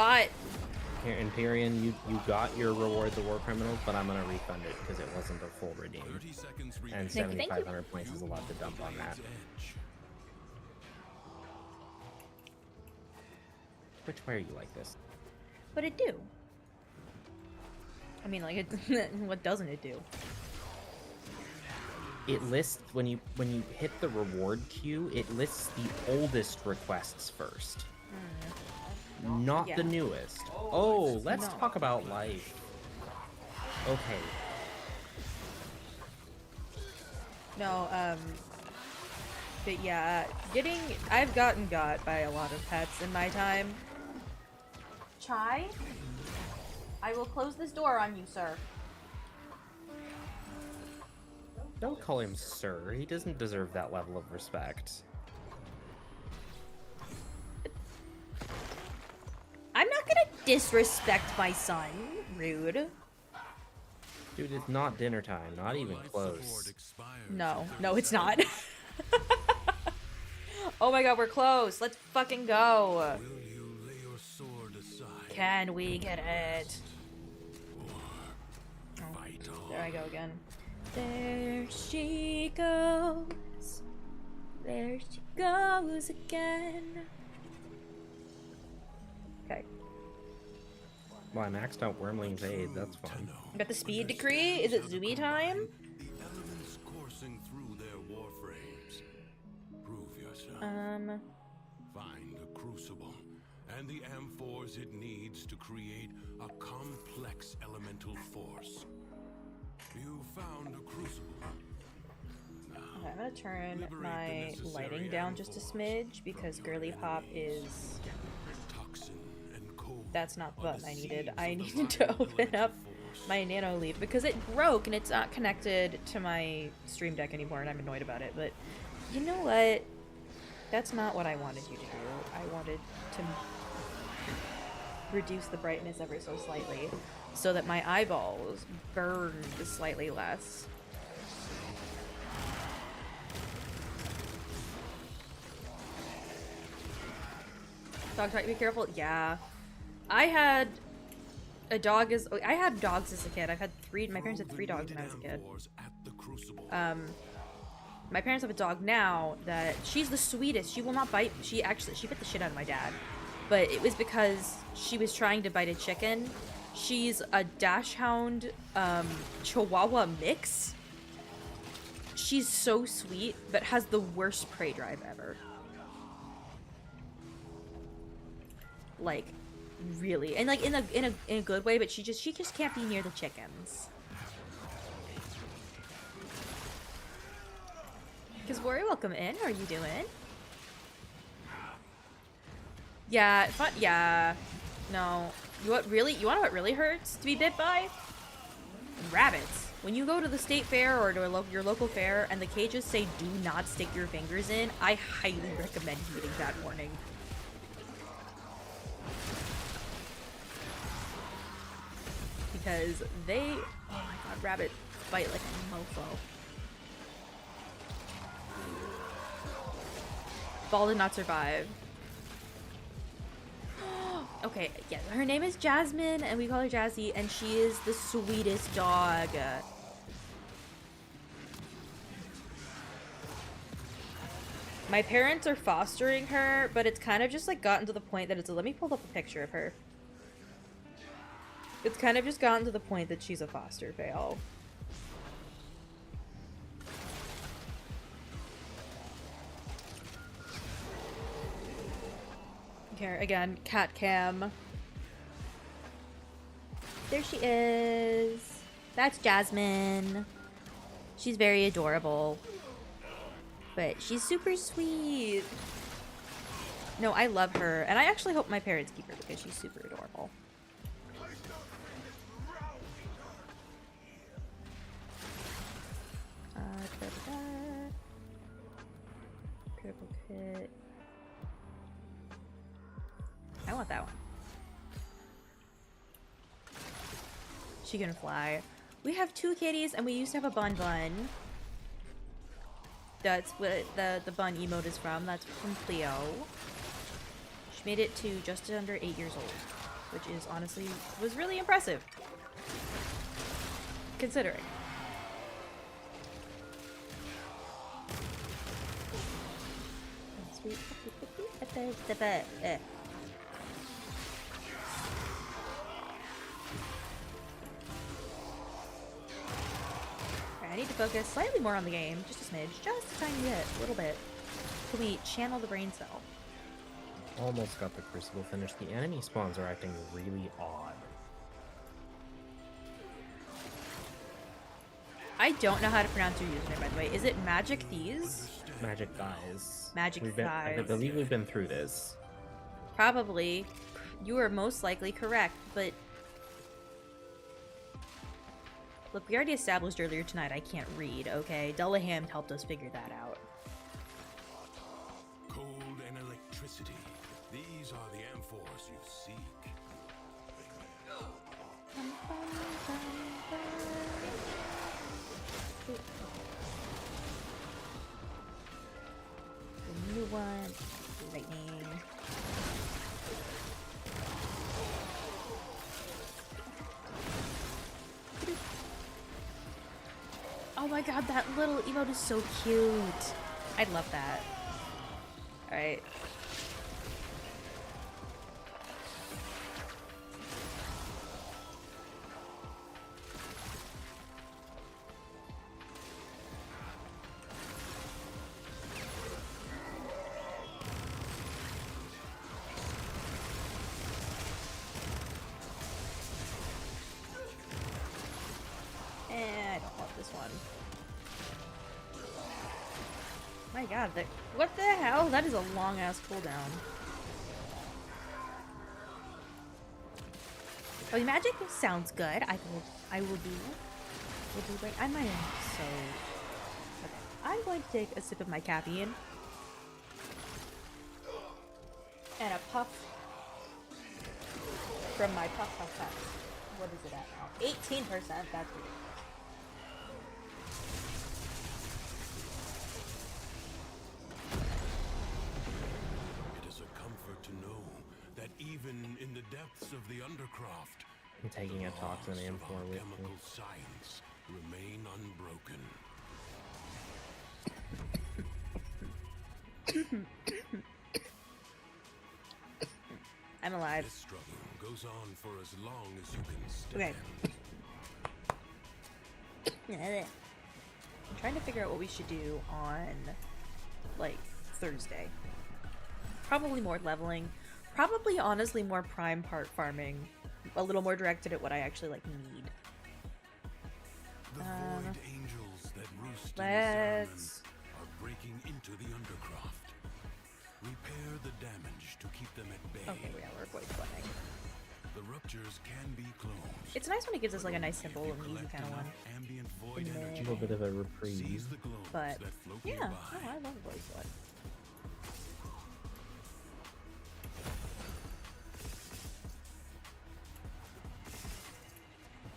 Here, Empyrean, you got your reward the war criminals, but I'm gonna refund it because it wasn't a full redeem. And Thank you. 7,500 points is a lot to dump on that. Which way are you like this? But it do. I mean, like, it, what doesn't it do? It lists when you hit the reward queue, it lists the oldest requests first. Not Yeah. the newest. Oh, let's talk about life. Okay. No, but yeah, I've gotten got by a lot of pets in my time. Chai? I will close this door on you, sir. Don't call him sir. He doesn't deserve that level of respect. I'm not gonna disrespect my son. Rude. Dude, it's not dinner time. Not even close. No, it's not. Oh my god, we're close. Let's fucking go. Can we get it? Oh, there I go again. There she goes. There she goes again. Okay. Well, I maxed out Wormling's Aid. That's fun. Got the speed decree. Is it Zoomy time? The elements coursing through their warframes. Prove yourself. Find the crucible and the amphors it needs to create a complex elemental force. You found a crucible. Okay, I'm gonna turn my lighting down just a smidge because Girly Pop is... That's not the button I needed. I needed to open up my Nano Leaf because it broke and it's not connected to my Stream Deck anymore and I'm annoyed about it. But you know what? That's not what I wanted you to do. I wanted to reduce the brightness ever so slightly so that my eyeballs burned slightly less. Dog try to be careful. Yeah. I had dogs as a kid. I've had three. My parents had 3 dogs when I was a kid. My parents have a dog now that she's the sweetest. She will not bite. She bit the shit out of my dad, but it was because she was trying to bite a chicken. She's a Dachshund Chihuahua mix. She's so sweet, but has the worst prey drive ever. Like, really, and like in a good way, but she just can't be near the chickens. Because Worry, welcome in. How are you doing? Yeah, fun. Yeah, no. You want to know what really hurts to be bit by? Rabbits. When you go to the state fair or to your local fair and the cages say do not stick your fingers in, I highly recommend heeding that warning. Because they, oh my god, rabbits bite like a mofo. Ball did not survive. Okay, yeah, her name is Jasmine, and we call her Jazzy, and she is the sweetest dog. My parents are fostering her, but it's kind of just like gotten to the point that it's let me pull up a picture of her. It's kind of just gotten to the point that she's a foster fail. Here again, cat cam. There she is. That's Jasmine. She's very adorable. But she's super sweet. No, I love her. And I actually hope my parents keep her because she's super adorable. Critical hit. I want that one. She can fly. We have 2 kitties and we used to have a bun. That's what the bun emote is from. That's from Cleo. She made it to just under 8 years old, which is honestly was really impressive. Considering. Sweet. I need to focus slightly more on the game, just a smidge, just a tiny bit, a little bit. Can we channel the brain cell? Almost got the crucible finished. The enemy spawns are acting really odd. I don't know how to pronounce your username, by the way. Is it Magic Thieves? Magic Thighs. Magic I Thighs. believe we've been through this. Probably. You are most likely correct, but... Look, we already established earlier tonight I can't read, okay? Dullahan helped us figure that out. Cold and electricity. These are the amphors you seek. The new one. Lightning. Oh my god, that little emote is so cute. I love that. Alright. I don't want this one. My god, what the hell? That is a long-ass cooldown. Oh, the magic sounds good. I will do. Right. I might have so. Okay. I'm going to take a sip of my caffeine. And a puff from my puff. What is it at now? 18%. That's ridiculous. Even in the depths of the undercroft, I'm taking a toxin laws of M4 our with me. chemical science remain unbroken. I'm alive. This struggle goes on for as long as you can stand. Okay. I'm trying to figure out what we should do on, like, Thursday. Probably more leveling. Probably, honestly, more prime part farming. A little more directed at what I actually, like, need. The void angels that roost in the Let's... are breaking into the undercroft. Repair the damage to keep them at bay. Okay, yeah, we're void swimming. The ruptures can be closed. It's nice when it gives us, like, a nice simple If you and easy collect kind of one. enough ambient little bit of a reprieve. But yeah, no, I love voice sweat.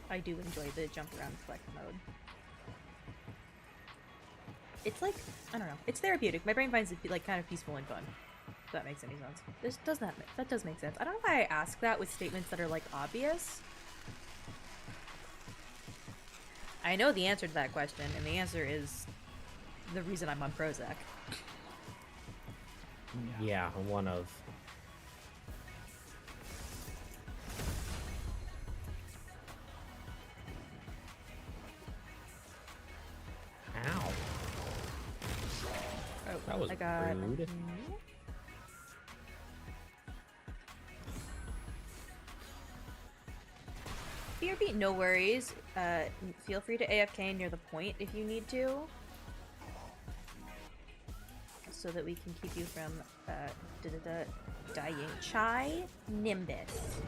I do enjoy the jump around flex mode. It's like, I don't know, it's therapeutic. My brain finds it like kind of peaceful and fun. If that makes any sense. That does make sense. I don't know why I ask that with statements that are like obvious. I know the answer to that question, and the answer is the reason I'm on Prozac. Yeah, one of. Ow. Oh, That was I got... rude. BRB, no worries. Feel free to AFK near the point if you need to. So that we can keep you from dying. Chai Nimbus.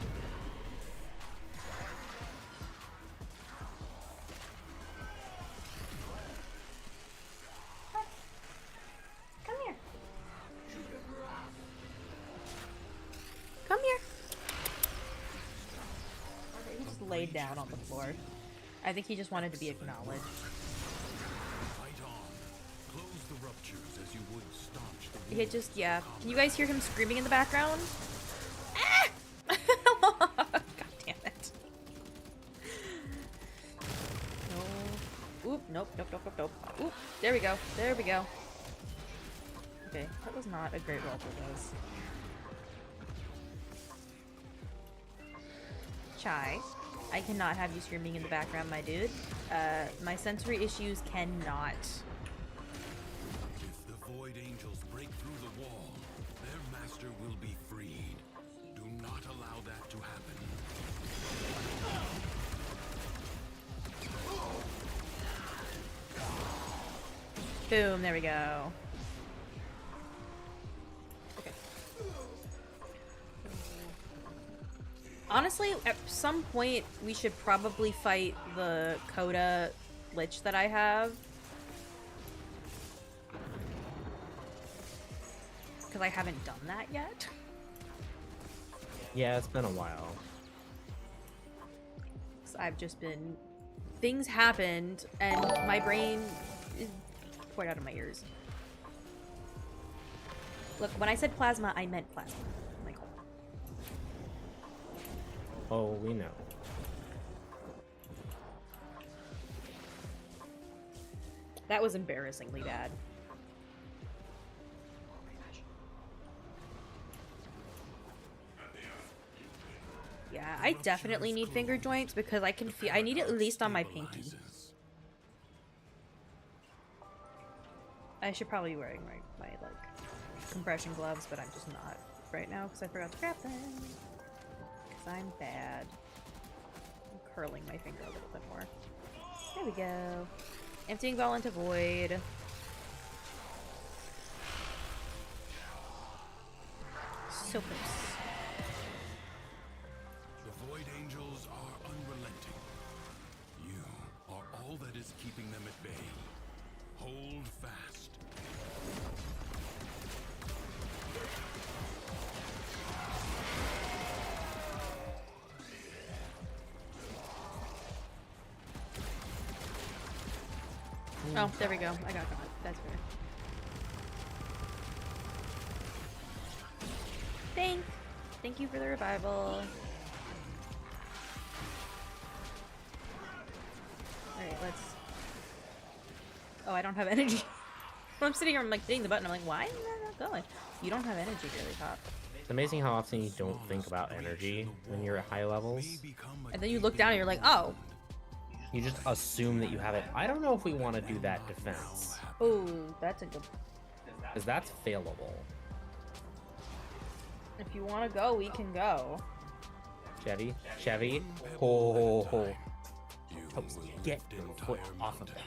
Come here. Come here. Okay, he just laid down on the floor. I think he just wanted to be acknowledged. Fight on. Close the ruptures as you would staunch the He just, yeah. Can you guys hear him screaming in the background? Ah! God damn it. No. Oop, nope, nope, nope, nope, nope. Oop, there we go. There we go. Okay, that was not a great roll for those. Chai, I cannot have you screaming in the background, my dude. My sensory issues cannot. If the Void Angels break through the wall, their master will be freed. Do not allow that to happen. Boom, there we go. Okay. Honestly, at some point, we should probably fight the Coda Lich that I have. Because I haven't done that yet. Yeah, it's been a while. 'Cause I've just been... Things happened, and my brain is poured out of my ears. Look, when I said plasma, I meant plasma. Like, Oh, we know. that was embarrassingly bad. Yeah, I definitely need finger joints because I can feel. I need it at least on my pinky. I should probably be wearing my like compression gloves, but I'm just not right now because I forgot to grab them. Because I'm bad. I'm curling my finger a little bit more. There we go. Emptying ball into void. So close. The Void Angels are unrelenting. You are all that is keeping them at bay. Hold fast. Oh, there we go. I got caught. That's fair. Thank you for the revival. Alright, let's... Oh, I don't have energy. I'm sitting here, I'm like hitting the button, I'm like, why is that not going? You don't have energy really, Top. It's amazing how often you don't think about energy when you're at high levels. And then you look down and you're like, oh. You just assume that you have it. I don't know if we want to do that defense. Oh, that's a good... Because that's failable. If you want to go, we can go. Chevy. Oh. Get your foot off of that.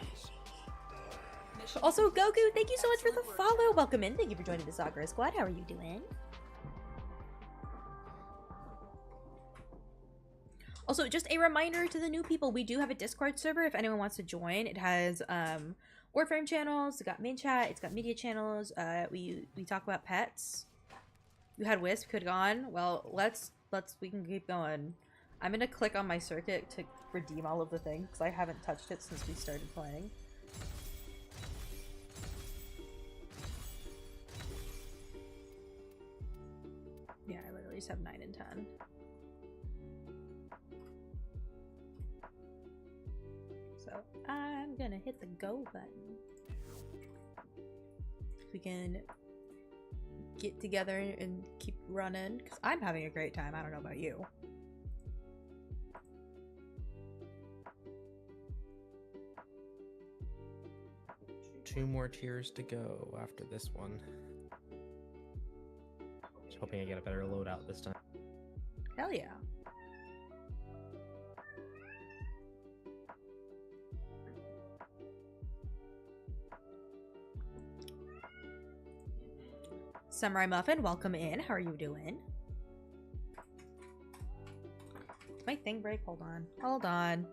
Also, Goku, thank you so much for the follow. Welcome in. Thank you for joining the Sakura Squad. How are you doing? Also, just a reminder to the new people, we do have a Discord server if anyone wants to join. It has Warframe channels, it's got main chat, it's got media channels. We talk about pets. You had Wisp, could have gone. Well, we can keep going. I'm gonna click on my circuit to redeem all of the things because I haven't touched it since we started playing. Yeah, I literally just have 9 and 10. So I'm gonna hit the go button. We can get together and keep running because I'm having a great time. I don't know about you. Two more tiers to go after this one. Just hoping I get a better loadout this time. Hell yeah. Samurai Muffin, welcome in. How are you doing? Did my thing break? Hold on. Hold on.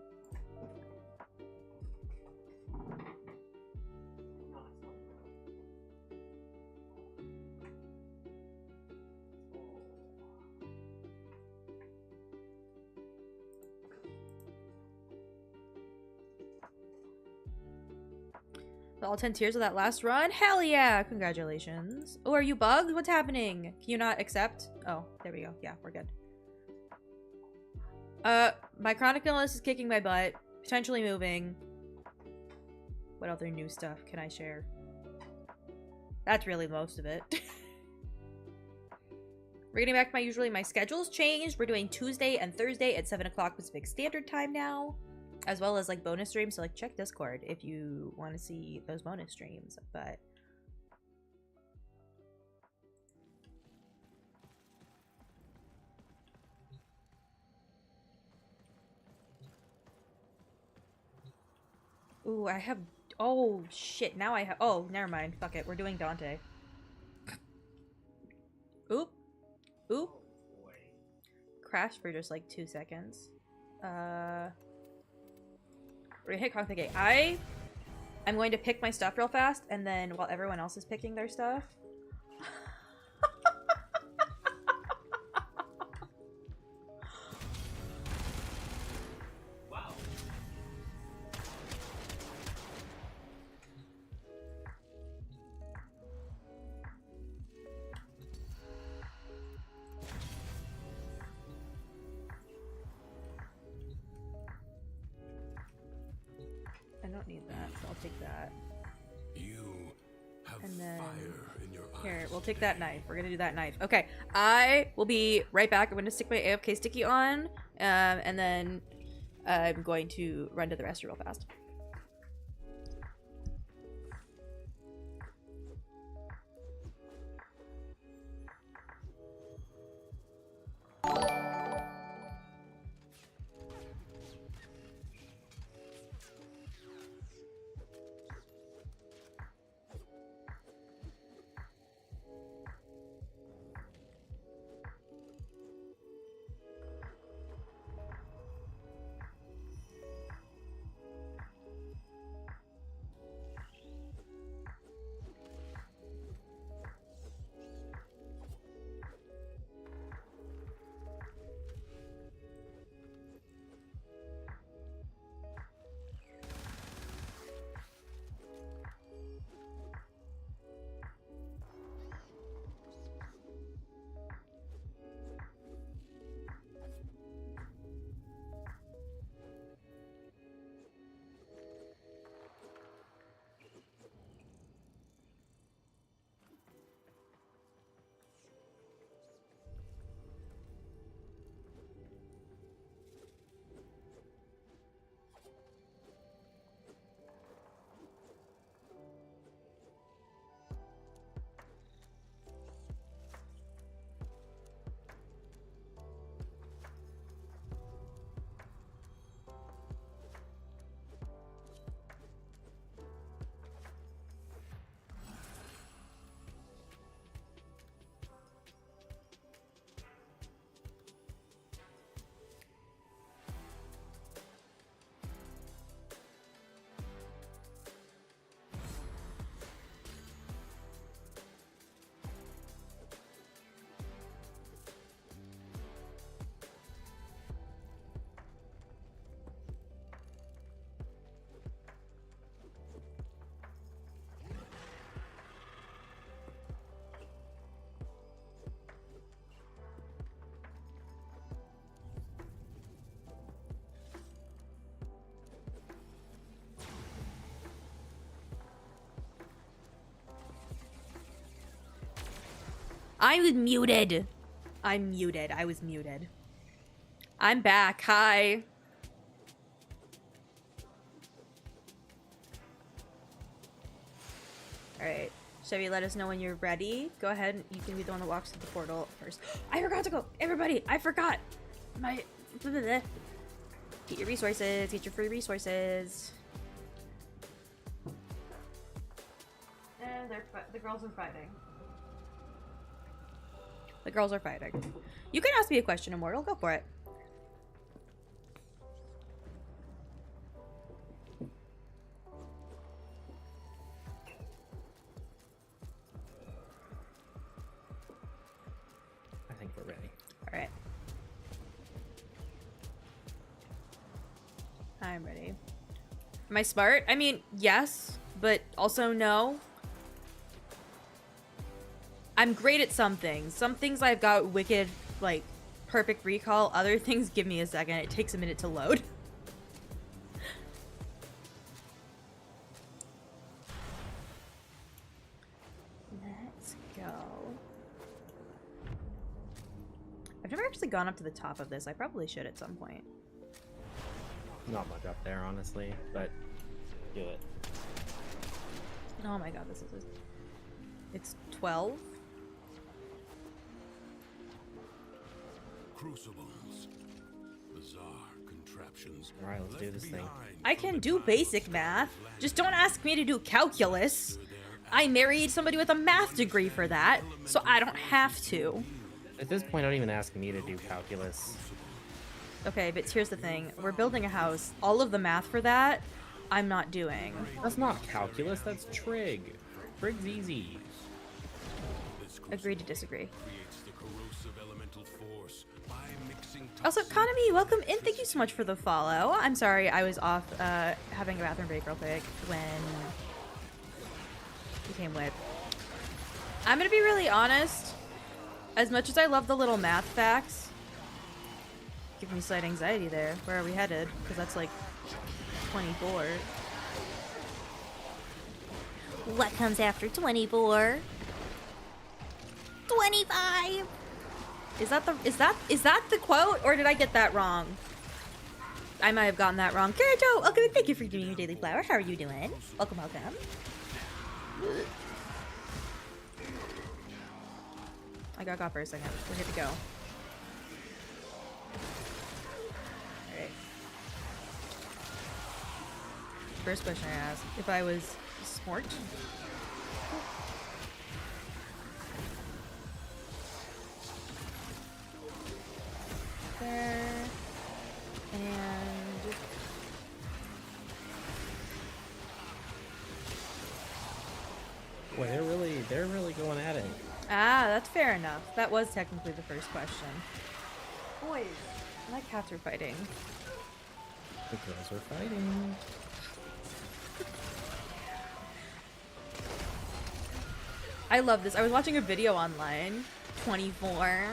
All 10 tiers of that last run? Hell yeah! Congratulations. Oh, are you bugged? What's happening? Can you not accept? Oh, there we go. Yeah, we're good. My chronic illness is kicking my butt. Potentially moving. What other new stuff can I share? That's really most of it. We're getting back to my schedule's changed. We're doing Tuesday and Thursday at 7 o'clock Pacific Standard Time now. As well as like bonus streams, so like check Discord if you want to see those bonus streams. But ooh, I have, oh shit, now I have, oh never mind, fuck it, we're doing Dante. Oop, oop, crashed for just like 2 seconds. We're gonna hit Conk the Gate. I'm going to pick my stuff real fast, and then while everyone else is picking their stuff. Wow. I don't need that, so I'll take that. You have And then fire in your here, eyes we'll take today. that knife. We're gonna do that knife. Okay, I will be right back. I'm gonna stick my AFK sticky on, and then I'm going to run to the restroom real fast. I was muted. I'm muted. I was muted. I'm back. Hi. Alright. Chevy, let us know when you're ready. Go ahead. You can be the one that walks to the portal first. I forgot to go. Everybody, I forgot. My... Get your resources. Get your free resources. And the girls are fighting. The girls are fighting. You can ask me a question, Immortal. Go for it. I think we're ready. All right. I'm ready. Am I smart? I mean, yes, but also no. I'm great at some things. Some things I've got wicked, like, perfect recall. Other things give me a second. It takes a minute to load. Let's go. I've never actually gone up to the top of this. I probably should at some point. Not much up there, honestly, but do it. Oh my god, this is it's 12? Crucibles. Bizarre contraptions. Alright, let's do this thing. I can do basic math. Just don't ask me to do calculus. I married somebody with a math degree for that, so I don't have to. At this point, don't even ask me to do calculus. Okay, but here's the thing. We're building a house. All of the math for that, I'm not doing. That's not calculus, that's trig. Trig's easy. Agree to disagree. Creates the corrosive elemental force by mixing Also, Kanami, welcome in. Thank you so much for the follow. I'm sorry I was off having a bathroom break real quick when you came with. I'm gonna be really honest. As much as I love the little math facts, give me slight anxiety there. Where are we headed? Because that's like 24. What comes after 24? 25. Is that the quote, or did I get that wrong? I might have gotten that wrong. Kirajo, welcome and thank you for doing your daily flower. How are you doing? Welcome, welcome. I got caught for a second. We're good to go. Alright. First question I asked, if I was smart. There. And... Boy, they're really going at it. Ah, that's fair enough. That was technically the first question. Boys, my cats are fighting. The girls are fighting. I love this. I was watching a video online. 24.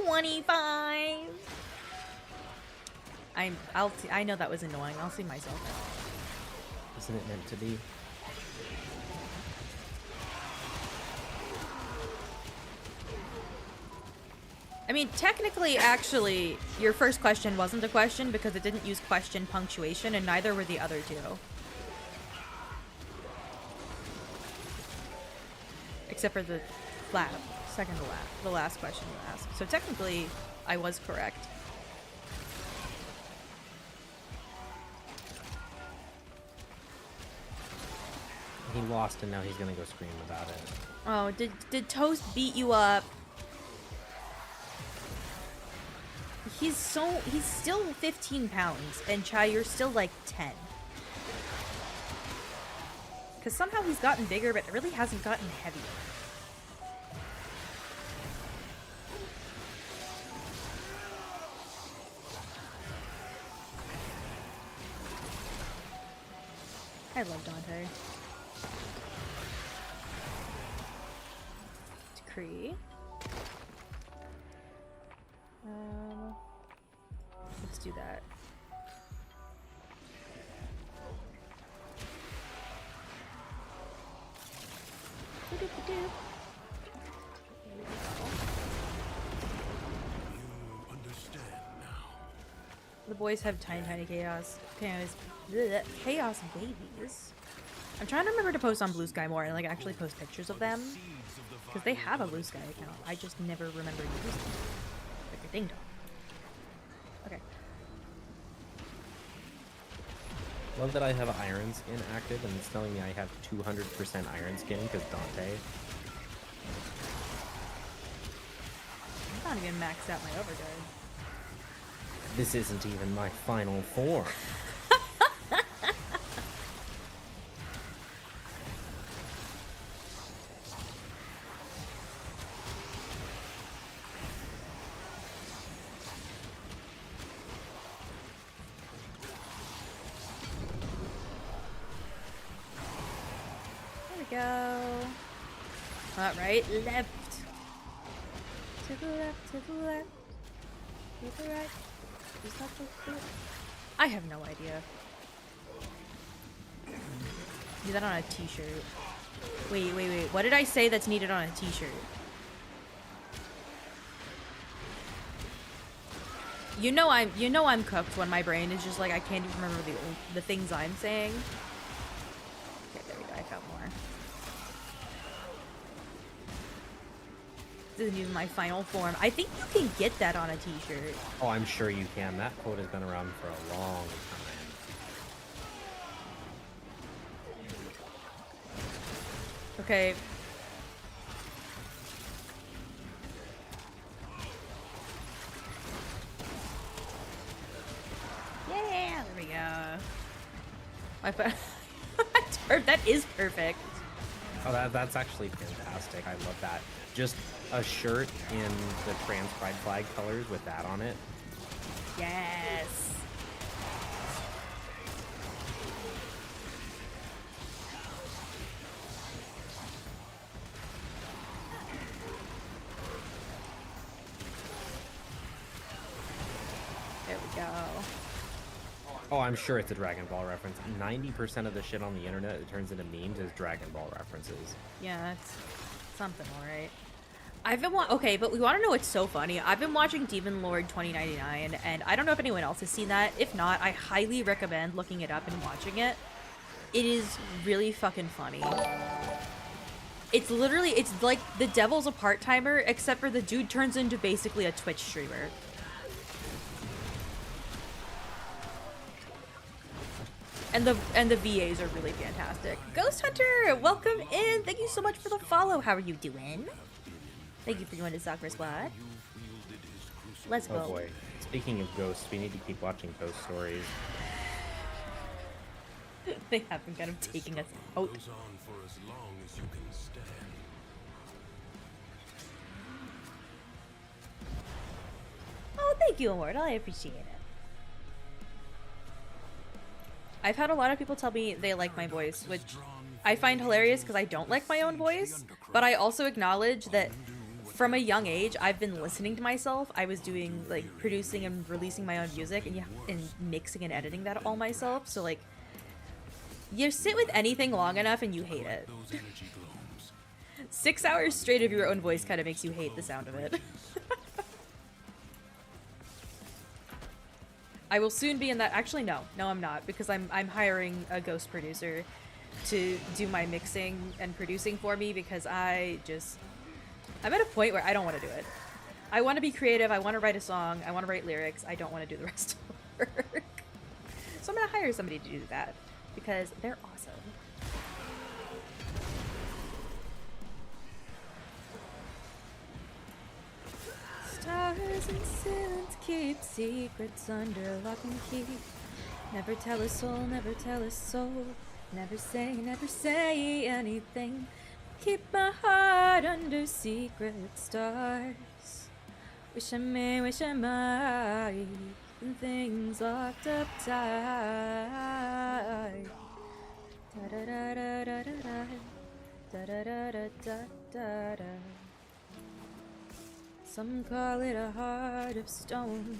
25. I know that was annoying. I'll see myself out. Isn't it meant to be? I mean, technically, actually, your first question wasn't a question because it didn't use question punctuation, and neither were the other two. Except for the second to last, the last question you asked. So technically, I was correct. He lost and now he's gonna go scream about it. Oh, did Toast beat you up? He's still 15 pounds, and Chai, you're still like 10. Because somehow he's gotten bigger, but really hasn't gotten heavier. I love Dante. Decree. Let's do that. The boys have tiny chaos. Chaos babies. I'm trying to remember to post on Blue Sky more and like actually post pictures of them. Because they have a Blue Sky account. I just never remember using it. Like a ding dong. Okay. Love that I have Iron Skin active and it's telling me I have 200% Iron Skin because Dante. I'm not even maxed out my overguard. This isn't even my final form. There we go. Not right, left. To the left, to the left. To the right. Is that the I have no idea. Do that on a t-shirt. Wait. What did I say that's needed on a t-shirt? You know I'm cooked when my brain is just like I can't even remember the things I'm saying. Okay, there we go. I found more. This isn't even my final form. I think you can get that on a t-shirt. Oh, I'm sure you can. That quote has been around for a long time. Okay. Yeah, there we go. That is perfect. Oh, that's actually fantastic. I love that. Just a shirt in the trans pride flag colors with that on it. Yes. There we go. Oh, I'm sure it's a Dragon Ball reference. 90% of the shit on the internet that turns into memes is Dragon Ball references. Yeah, it's something, alright. I've been okay, but we want to know what's so funny. I've been watching Demon Lord 2099, and I don't know if anyone else has seen that. If not, I highly recommend looking it up and watching it. It is really fucking funny. It's like the Devil's a part-timer, except for the dude turns into basically a Twitch streamer. And the VAs are really fantastic. Ghost Hunter, welcome in. Thank you so much for the follow. How are you doing? Thank you for joining the Soccer Squad. Let's go. Oh boy. Speaking of ghosts, we need to keep watching Ghost Stories. They have been kind of taking us out. Oh, thank you, Immortal. I appreciate it. I've had a lot of people tell me they like my voice, which I find hilarious because I don't like my own voice, but I also acknowledge that from a young age, I've been listening to myself. I was doing, like, producing and releasing my own music and mixing and editing that all myself, so, like, you sit with anything long enough and you hate it. 6 hours straight of your own voice kind of makes you hate the sound of it. I will soon be in that. Actually, no, I'm not, because I'm hiring a ghost producer to do my mixing and producing for me because I'm at a point where I don't want to do it. I want to be creative. I want to write a song. I want to write lyrics. I don't want to do the rest of the work. So I'm gonna hire somebody to do that because they're awesome. Stars and suns keep secrets under lock and key. Never tell a soul, never tell a soul. Never say anything. Keep my heart under secret stars. Wish I might. And things locked up tight. Da da da da da da da da da da da da. Some call it a heart of stone.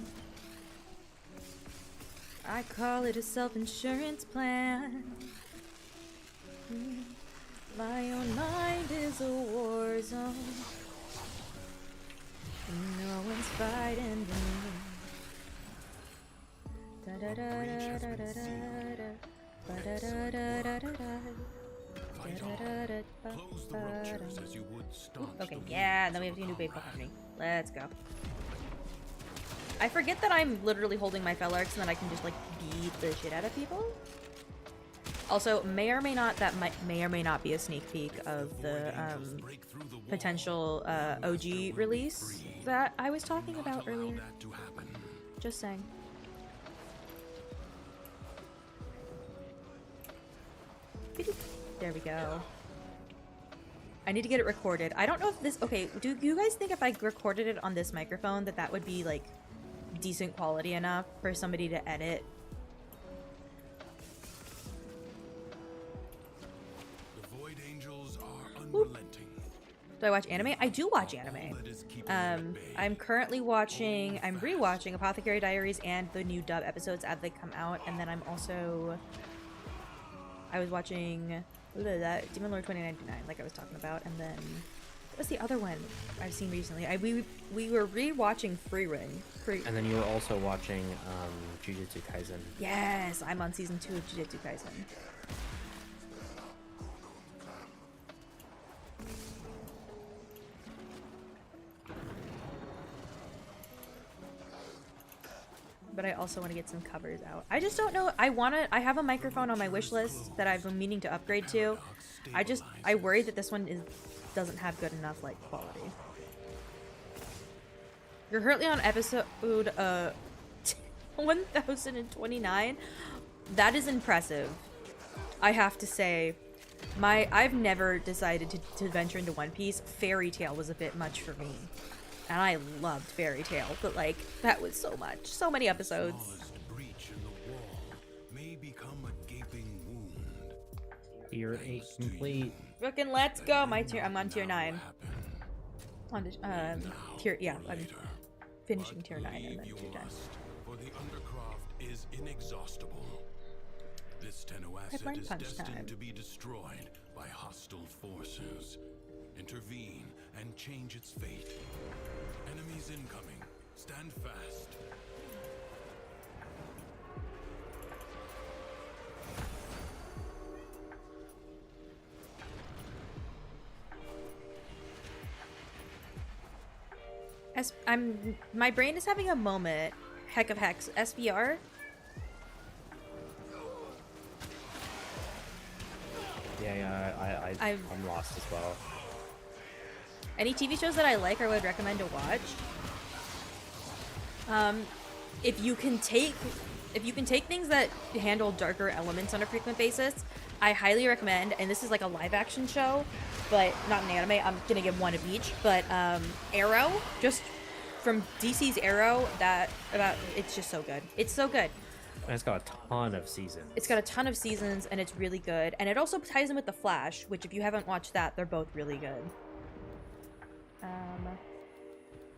I call it a self-insurance plan. My own mind is a war zone. No one's fighting for me. Okay, yeah, and then we have to do big behind me. Let's go. I forget that I'm literally holding my Felarx and that I can just like beat the shit out of people. Also, may or may not be a sneak peek of the potential OG release that I was talking about earlier. Just saying. There we go. I need to get it recorded. I don't know if this... Okay, do you guys think if I recorded it on this microphone that would be, like, decent quality enough for somebody to edit? The Void Angels are unrelenting. Do I watch anime? I do watch anime. I'm currently watching... I'm rewatching Apothecary Diaries and the new dub episodes as they come out, and then I'm also... I was watching... that Demon Lord 2099, like I was talking about, and then what's the other one I've seen recently? We were re-watching Free Ring. And then you were also watching Jujutsu Kaisen. Yes, I'm on season 2 of Jujutsu Kaisen. But I also want to get some covers out. I just don't know. I have a microphone on my wish list that I've been meaning to upgrade to. I worry that this one doesn't have good enough like quality. You're currently on episode 1029. That is impressive. I have to say, I've never decided to venture into One Piece. Fairy Tail was a bit much for me. And I loved Fairy Tail, but like, that was so much. So many episodes. Breach in the wall may become a gaping wound. Tier 8 complete. Frickin' let's go. I'm on tier 9. On tier, yeah, I'm finishing tier 9 and then tier 10. For the Undercroft is inexhaustible. This TennoAcid Pipeline is punch destined time. to be destroyed by hostile forces. Intervene and change its fate. Enemies incoming. Stand fast. My brain is having a moment. Heck of hex. SVR? Yeah, I'm lost as well. Any TV shows that I like or would recommend to watch? If you can take things that handle darker elements on a frequent basis, I highly recommend, and this is like a live action show, but not an anime, I'm gonna give one of each, but Arrow, just from DC's Arrow, it's just so good. It's so good. And it's got a ton of seasons. It's got a ton of seasons, and it's really good. And it also ties in with The Flash, which if you haven't watched that, they're both really good.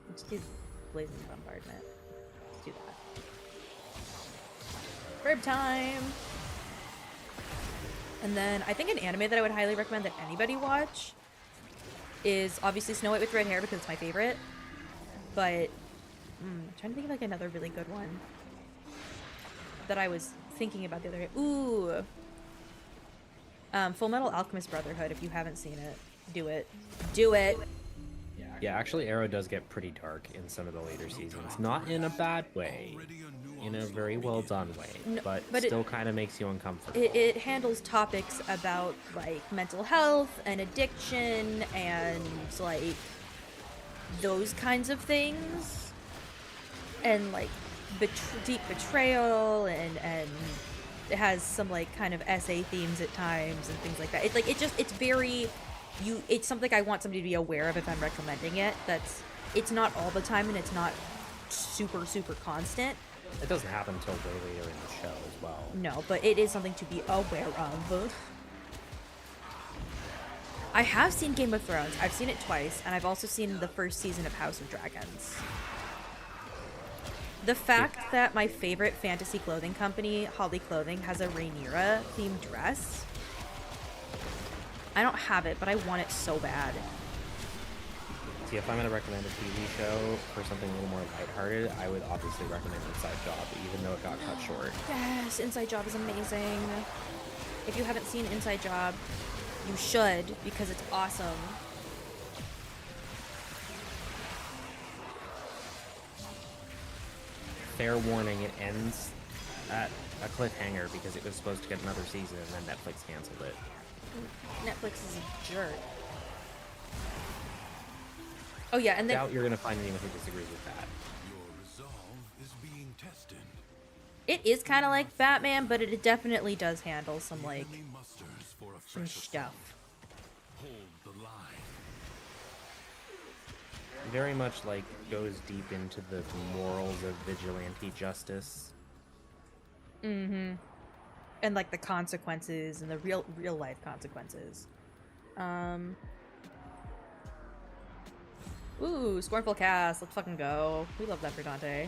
Let's do Blazing Bombardment. Let's do that. Verb time! And then I think an anime that I would highly recommend that anybody watch is obviously Snow White with Red Hair because it's my favorite. But I'm trying to think of like another really good one that I was thinking about the other day. Ooh! Full Metal Alchemist Brotherhood, if you haven't seen it. Do it. Do it! Yeah, actually Arrow does get pretty dark in some of the later seasons. Not in a bad way. In a very well done way. But still kind of makes you uncomfortable. It handles topics about, like, mental health and addiction and, like, those kinds of things. And, like, deep betrayal and it has some, like, kind of essay themes at times and things like that. It's very... it's something I want somebody to be aware of if I'm recommending it. It's not all the time and it's not super constant. It doesn't happen until way later in the show as well. No, but it is something to be aware of. I have seen Game of Thrones. I've seen it twice, and I've also seen the first season of House of Dragons. The fact that my favorite fantasy clothing company, Holly Clothing, has a Rhaenyra themed dress. I don't have it, but I want it so bad. See, if I'm going to recommend a TV show for something a little more lighthearted, I would obviously recommend Inside Job, even though it got cut short. Yes, Inside Job is amazing. If you haven't seen Inside Job, you should, because it's awesome. Fair warning, it ends at a cliffhanger because it was supposed to get another season and then Netflix canceled it. Netflix is a jerk. Oh yeah, and then Doubt you're gonna find anyone who disagrees with that. Your resolve is being tested. it is kind of like Batman, but it definitely does handle some like Enemy musters for a some fresh stuff. Hold the line. Very much like goes deep into the morals of vigilante justice. Mm-hmm. And like the consequences and the real life consequences. Ooh, Scornful Cast. Let's fucking go. We love that for Dante.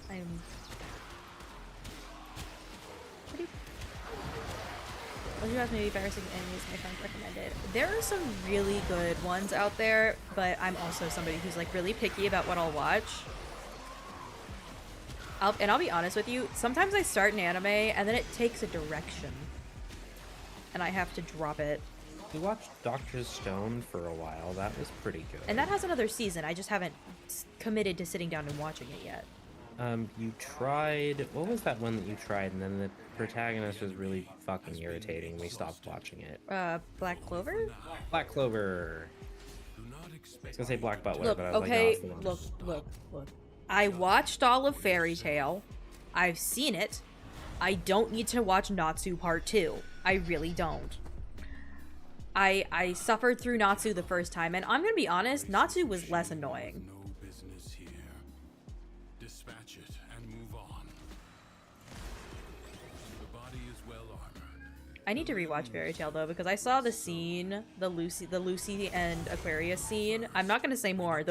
I'm pretty. Those you guys maybe embarrassing enemies my friends recommended. There are some really good ones out there, but I'm also somebody who's like really picky about what I'll watch. I'll be honest with you, sometimes I start an anime and then it takes a direction. And I have to drop it. We watched Dr. Stone for a while. That was pretty good. And that has another season. I just haven't committed to sitting down and watching it yet. You tried... What was that one that you tried? And then the protagonist was really fucking irritating. We stopped watching it. Black Clover? Black Clover. Do not I expect was gonna say Black Butler, Look, but I was okay, like, no, it's the one. look. I watched all of Fairy Tail. I've seen it. I don't need to watch Natsu Part 2. I really don't. I suffered through Natsu the first time, and I'm gonna be honest, Natsu was less annoying. no business here. Dispatch it and move on. The body is well armored. I need to rewatch Fairy Tail though, because I saw the scene, the Lucy and Aquarius scene. I'm not gonna say more. For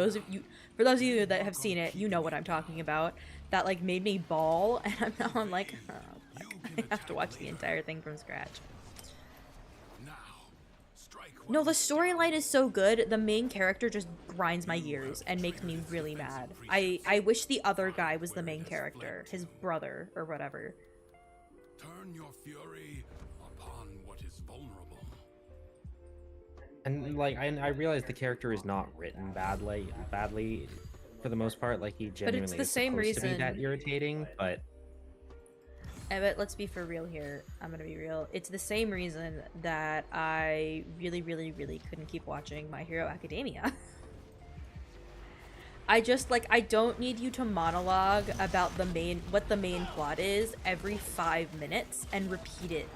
those of you that have seen it, you know what I'm talking about. That like made me bawl, and I'm like, oh, fuck. I have to watch the entire thing from scratch. Now, strike No, the storyline is so good. The main character just grinds my gears and makes me really mad. I wish the other guy was the main character, his brother or whatever. Turn your fury upon what is vulnerable. And like, I realize the character is not written badly for the most part. Like, he genuinely the is same supposed to be that reason- irritating, but But let's be for real here. I'm gonna be real. It's the same reason that I really couldn't keep watching My Hero Academia. I don't need you to monologue about what the main plot is every 5 minutes and repeat it.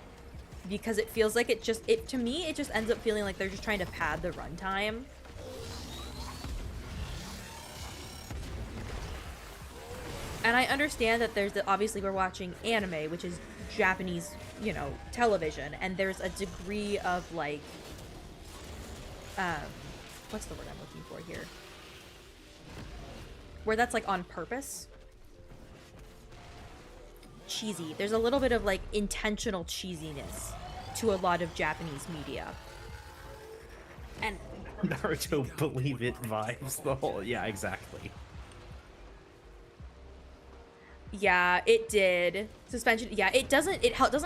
Because it feels like to me, it just ends up feeling like they're just trying to pad the runtime. And I understand that obviously we're watching anime, which is Japanese, television, and there's a degree of like, what's the word I'm looking for here? Where that's like on purpose. Cheesy. There's a little bit of like intentional cheesiness to a lot of Japanese media. And Naruto Believe It vibes the whole... Yeah, exactly. yeah, it did. Suspension. Yeah, it doesn't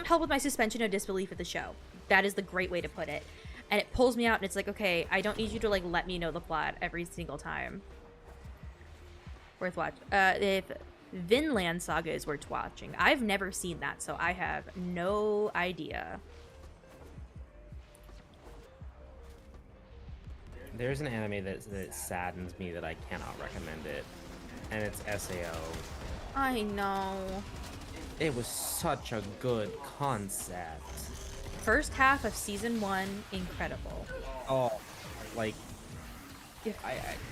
help with my suspension of disbelief of the show. That is the great way to put it. And it pulls me out and it's like, okay, I don't need you to like let me know the plot every single time. Worth watch. If Vinland Saga is worth watching. I've never seen that, so I have no idea. There's an anime that saddens me that I cannot recommend it, and it's SAO. I know. It was such a good concept. First half of season 1, incredible. Oh, like, If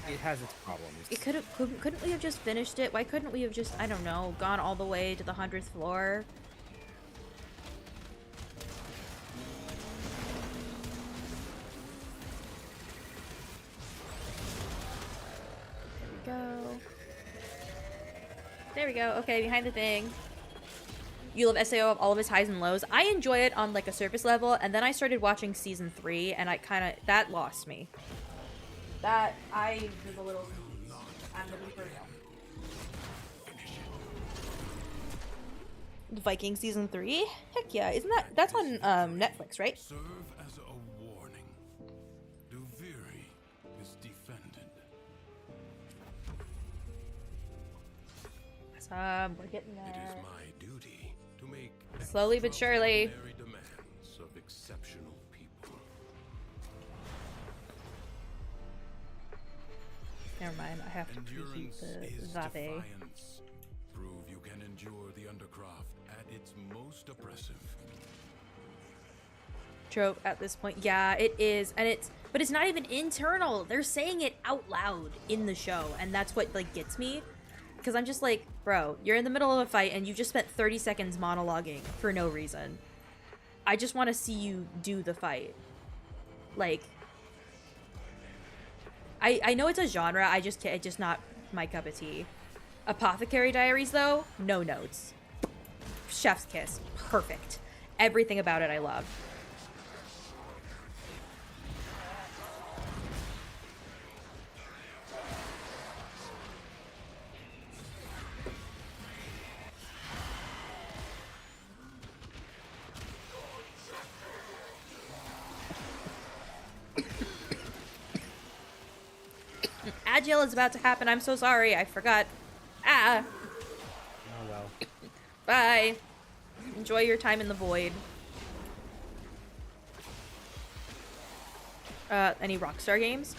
it has its problems. it couldn't we have just finished it? Why couldn't we have just, I don't know, gone all the way to the 100th floor? go. There we go. Okay, behind the thing. You love SAO of all of its highs and lows. I enjoy it on like a surface level, and then I started watching season 3, and that lost me. I was a little confused. I'm gonna be for real. Viking season 3? Heck yeah, that's on Netflix, right? Serve as a warning. Duviri is defended. We're getting It there. is my duty to make Slowly but surely. extraordinary demands of exceptional people. Never mind, I have to preheat Endurance the is Zabe. defiance. Prove you can endure the undercraft at its most oppressive. Trope at this point. Yeah, it is. But it's not even internal. They're saying it out loud in the show, and that's what like gets me. Because I'm just like, bro, you're in the middle of a fight and you just spent 30 seconds monologuing for no reason. I just want to see you do the fight. Like, I know it's a genre, it's just not my cup of tea. Apothecary Diaries, though, no notes. Chef's kiss. Perfect. Everything about it I love. Agile is about to happen. I'm so sorry. I forgot. Ah. Oh well. Bye. Enjoy your time in the void. Any Rockstar games?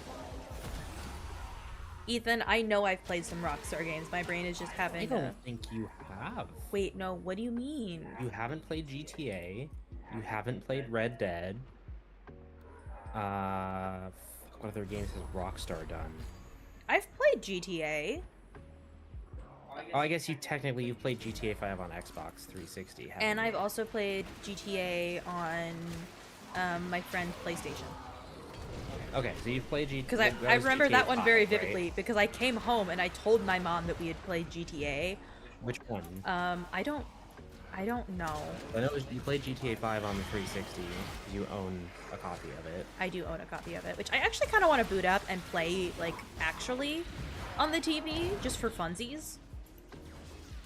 Ethan, I know I've played some Rockstar games. My brain is just I having don't think you have. Wait, no, what do you mean? You haven't played GTA. You haven't played Red Dead. What other games has Rockstar done? I've played GTA. Oh, I guess you've played GTA 5 on Xbox 360. haven't And you? I've also played GTA on my friend PlayStation. Okay, so you've played GTA. Because I remember that one very vividly because I came home and I told my mom that we had played GTA. Which one? I don't know. I know you played GTA 5 on the 360. You own a copy of it. I do own a copy of it, which I actually kind of want to boot up and play, like, actually on the TV, just for funsies.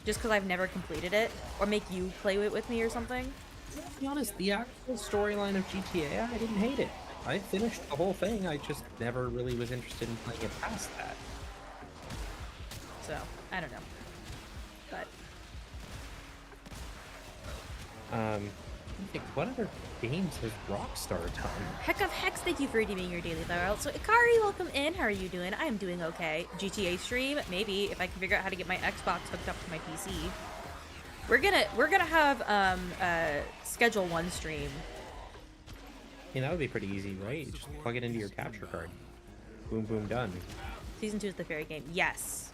Just because I've never completed it. Or make you play it with me or something. To be honest, the actual storyline of GTA, I didn't hate it. I finished the whole thing, I just never really was interested in playing it past that. So, I don't know. But, I think, what other games has Rockstar done? Heck of Hex, thank you for redeeming your daily barrel. So, Ikari, welcome in. How are you doing? I am doing okay. GTA stream, maybe, if I can figure out how to get my Xbox hooked up to my PC. We're gonna have schedule one stream. I mean, that would be pretty easy, right? Just plug it into your capture card. Boom, boom, done. Season 2 is the fairy game. Yes.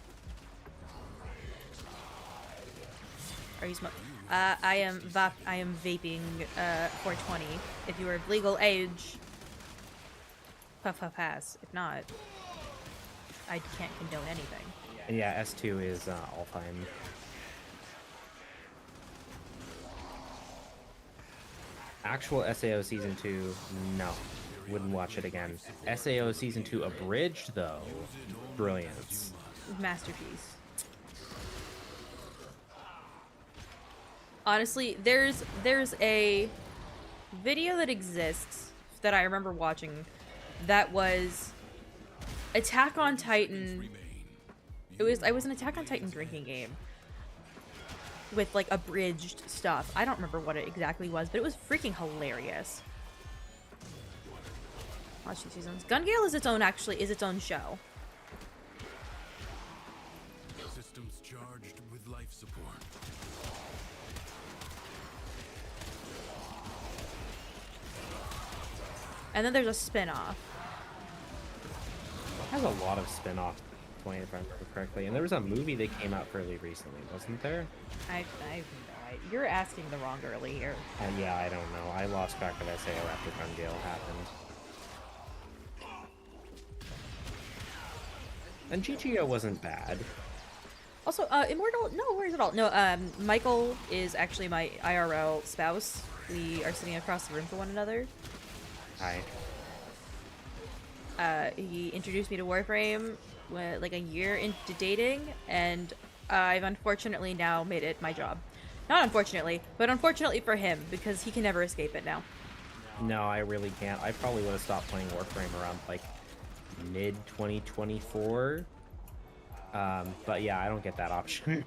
Are you smoking? I am vaping 420. If you are of legal age, puff puff pass. If not, I can't condone anything. And yeah, S2 is all time. Actual SAO Season 2, no. Wouldn't watch it again. SAO Season 2 abridged, though. Brilliance. Masterpiece. Honestly, there's a video that exists that I remember watching that was Attack on Titan. It was an Attack on Titan drinking game with like abridged stuff. I don't remember what it exactly was, but it was freaking hilarious. Watch these seasons. Gun Gale is its own show. Systems charged with life support. And then there's a spin-off. It has a lot of spin-offs, if I remember correctly. And there was a movie that came out fairly recently, wasn't there? I have no idea. You're asking the wrong girly here. Yeah, I don't know. I lost track of SAO after Gun Gale happened. And GGO wasn't bad. Also, Immortal, no worries at all. No, Michael is actually my IRL spouse. We are sitting across the room from one another. Hi. He introduced me to Warframe like a year into dating, and I've unfortunately now made it my job. Not unfortunately, but unfortunately for him, because he can never escape it now. No, I really can't. I probably would have stopped playing Warframe around like mid 2024. But yeah, I don't get that option.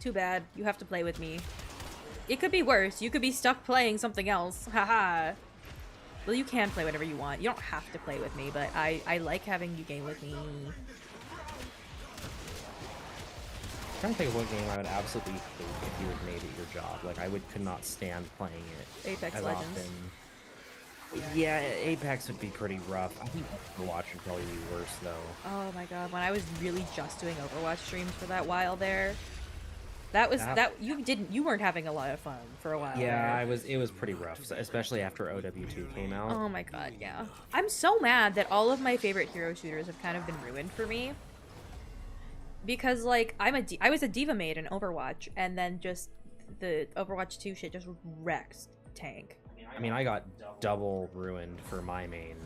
Too bad. You have to play with me. It could be worse. You could be stuck playing something else. Haha. Well, you can play whatever you want. You don't have to play with me, but I like having you game with me. I'm trying to think of what game I would absolutely hate if you had made it your job. Like, could not stand playing it. Apex as Legends. Often. Yeah, Apex would be pretty rough. I think Overwatch would probably be worse, though. Oh my god, when I was really just doing Overwatch streams for that while there, you weren't having a lot of fun for a while. Yeah, there. it was pretty rough, especially after OW2 came out. Oh my god, yeah. I'm so mad that all of my favorite hero shooters have kind of been ruined for me. Because, like, I was a diva maid in Overwatch, and then just the Overwatch 2 shit just wrecks tank. I mean, I got double ruined for my main,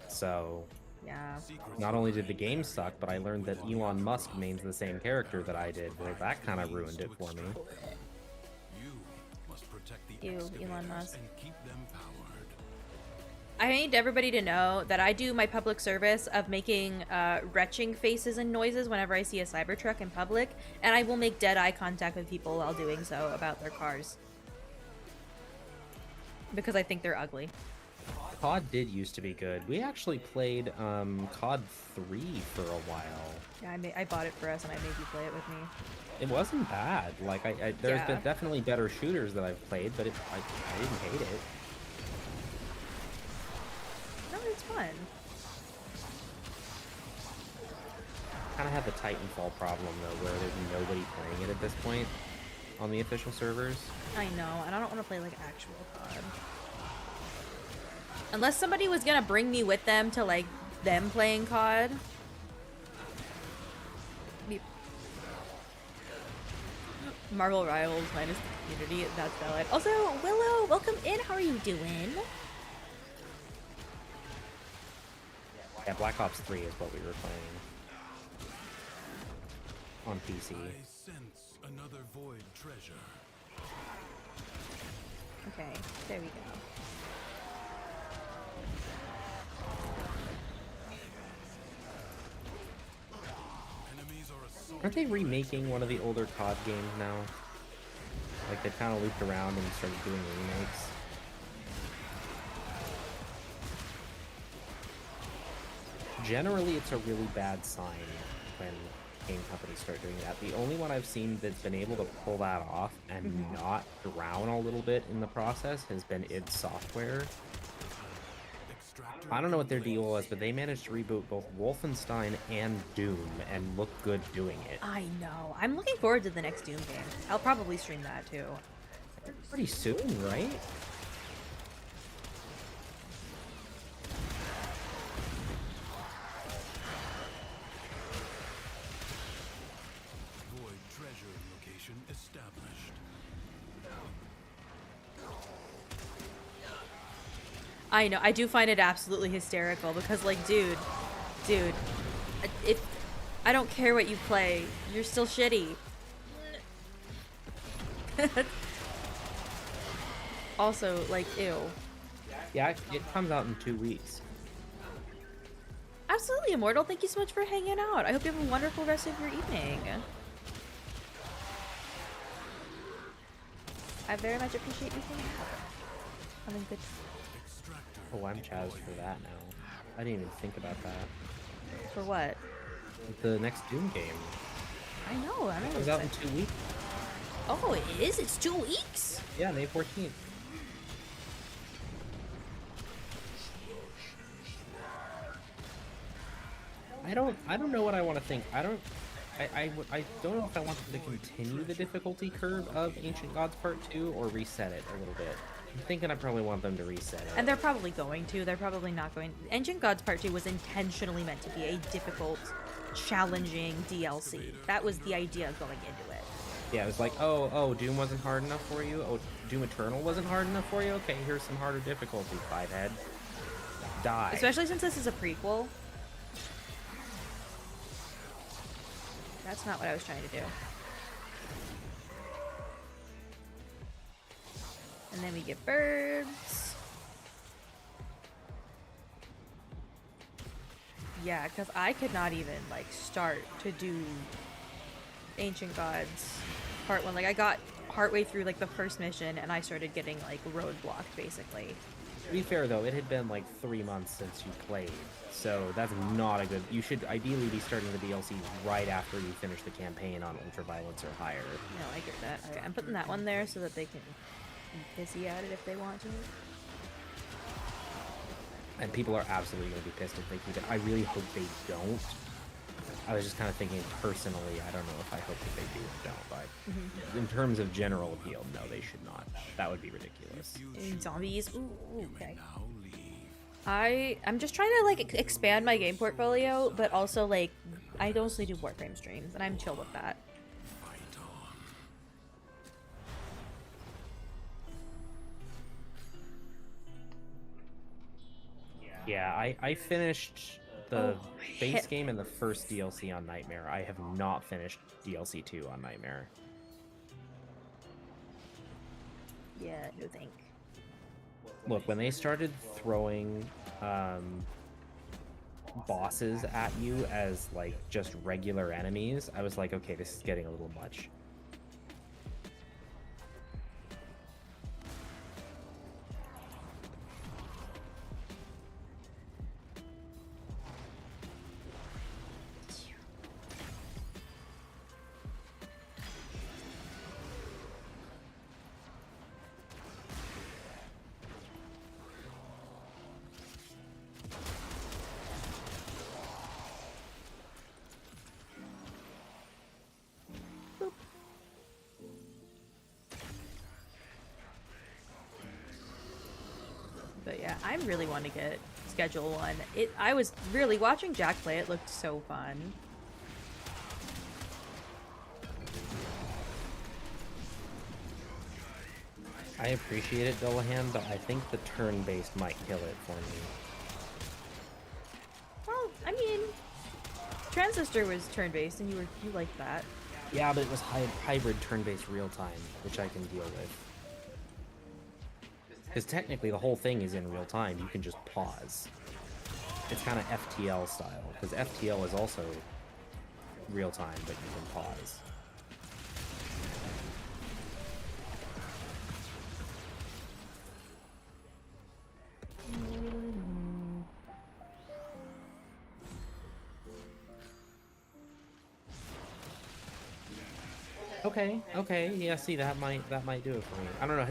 so... Yeah. Not only did the game suck, but I learned that Elon Musk mains the same character that I did, well, that kind of ruined it for me. Ew, Elon Musk. I need everybody to know that I do my public service of making retching faces and noises whenever I see a Cybertruck in public, and I will make dead eye contact with people while doing so about their cars. Because I think they're ugly. COD did used to be good. We actually played COD 3 for a while. Yeah, I bought it for us and I made you play it with me. It wasn't bad. Like, there's Yeah. been definitely better shooters that I've played, but I didn't hate it. No, it's fun. Kind of had the Titanfall problem, though, where there's nobody playing it at this point on the official servers. I know, and I don't want to play like actual COD. Unless somebody was gonna bring me with them to like them playing COD. Marvel Rivals minus the community, that's valid. Also, Willow, welcome in. How are you doing? Yeah, Black Ops 3 is what we were playing on PC. I sense another void treasure. Okay, there we go. Enemies are assaulting. Aren't they remaking one of the older COD games now? Like, they kind of looped around and started doing remakes. Generally, it's a really bad sign when game companies start doing that. The only one I've seen that's been able to pull that off and not drown a little bit in the process has been id Software. I don't know what their deal was, but they managed to reboot both Wolfenstein and Doom and look good doing it. I know. I'm looking forward to the next Doom game. I'll probably stream that too. Pretty soon, right? Void treasure location established. I know. I do find it absolutely hysterical because, like, dude, if I don't care what you play, you're still shitty. Also, like, ew. Yeah, it comes out in 2 weeks. Absolutely, Immortal. Thank you so much for hanging out. I hope you have a wonderful rest of your evening. I very much appreciate you hanging out. Having good. Oh, I'm Chaz for that now. I didn't even think about that. For what? The next Doom game. I know. I It remember. comes out in 2 weeks. Oh, it is. It's 2 weeks. Yeah, May 14th. I don't know what I want to think. I don't know if I want them to continue the difficulty curve of Ancient Gods Part 2 or reset it a little bit. I'm thinking I probably want them to reset it. And they're probably going to. They're probably not going. Ancient Gods Part 2 was intentionally meant to be a difficult challenging DLC. That was the idea going into it. Yeah, it was like, oh, Doom wasn't hard enough for you? Oh, Doom Eternal wasn't hard enough for you? Okay, here's some harder difficulty, Fivehead. Die. Especially since this is a prequel. That's not what I was trying to do. And then we get birds. Yeah, because I could not even, like, start to do Ancient Gods Part 1. Like, I got partway through, like, the first mission, and I started getting, like, roadblocked, basically. To be fair, though, it had been like 3 months since you played, so that's not a good... You should ideally be starting the DLC right after you finish the campaign on Ultraviolence or higher. No, I get that. Okay, I'm putting that one there so that they can be pissy at it if they want to. And people are absolutely going to be pissed if they keep it. I really hope they don't. I was just kind of thinking personally, I don't know if I hope that they do or don't, but in terms of general appeal, no, they should not. That would be ridiculous. Zombies. Ooh, okay. I'm just trying to like expand my game portfolio, but also like I mostly do Warframe streams, and I'm chill with that. Yeah, I finished the base hit. game and the first DLC on Nightmare. I have not finished DLC 2 on Nightmare. Yeah, no thank. Look, when they started throwing bosses at you as like just regular enemies, I was like, okay, this is getting a little much. But yeah, I really want to get Schedule 1. I was really watching Jack play it, looked so fun. I appreciate it, Dullahan, but I think the turn-based might kill it for me. Well, I mean, Transistor was turn-based, and you liked that. Yeah, but it was hybrid turn-based real-time, which I can deal with. Because technically the whole thing is in real time, you can just pause. It's kind of FTL style, because FTL is also real time, but you can pause. Okay, yeah, see, that might do it for me. I don't know,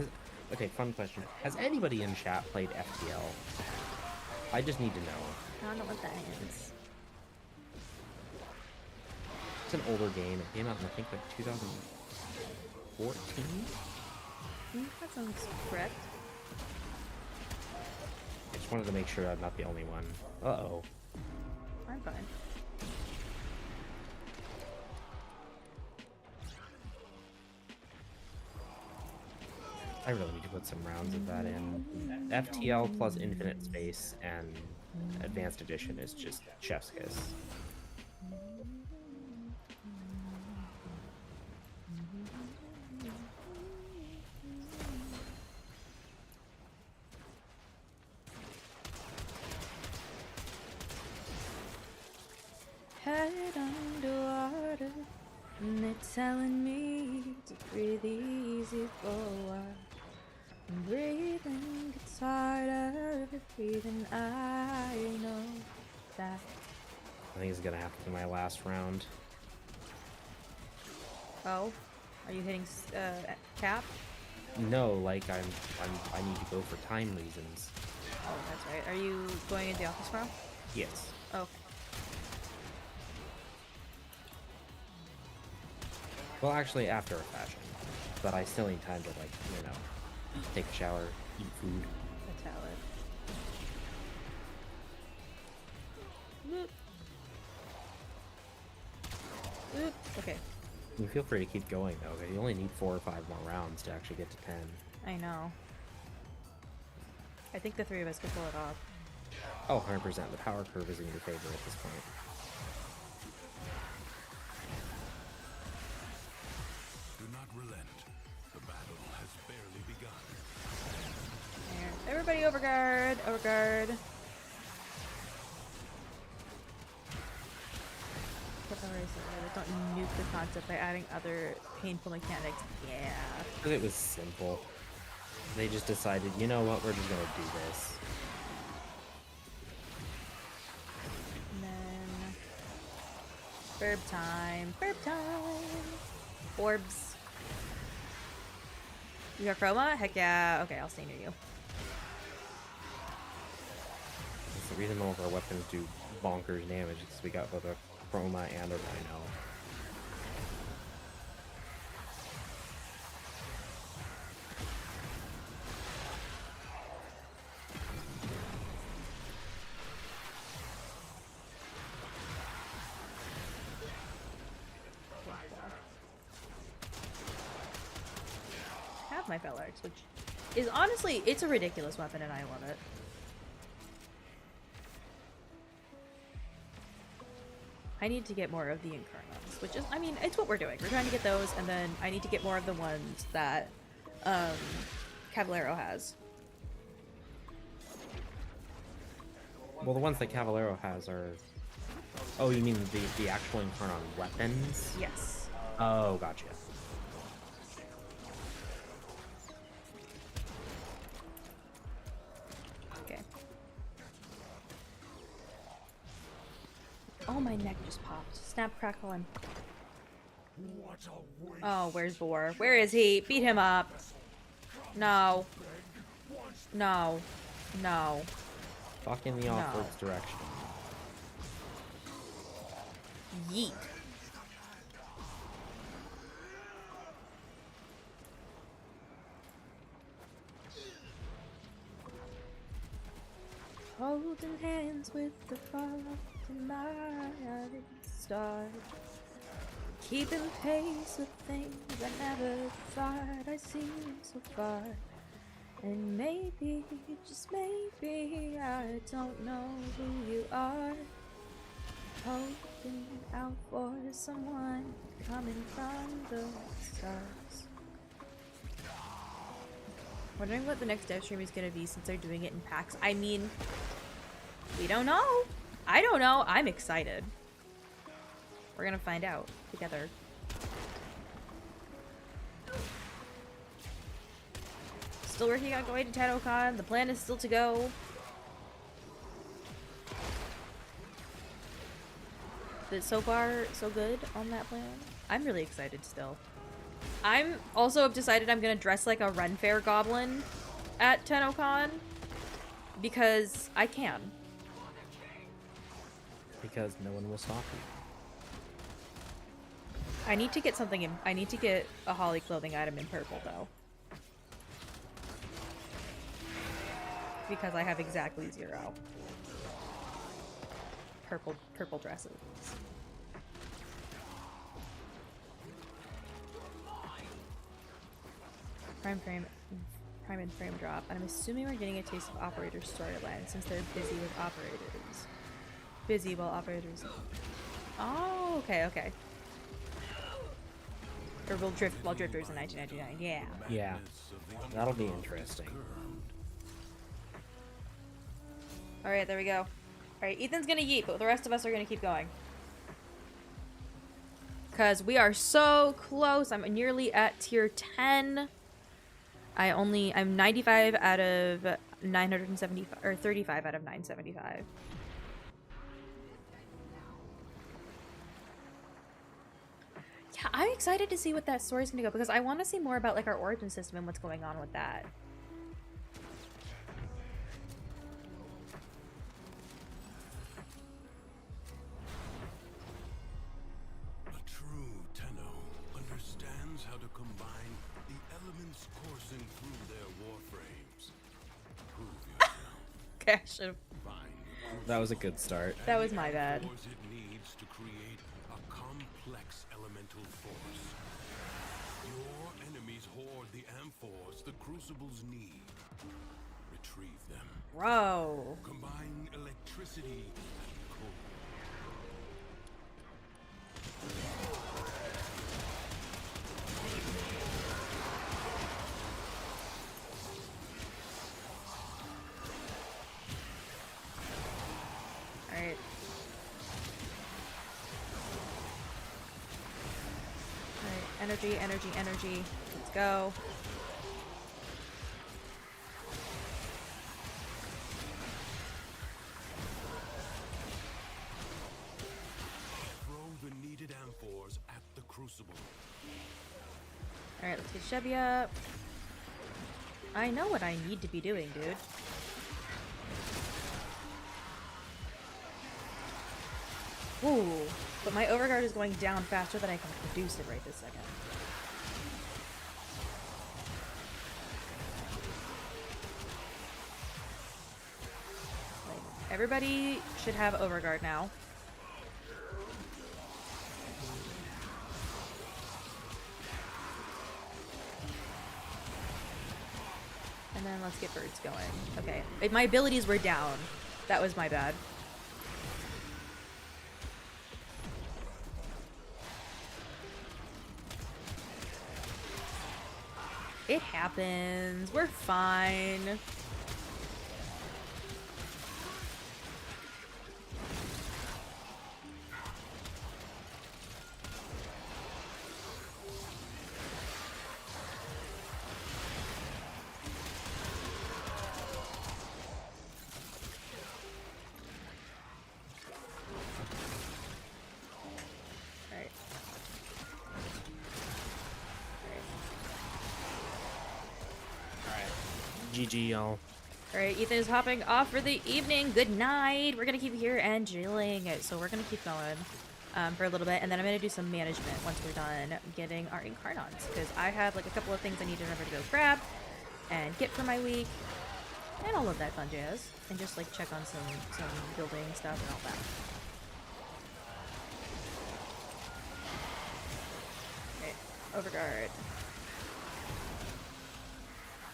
okay, fun question. Has anybody in chat played FTL? I just need to know. I don't know what that is. It's an older game. It came out in, I think, like 2014? That sounds correct. I just wanted to make sure I'm not the only one. Uh-oh. I'm fine. I really need to put some rounds of that in. FTL plus Infinite Space and Advanced Edition is just chef's kiss. Head underwater, and they're telling me to breathe easy for a while. And breathing gets harder, breathing, I know that. I think it's gonna have to be my last round. Oh, are you hitting cap? No, like I need to go for time reasons. Oh, that's right. Are you going into the office tomorrow? Yes. Okay. Well, actually, after a fashion. But I still need time to, like, you know, take a shower, eat food. That's valid. Boop. Oop. Okay. You feel free to keep going though. You only need 4 or 5 more rounds to actually get to 10. I know. I think the 3 of us could pull it off. Oh, 100%. The power curve is in your favor at this point. Do not relent. The battle has barely begun. There. Everybody overguard. Overguard. Don't nuke the concept by adding other painful mechanics. Yeah. Because it was simple. They just decided, you know what, we're just gonna do this. And then burb time. Burb time. Orbs. You got chroma? Heck yeah. Okay, I'll stay near you. That's the reason all of our weapons do bonkers damage, is we got both a chroma and a rhino. Have my Fell Arts, which is honestly, it's a ridiculous weapon and I love it. I need to get more of the Incarnums, which is, I mean, it's what we're doing. We're trying to get those, and then I need to get more of the ones that Cavallero has. Well, the ones that Cavallero has are... Oh, you mean the actual Incarnon weapons? Yes. Oh, gotcha. Okay. Oh, my neck just popped. Snap, crackle, and... What a waste. Oh, where's Vor? Where is he? Beat him up. No. No. No. Fuck in the offwards direction. Yeet. Holding hands with the fall of the night star. Keeping pace with things I never thought I'd seen so far. And maybe, just maybe, I don't know who you are. Hoping out for someone coming from the stars. Wondering what the next dev stream is going to be since they're doing it in packs. I mean, we don't know. I don't know. I'm excited. We're going to find out together. Still working on going to TennoCon. The plan is still to go. But so far, so good on that plan. I'm really excited still. I'm also have decided I'm gonna dress like a Ren Fair goblin at TennoCon because I can. Because no one will stop you. I need to get something in. I need to get a Holly clothing item in purple though. Because I have exactly 0 purple dresses. Prime and frame drop, and I'm assuming we're getting a taste of Operator's storyline since they're busy with Operators. Busy while Operators. Oh, okay, okay. Or we'll drift while Drifters in 1999. Yeah. Yeah. That'll be interesting. Alright, there we go. Alright, Ethan's gonna yeet, but the rest of us are gonna keep going. Because we are so close. I'm nearly at tier 10. I'm 95 out of 975, or 35 out of 975. Yeah, I'm excited to see what that story's gonna go because I want to see more about like our origin system and what's going on with that. A true Tenno understands how to combine the elements coursing through their warframes. Prove yourself. Okay, I should have. Find That was a good start. That was my bad. the force it needs to create a complex complex elemental force. Your enemies hoard the amphors the crucibles need. Retrieve them. Bro. Combine electricity and cold. Alright. Alright, energy, energy, energy. Let's go. Throw the needed amphors at the crucible. Alright, let's get Chevy up. I know what I need to be doing, dude. Ooh, but my overguard is going down faster than I can produce it right this second. Like, everybody should have overguard now. And then let's get birds going. Okay, my abilities were down. That was my bad. It happens. We're fine. Alright. GG, y'all. Alright, Ethan is hopping off for the evening. Good night. We're gonna keep here and chilling. So we're gonna keep going for a little bit, and then I'm gonna do some management once we're done getting our incarnons, because I have like a couple of things I need to remember to go grab and get for my week, and all of that fun jazz, and just like check on some building stuff and all that. Okay, overguard.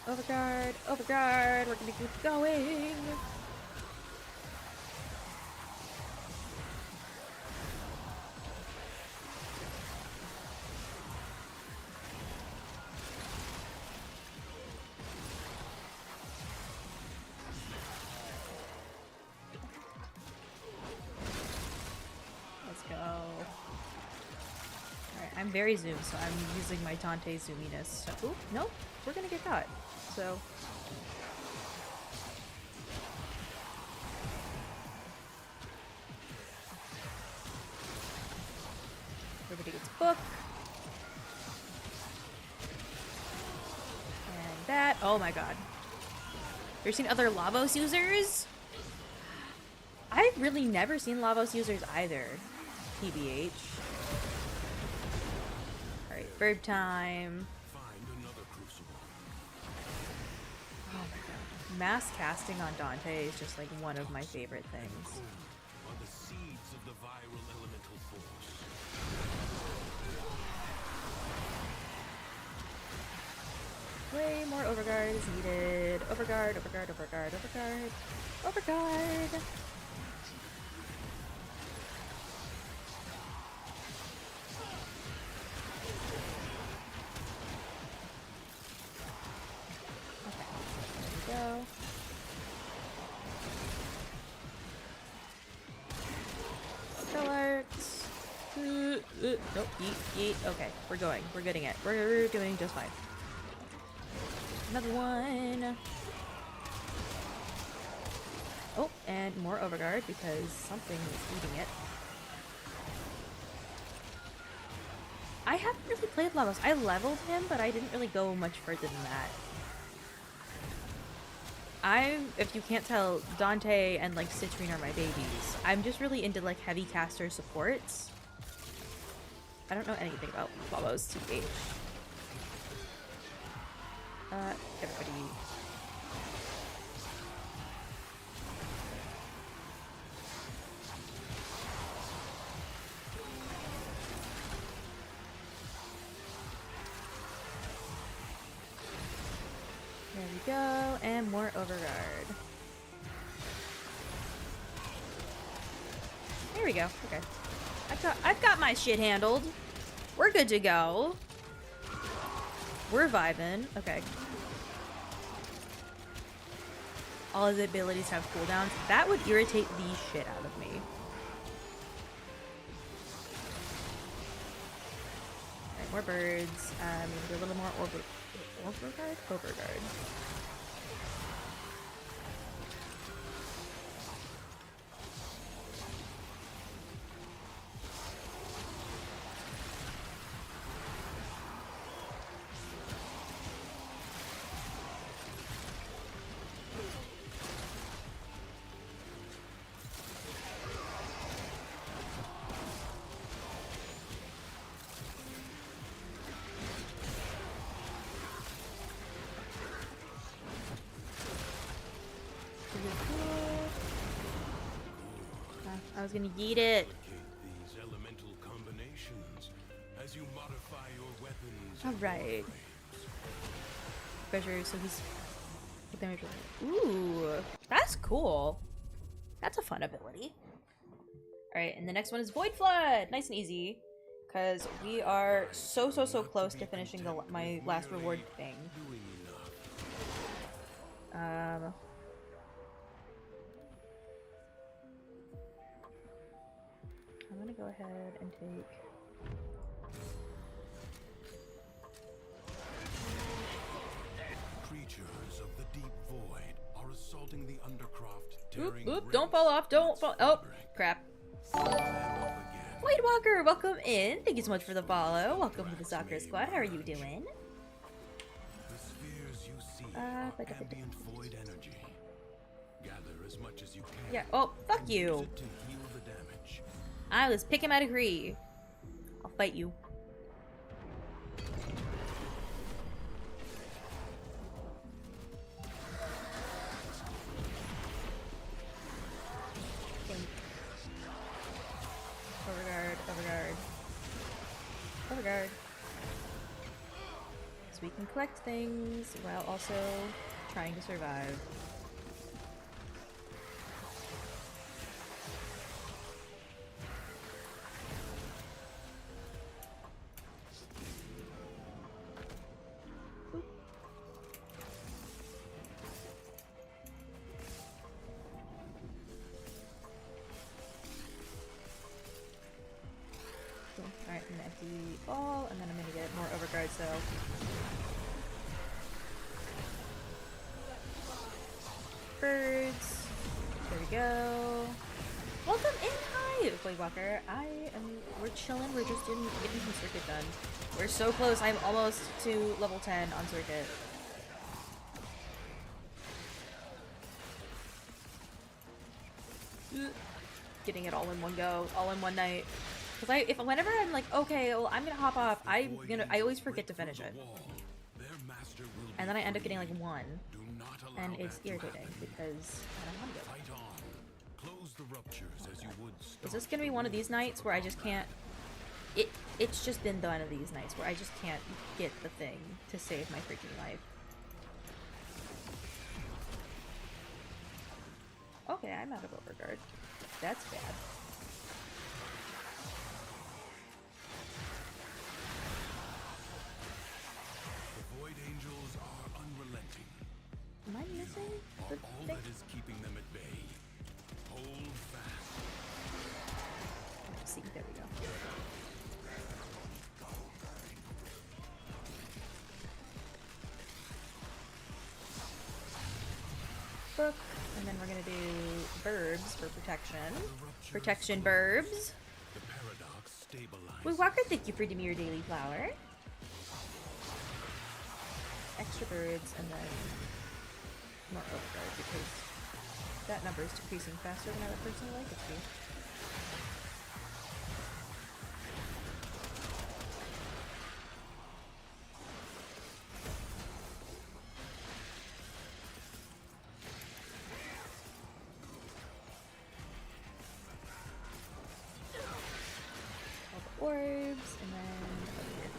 Overguard, overguard, we're gonna keep going. Let's go. Alright, I'm very zoomed, so I'm using my Dante zoominess. So, ooh, nope, we're gonna get caught. So everybody gets a book. And that, oh my god. You've seen other Lavos users? I've really never seen Lavos users either. TBH. Alright, bird time. Mass casting on Dante is just like one of my favorite things. Are the seeds of the viral elemental force. Way more overguard is needed. Overguard, overguard, overguard, overguard, overguard. Go. Alerts. Nope, yeet. Okay, we're going. We're getting it. We're doing just fine. Another one. Oh, and more overguard because something is eating it. I haven't really played Lavos. I leveled him, but I didn't really go much further than that. If you can't tell, Dante and like Citrine are my babies. I'm just really into like heavy caster supports. I don't know anything about Lavos, TH. Everybody. more overguard. There we go. Okay. I've got my shit handled. We're good to go. We're vibing. Okay. All of the abilities have cooldowns. That would irritate the shit out of me. Alright, more birds. Maybe a little more overguard? Overguard. I was gonna yeet it. These elemental combinations as you modify your weapons. Alright. Treasure, so he's... Ooh, that's cool. That's a fun ability. Alright, and the next one is Void Flood! Nice and easy. Because we are so close to finishing my last reward thing. I'm gonna go ahead and take... Creatures of the deep void are assaulting the undercroft. Oop, oop, don't fall off, don't fall... Oh, crap. Void Walker, welcome in. Thank you so much for the follow. Welcome to the soccer squad. How are you doing? The spheres you see are ambient void energy. Gather as much as you can. Yeah, oh, fuck and you. use it to heal the damage. I was picking my degree. I'll fight you. Overguard, overguard. Overguard. So we can collect things while also trying to survive. Alright, I'm gonna empty ball, and then I'm gonna get more overguard, so... Birds. There we go. Welcome in, hi! Void Walker. We're chilling, we're just getting some circuit done. We're so close, I'm almost to level 10 on circuit. Getting it all in one go, all in one night. Because whenever I'm like, okay, well, I'm gonna hop off, I always forget to finish it. And then I end up getting like one. And it's irritating because I don't want to. Is this gonna be one of these nights where I just can't... It's just been one of these nights where I just can't get the thing to save my freaking life. Okay, I'm out of overguard. That's bad. Am I missing the thing? All that is keeping them at bay. Hold fast. Let's see, there we go. Book, and then we're gonna do verbs for protection. Protection verbs. The paradox stabilizes. Wait, Walker, thank you for giving me your daily flower. Extra birds, and then more overguard because that number is decreasing faster than I would personally like it to. All the orbs, and then over here.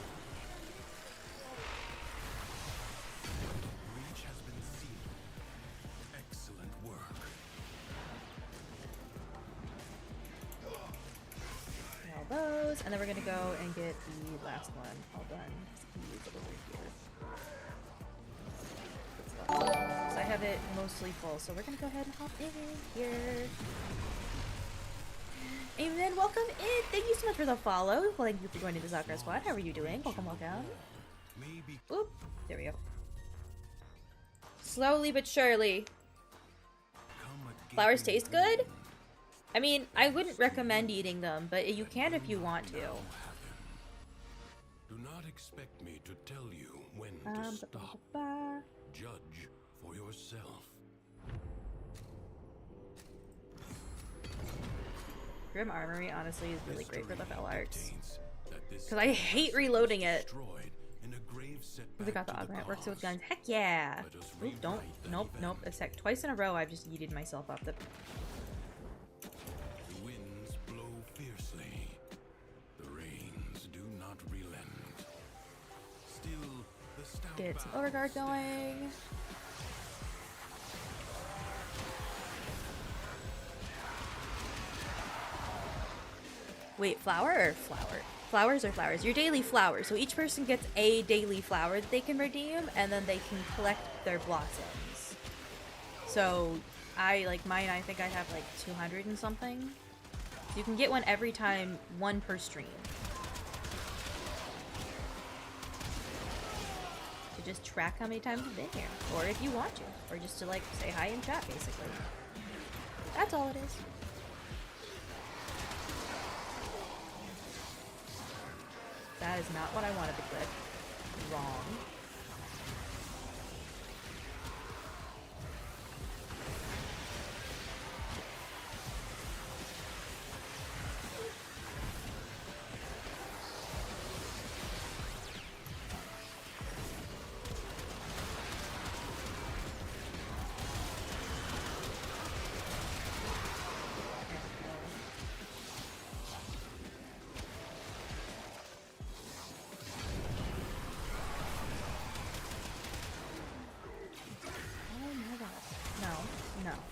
Breach has been sealed. those, and then we're gonna go and get the last one all done. He's over here. So I have it mostly full, so we're gonna go ahead and hop in here. Amen, welcome in. Thank you so much for the follow. Well, thank you for joining the Sakura Squad. How are you doing? Welcome, welcome. Oop, there we go. Slowly but surely. Flowers taste good? I mean, I wouldn't recommend eating them, but you can if you want to. Do not expect me to tell you when to stop. Judge for yourself. Grim Armory honestly is really great for the fell arts. Because I hate reloading it. Because I got the augment works with guns. Heck yeah! Oop, don't. Nope, nope. It's like twice in a row I've just yeeted myself up the. The winds blow fiercely. The rains do not relent. Still, the stout Get some bough overguard stands. going. Wait, flower or flower? Flowers or flowers? Your daily flowers. So each person gets a daily flower that they can redeem, and then they can collect their blossoms. So I like mine. I think I have like 200 and something. So you can get one every time, one per stream. To just track how many times you've been here, or if you want to, or just to like say hi in chat, basically. That's all it is. That is not what I wanted to click. Wrong.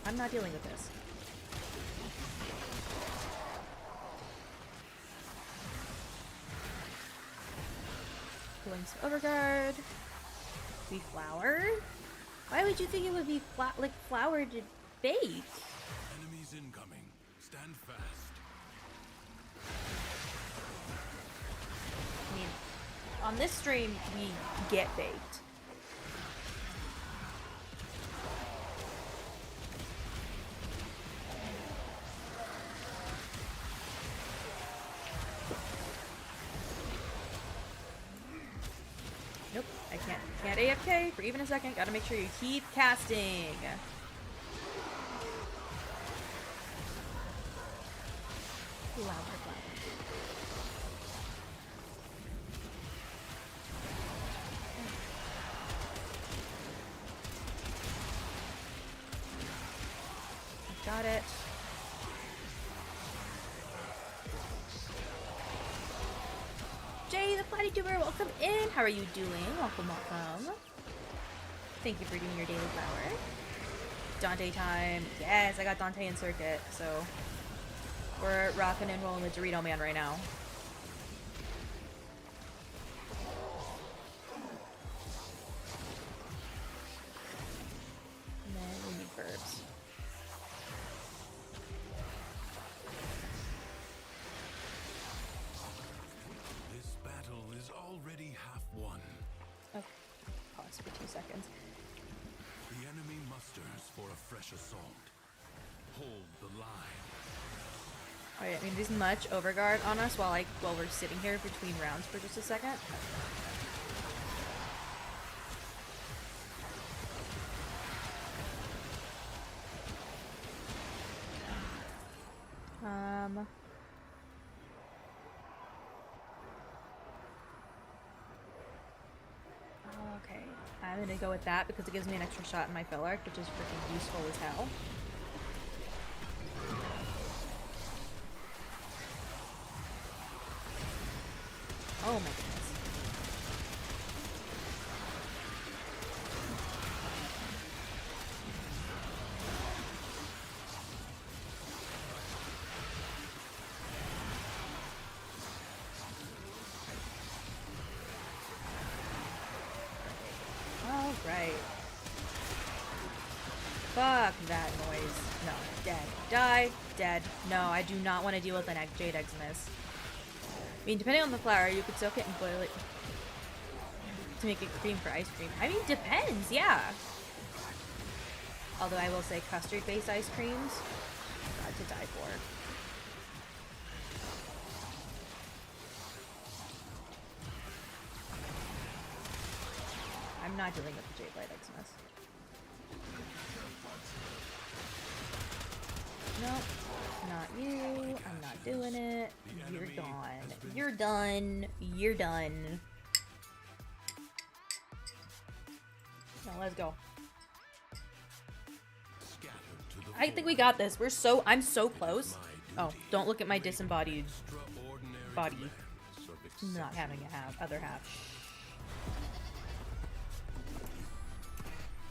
I'm not dealing with this. Pulling some overguard. We flower? Why would you think it would be like flower to bait? Enemies incoming. Stand fast. I mean, on this stream, we get baked. Nope, I can't AFK for even a second. Gotta make sure you keep casting. Louder, louder. Got it. Jay, the Flatty Tuber, welcome in. How are you doing? Welcome, welcome. Thank you for doing your daily flower. Dante time. Yes, I got Dante in circuit, so we're rocking and rolling with Dorito Man right now. And then we need verbs. This battle is already half won. Okay, pause for 2 seconds. The enemy musters for a fresh assault. Hold the line. Alright, I mean, there's much overguard on us while we're sitting here between rounds for just a second. Okay, I'm gonna go with that because it gives me an extra shot in my fill arc, which is freaking useful as hell. Oh my goodness. dead. No, I do not want to deal with an Jade Eximus. I mean, depending on the flour, you could soak it and boil it to make it cream for ice cream. I mean, depends, yeah. Although I will say custard-based ice creams, to die for. I'm not dealing with the Jade Light Eximus. Nope, not you. I'm not doing it. You're gone. You're done. You're done. No, let's go. I think we got this. I'm so close. Oh, don't look at my disembodied body. Not having a other half.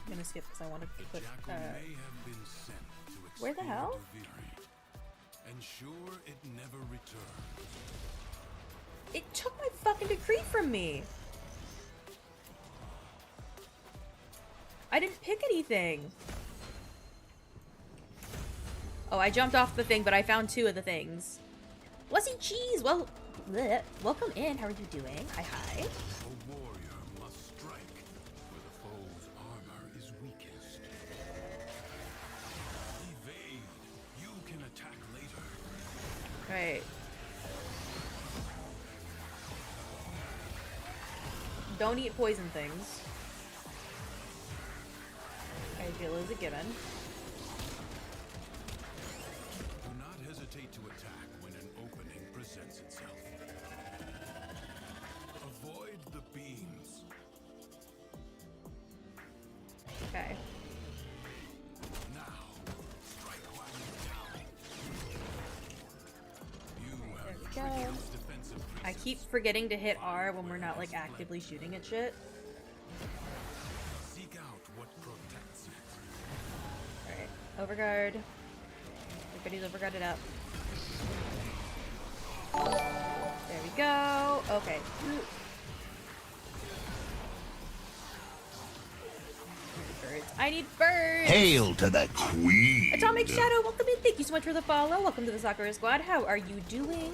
I'm gonna skip because I want to put, where the hell? And sure it never returned. It took my fucking decree from me. I didn't pick anything. Oh, I jumped off the thing, but I found 2 of the things. Blessy cheese! Well, bleh. Welcome in. How are you doing? Hi, hi. A warrior must strike where the foe's armor is weakest. Evade. You can attack later. Right. Don't eat poison things. I feel is a given. Do not hesitate to attack when an opening presents itself. Avoid the beams. Okay. Now, strike while you're down. You have There we go. trickiest defensive I keep forgetting to hit R when we're not like actively shooting at shit. Seek out what protects it. Alright. Overguard. Everybody's overguarded up. There we go. Okay. Birds. I need birds! Hail to the queen. Atomic Shadow, welcome in. Thank you so much for the follow. Welcome to the Sakura Squad. How are you doing?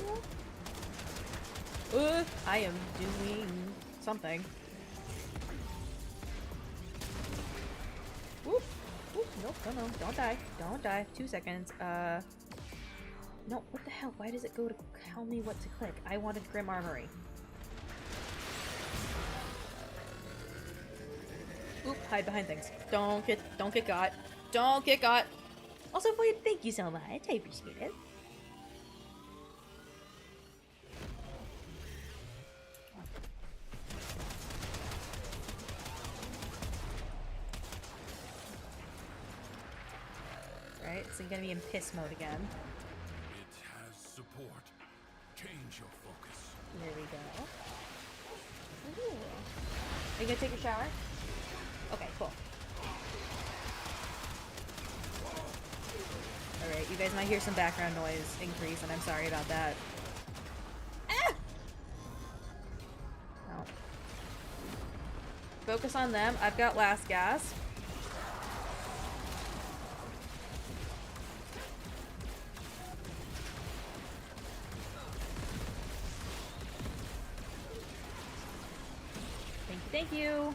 I am doing something. Whoop. Whoop. Nope, no, don't die. Don't die. 2 seconds. No, what the hell? Why does it go to tell me what to click? I wanted Grim Armory. Oop, hide behind things. Don't get got. Don't get got. Also, Void, thank you so much. I appreciate it. Right, so I'm gonna be in piss mode again. It has support. Change your focus. There we go. Ooh. Are you gonna take a shower? Okay, cool. Alright, you guys might hear some background noise increase, and I'm sorry about that. Ah! No. Focus on them. I've got last gas. Thank you.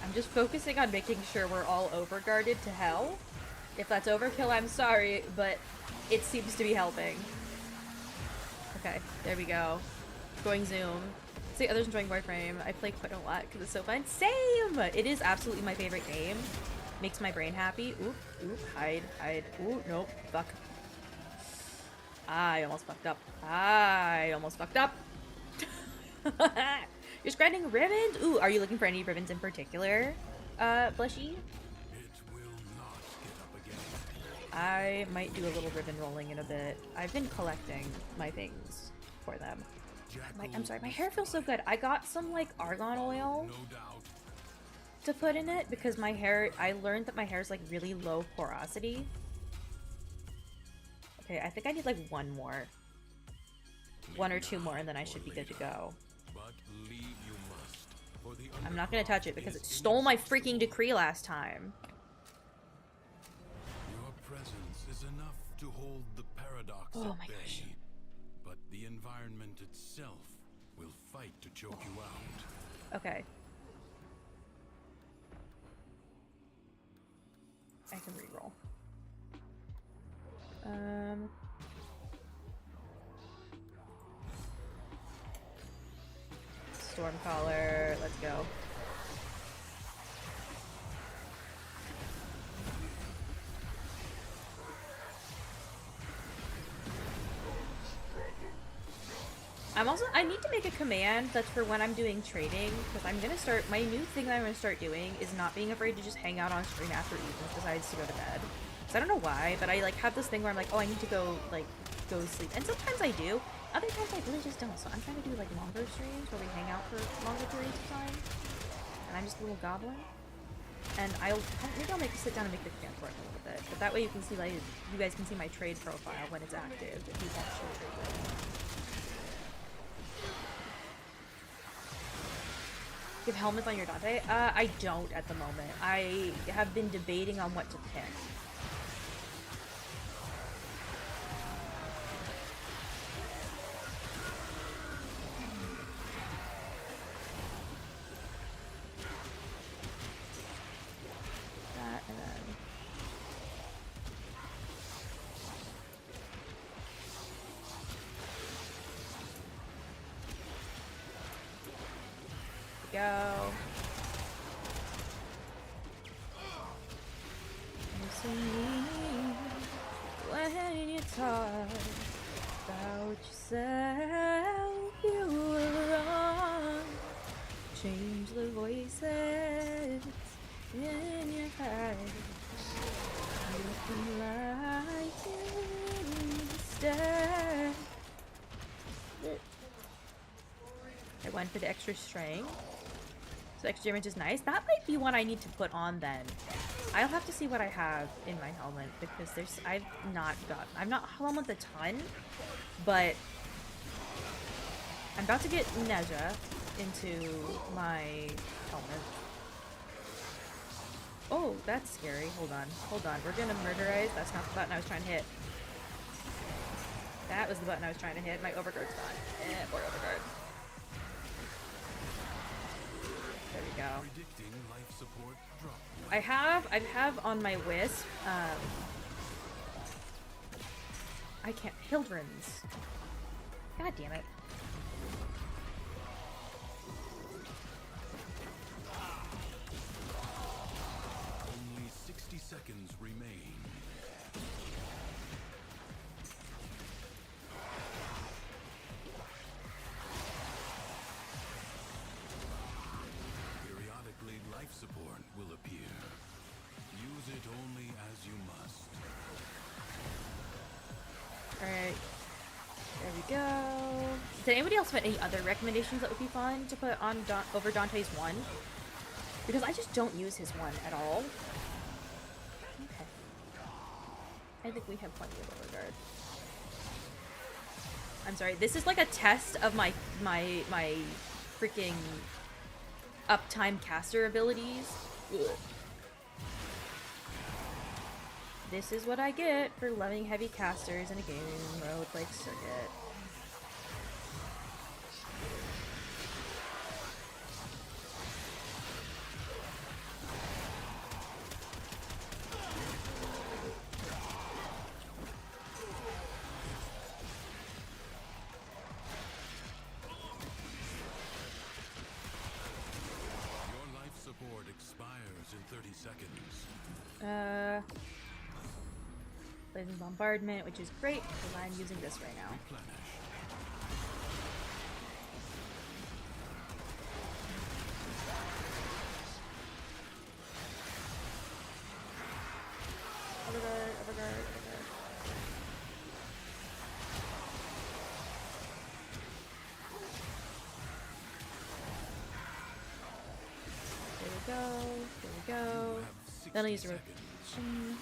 I'm just focusing on making sure we're all overguarded to hell. If that's overkill, I'm sorry, but it seems to be helping. Okay, there we go. Going Zoom. See others enjoying Warframe. I play quite a lot because it's so fun. Same! It is absolutely my favorite game. Makes my brain happy. Oop, oop, hide, hide. Ooh, nope, fuck. I almost fucked up. I almost fucked up. You're scratching ribbons? Ooh, are you looking for any ribbons in particular, Blushy? It will not get up again. I might do a little ribbon rolling in a bit. I've been collecting my things for them. I'm sorry, my hair feels so good. I got some like argan oil No doubt. to put in it because my hair, I learned that my hair is like really low porosity. Okay, I think I need like one more. One or two more and then I should be good to go. But leave you must, for the I'm not gonna touch it because it stole my freaking decree last time. Your presence is enough to hold the paradox Oh at my bay. gosh. But the environment itself will fight to choke you out. Okay. I can reroll. Stormcaller, let's go. I need to make a command that's for when I'm doing trading, because I'm gonna start, my new thing that I'm gonna start doing is not being afraid to just hang out on stream after Ethan decides to go to bed. So I don't know why, but I like have this thing where I'm like, oh, I need to go sleep. And sometimes I do, other times I really just don't. So I'm trying to do like longer streams where we hang out for longer periods of time. And I'm just a little goblin. And maybe I'll sit down and make the command for it a little bit. But that way you can see, like, you guys can see my trade profile when it's active, if you want to trade with me. You have helmets on your Dante? I don't at the moment. I have been debating on what to pick. That and then... go. When you talk about yourself, you were wrong. Change the voices in your head. Looking like you instead. I went for the extra strength. So extra damage is nice. That might be one I need to put on then. I'll have to see what I have in my helmet because I'm not helmet a ton, but I'm about to get Neja into my helmet. Oh, that's scary. Hold on. We're gonna murderize. That's not the button I was trying to hit. That was the button I was trying to hit. My overguard's gone. Poor overguard. There we go. I have on my wisp, I can't, Hildren's. God damn it. Only 60 seconds remain. Periodically, life support will appear. Use it only as you must. Alright. There we go. Did anybody else have any other recommendations that would be fun to put on over Dante's one? Because I just don't use his one at all. Okay. I think we have plenty of overguard. I'm sorry, this is like a test of my freaking uptime caster abilities. Ugh. This is what I get for loving heavy casters in a game mode like Circuit. Your life support expires in 30 seconds. Blazing Bombardment, which is great because I'm using this right now. Replenish. Overguard. There we go. we go. Then I'll use a rotation.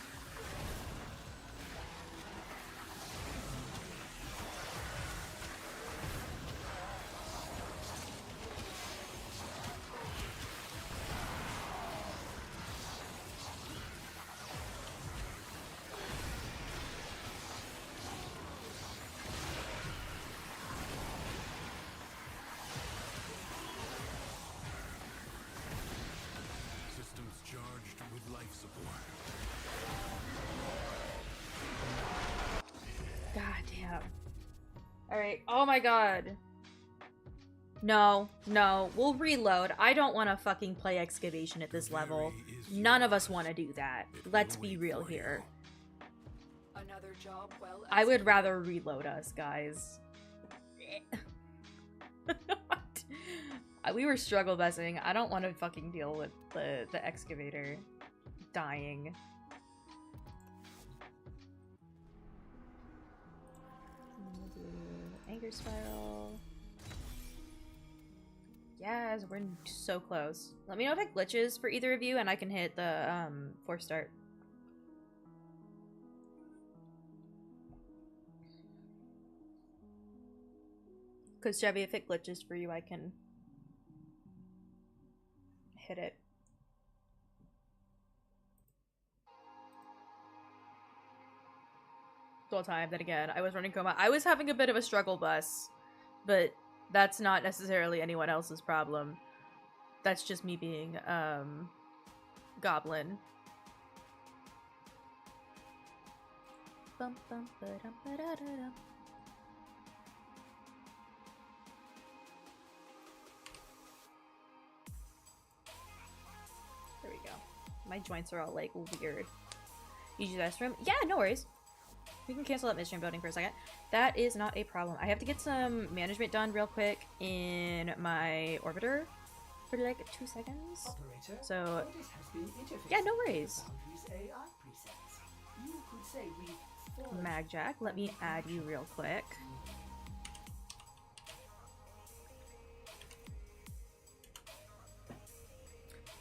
Systems charged with life support. God damn. Alright. Oh my god. No, no. We'll reload. I don't want to fucking play excavation at this level. None of us want to do that. Let's be real here. Another job well I would rather reload us, guys. We were struggle busing. I don't want to fucking deal with the excavator dying. We'll do anger spiral. Yes, we're so close. Let me know if it glitches for either of you, and I can hit the force start. Because Chevy, if it glitches for you, I can hit it. Full time. Then again, I was running coma. I was having a bit of a struggle bus, but that's not necessarily anyone else's problem. That's just me being goblin. Bum, bum, ba-dum, ba-da-da-dum. There we go. My joints are all like weird. You use that room? Yeah, no worries. We can cancel that midstream building for a second. That is not a problem. I have to get some management done real quick in my orbiter for like 2 seconds. Operator, So, Otis has been interfacing yeah, no with worries. Boundaries AI presets. You could say we followed Magjack, let me add you real quick.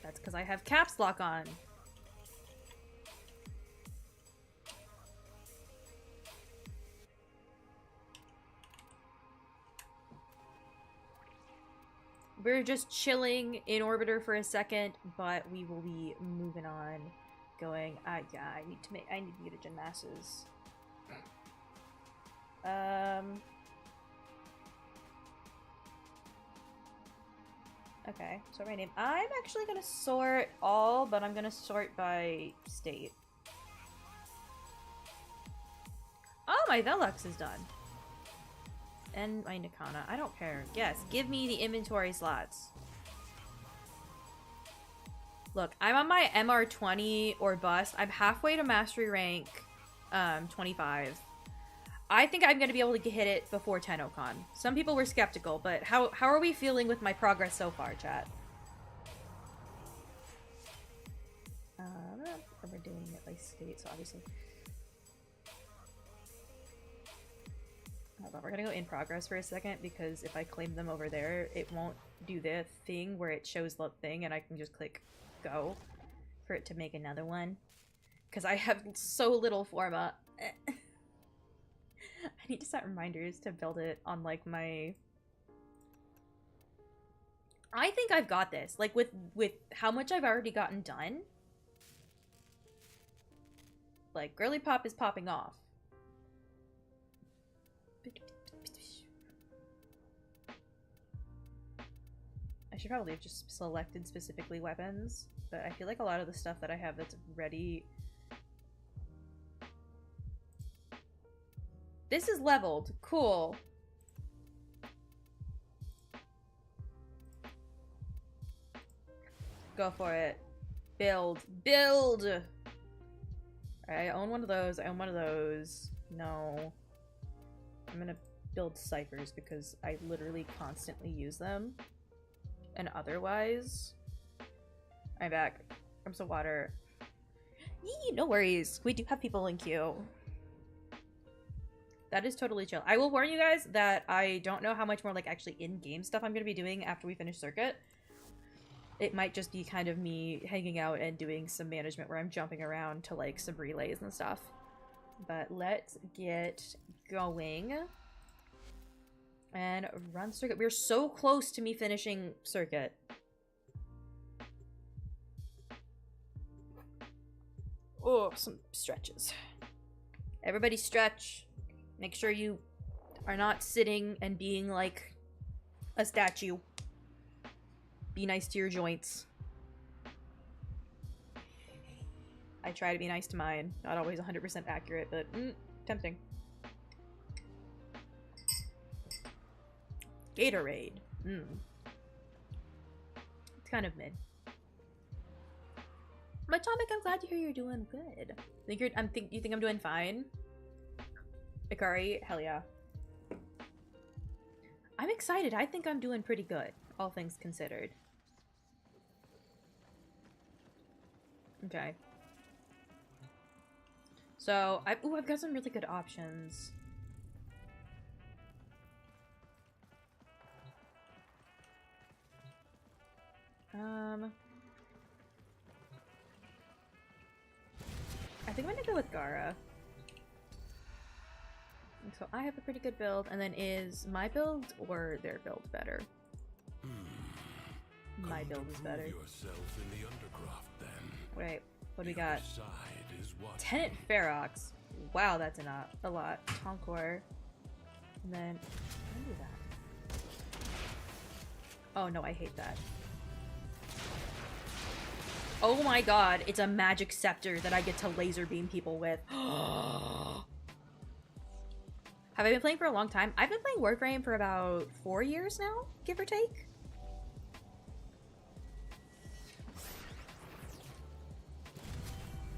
That's because I have caps lock on. We're just chilling in orbiter for a second, but we will be moving on, going. Yeah, I need mutagen masses. Okay, so my name. I'm actually gonna sort all, but I'm gonna sort by state. Oh, my Velux is done. And my Nikana. I don't care. Yes, give me the inventory slots. Look, I'm on my MR30 or bust. I'm halfway to mastery rank 25. I think I'm going to be able to hit it before TennoCon. Some people were skeptical, but how are we feeling with my progress so far, chat? We're doing it by state, so obviously... Hold on, we're gonna go in progress for a second, because if I claim them over there, it won't do the thing where it shows the thing and I can just click go for it to make another one. Because I have so little forma. I need to set reminders to build it on like my... I think I've got this. Like with how much I've already gotten done. Like Girly Pop is popping off. I should probably have just selected specifically weapons, but I feel like a lot of the stuff that I have that's ready... This is leveled. Cool. Go for it. Build. Build! Alright, I own one of those. I own one of those. No. I'm gonna build ciphers because I literally constantly use them. And otherwise... I'm back. From some water. Yee, no worries. We do have people in queue. That is totally chill. I will warn you guys that I don't know how much more like actually in-game stuff I'm gonna be doing after we finish Circuit. it might just be kind of me hanging out and doing some management where I'm jumping around to like some relays and stuff. But let's get going and run circuit. We're so close to me finishing circuit. Oh, some stretches. Everybody stretch. Make sure you are not sitting and being like a statue. Be nice to your joints. I try to be nice to mine. Not always 100% accurate, but tempting. Gatorade. It's kind of mid. My topic, I'm glad to hear you're doing good. You think I'm doing fine? Ikari, hell yeah. I'm excited. I think I'm doing pretty good, all things considered. Okay. So, I've got some really good options. I think I'm gonna go with Gara. So I have a pretty good build, and then is my build or their build better? My build is better. Yourself in the undercroft, then. Wait, what do we got? Side is what Tenant Ferox. Wow, that's a lot. Tonkor. And then I do that. Oh no, I hate that. Oh my god, it's a magic scepter that I get to laser beam people with. Have I been playing for a long time? I've been playing Warframe for about 4 years now, give or take.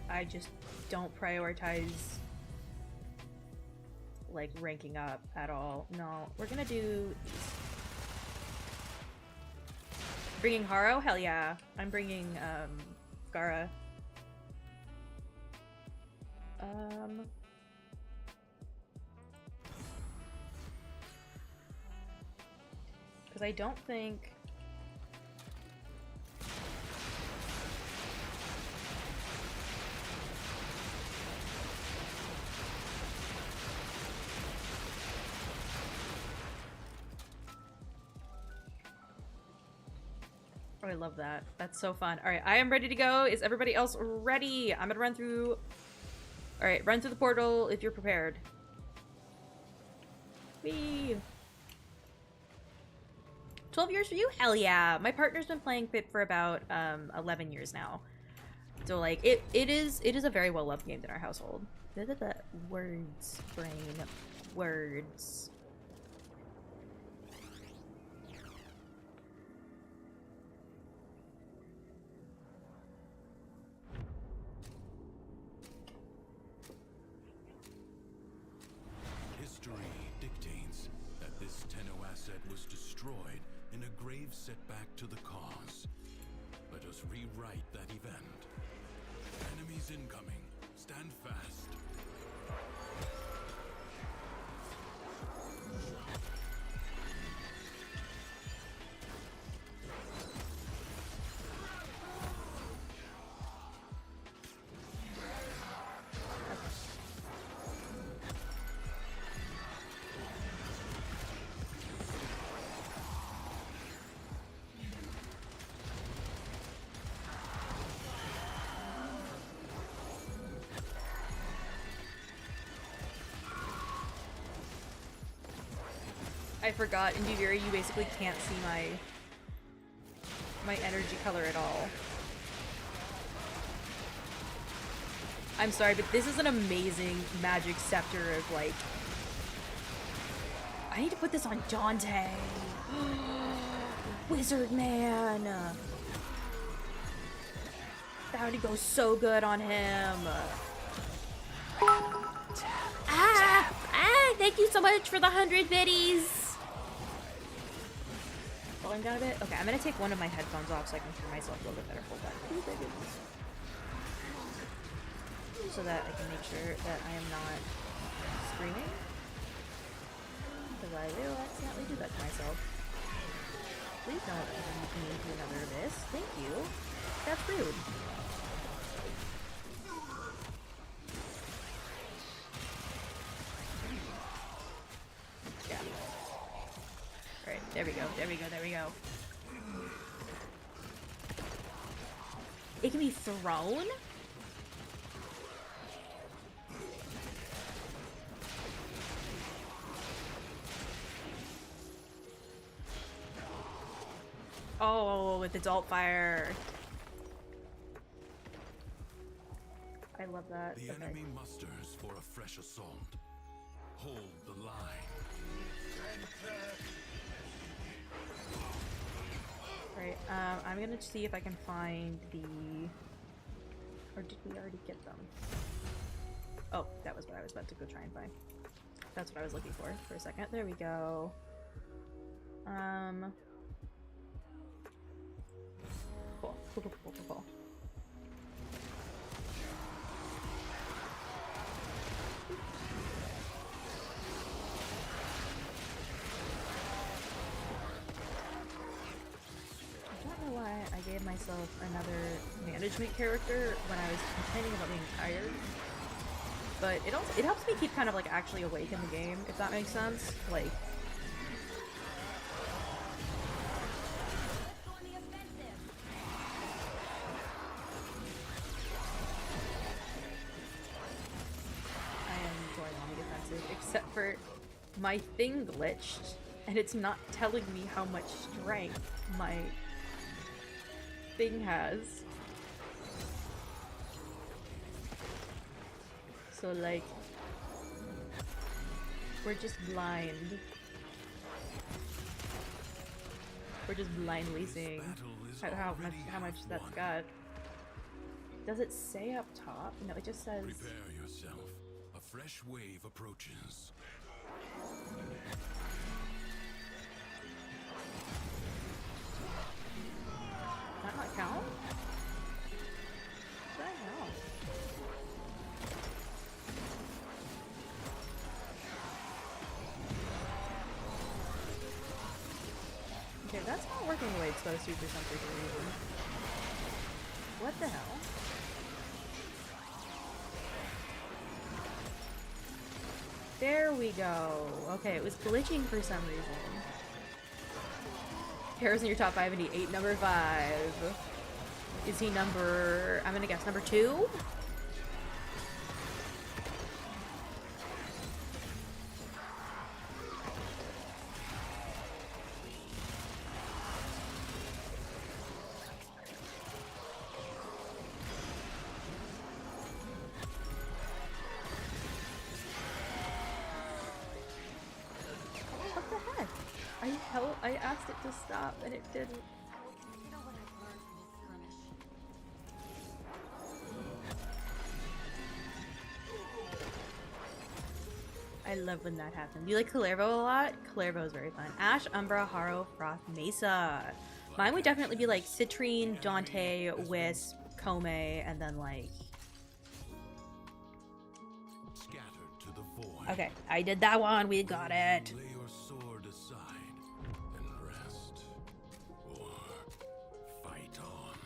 I just don't prioritize like ranking up at all. No, we're gonna do these. Bringing Haro? Hell yeah. I'm bringing Gara. Because I don't think... Oh, I love that. That's so fun. Alright, I am ready to go. Is everybody else ready? I'm gonna run through... Alright, run through the portal if you're prepared. Whee! 12 years for you? Hell yeah! My partner's been playing Pip for about 11 years now. So like it is a very well loved game in our household. Words, brain, words. History dictates that this Tenno asset was destroyed in a grave setback to the cause. Let us rewrite that event. Enemies incoming. Stand fast. I forgot, in Duviri you basically can't see my energy color at all. I'm sorry, but this is an amazing magic scepter of like... I need to put this on Dante! Wizard man! That would go so good on him! Thank you so much for the 100 biddies! Falling down a bit? Okay, I'm gonna take one of my headphones off so I can hear myself a little bit better. Hold on. So that I can make sure that I am not screaming. Because I will accidentally do that to myself. Please don't lead me into another abyss. Thank you. That's rude. Yeah. Alright, there we go, there we go, there we go. It can be thrown? Oh, with its alt fire. I love that. The Okay. enemy musters for a fresh assault. Hold the line. Right, I'm gonna see if I can find the... Or did we already get them? Oh, that was what I was about to go try and find. That's what I was looking for a second. There we go. Cool, cool, cool, cool, cool, cool. I don't know why I gave myself another management character when I was complaining about being tired. But it helps me keep kind of like actually awake in the game, if that makes sense. Like, Let's go on the offensive. I am going on the defensive, except for my thing glitched, and it's not telling me how much strength my thing has. So like, we're just blind. We're just blindly seeing how much that's got. Does it say up top? No, it just says. Prepare yourself. A fresh wave approaches. Does that not count? What the hell? Okay, that's not working the way it's supposed to for some freaking reason. What the hell? There we go. Okay, it was glitching for some reason. Heroes in your top 5 and he ate number 5. Is he number... I'm gonna guess number 2? What the heck? I asked it to stop and it didn't. You know what I've learned from this skirmish? I love when that happens. You like Kalervo a lot? Kalervo is very fun. Ash, Umbra, Haro, Froth, Mesa. Mine would definitely be like Citrine, Dante, Wisp, Kome, and then like... Scattered to the void. Okay, I did that one. We got it. Lay your sword aside and rest. Or fight on.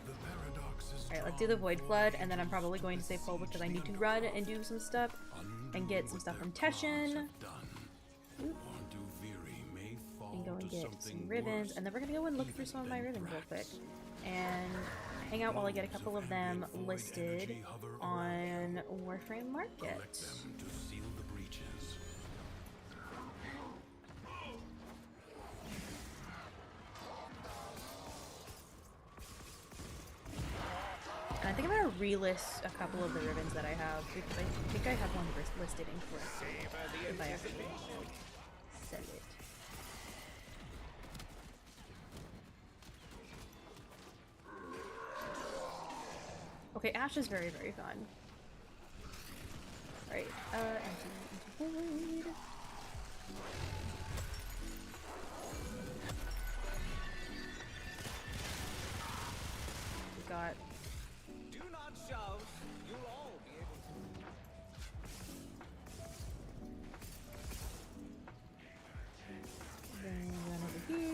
The paradox is Alright, let's do the Void Flood, and then I'm probably going to say pull because I need to run and do some stuff and get some stuff from Teshin. And go and get some ribbons, and then we're gonna go and look through some of my ribbons real quick and hang out while I get a couple of them listed on Warframe Market. To seal the breaches. And I think I'm gonna relist a couple of the ribbons that I have because I think I have one listed incorrectly. If I actually sell it. Okay, Ash is very, very fun. Alright, into void. We got... Do not shout. You'll all be able to. Then run over here.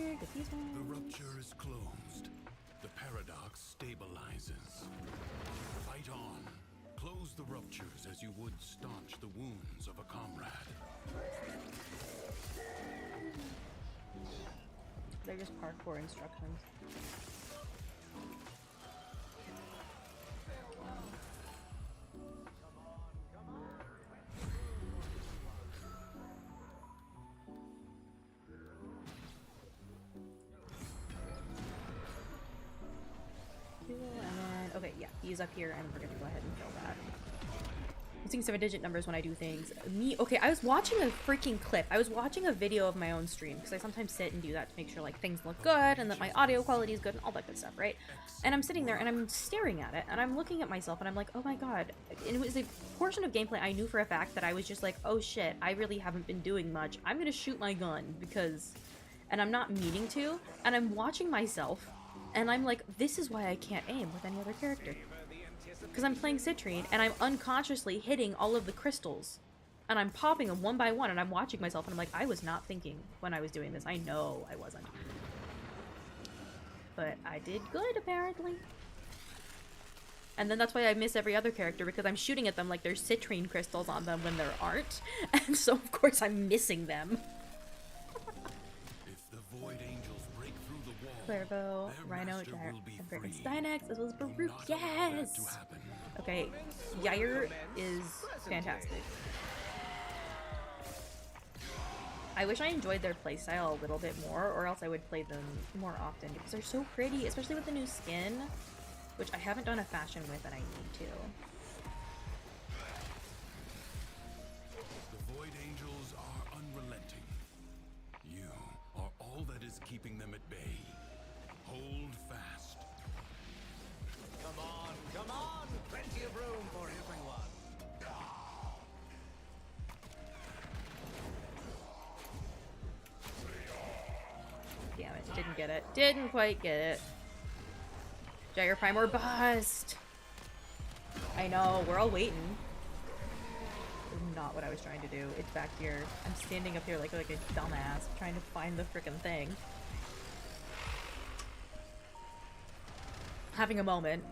ruptures as you would staunch the wounds of a comrade. They're just parkour instructions. And then, okay, yeah, he's up here, and we're gonna go ahead and kill that. Using 7-digit numbers when I do things. Okay, I was watching a freaking clip. I was watching a video of my own stream, because I sometimes sit and do that to make sure, like, things look good, and that my audio quality is good, and all that good stuff, right? And I'm sitting there, and I'm staring at it, and I'm looking at myself, and I'm like, oh my god. And it was a portion of gameplay I knew for a fact that I was just like, oh shit, I really haven't been doing much. I'm gonna shoot my gun, because... And I'm not meaning to, and I'm watching myself, and I'm like, this is why I can't aim with any other character. Because I'm playing Citrine, and I'm unconsciously hitting all of the crystals. And I'm popping them one by one, and I'm watching myself, and I'm like, I was not thinking when I was doing this. I know I wasn't. But I did good, apparently. And then that's why I miss every other character, because I'm shooting at them like there's Citrine crystals on them when there aren't. And so, of course, I'm missing them. Clairvo, Rhino, Jair, and Stynax, as well as Baruch. Yes! Okay, Yair is fantastic. I wish I enjoyed their playstyle a little bit more, or else I would play them more often, because they're so pretty, especially with the new skin, which I haven't done a fashion with, and I need to. The Void Angels are unrelenting. You are all that is keeping them at bay. Hold fast. Come on! Plenty of room for everyone. Damn it, didn't get it. Didn't quite get it. Jair Prime or bust! I know, we're all waiting. Not what I was trying to do. It's back here. I'm standing up here like a dumbass trying to find the frickin' thing. Having a moment.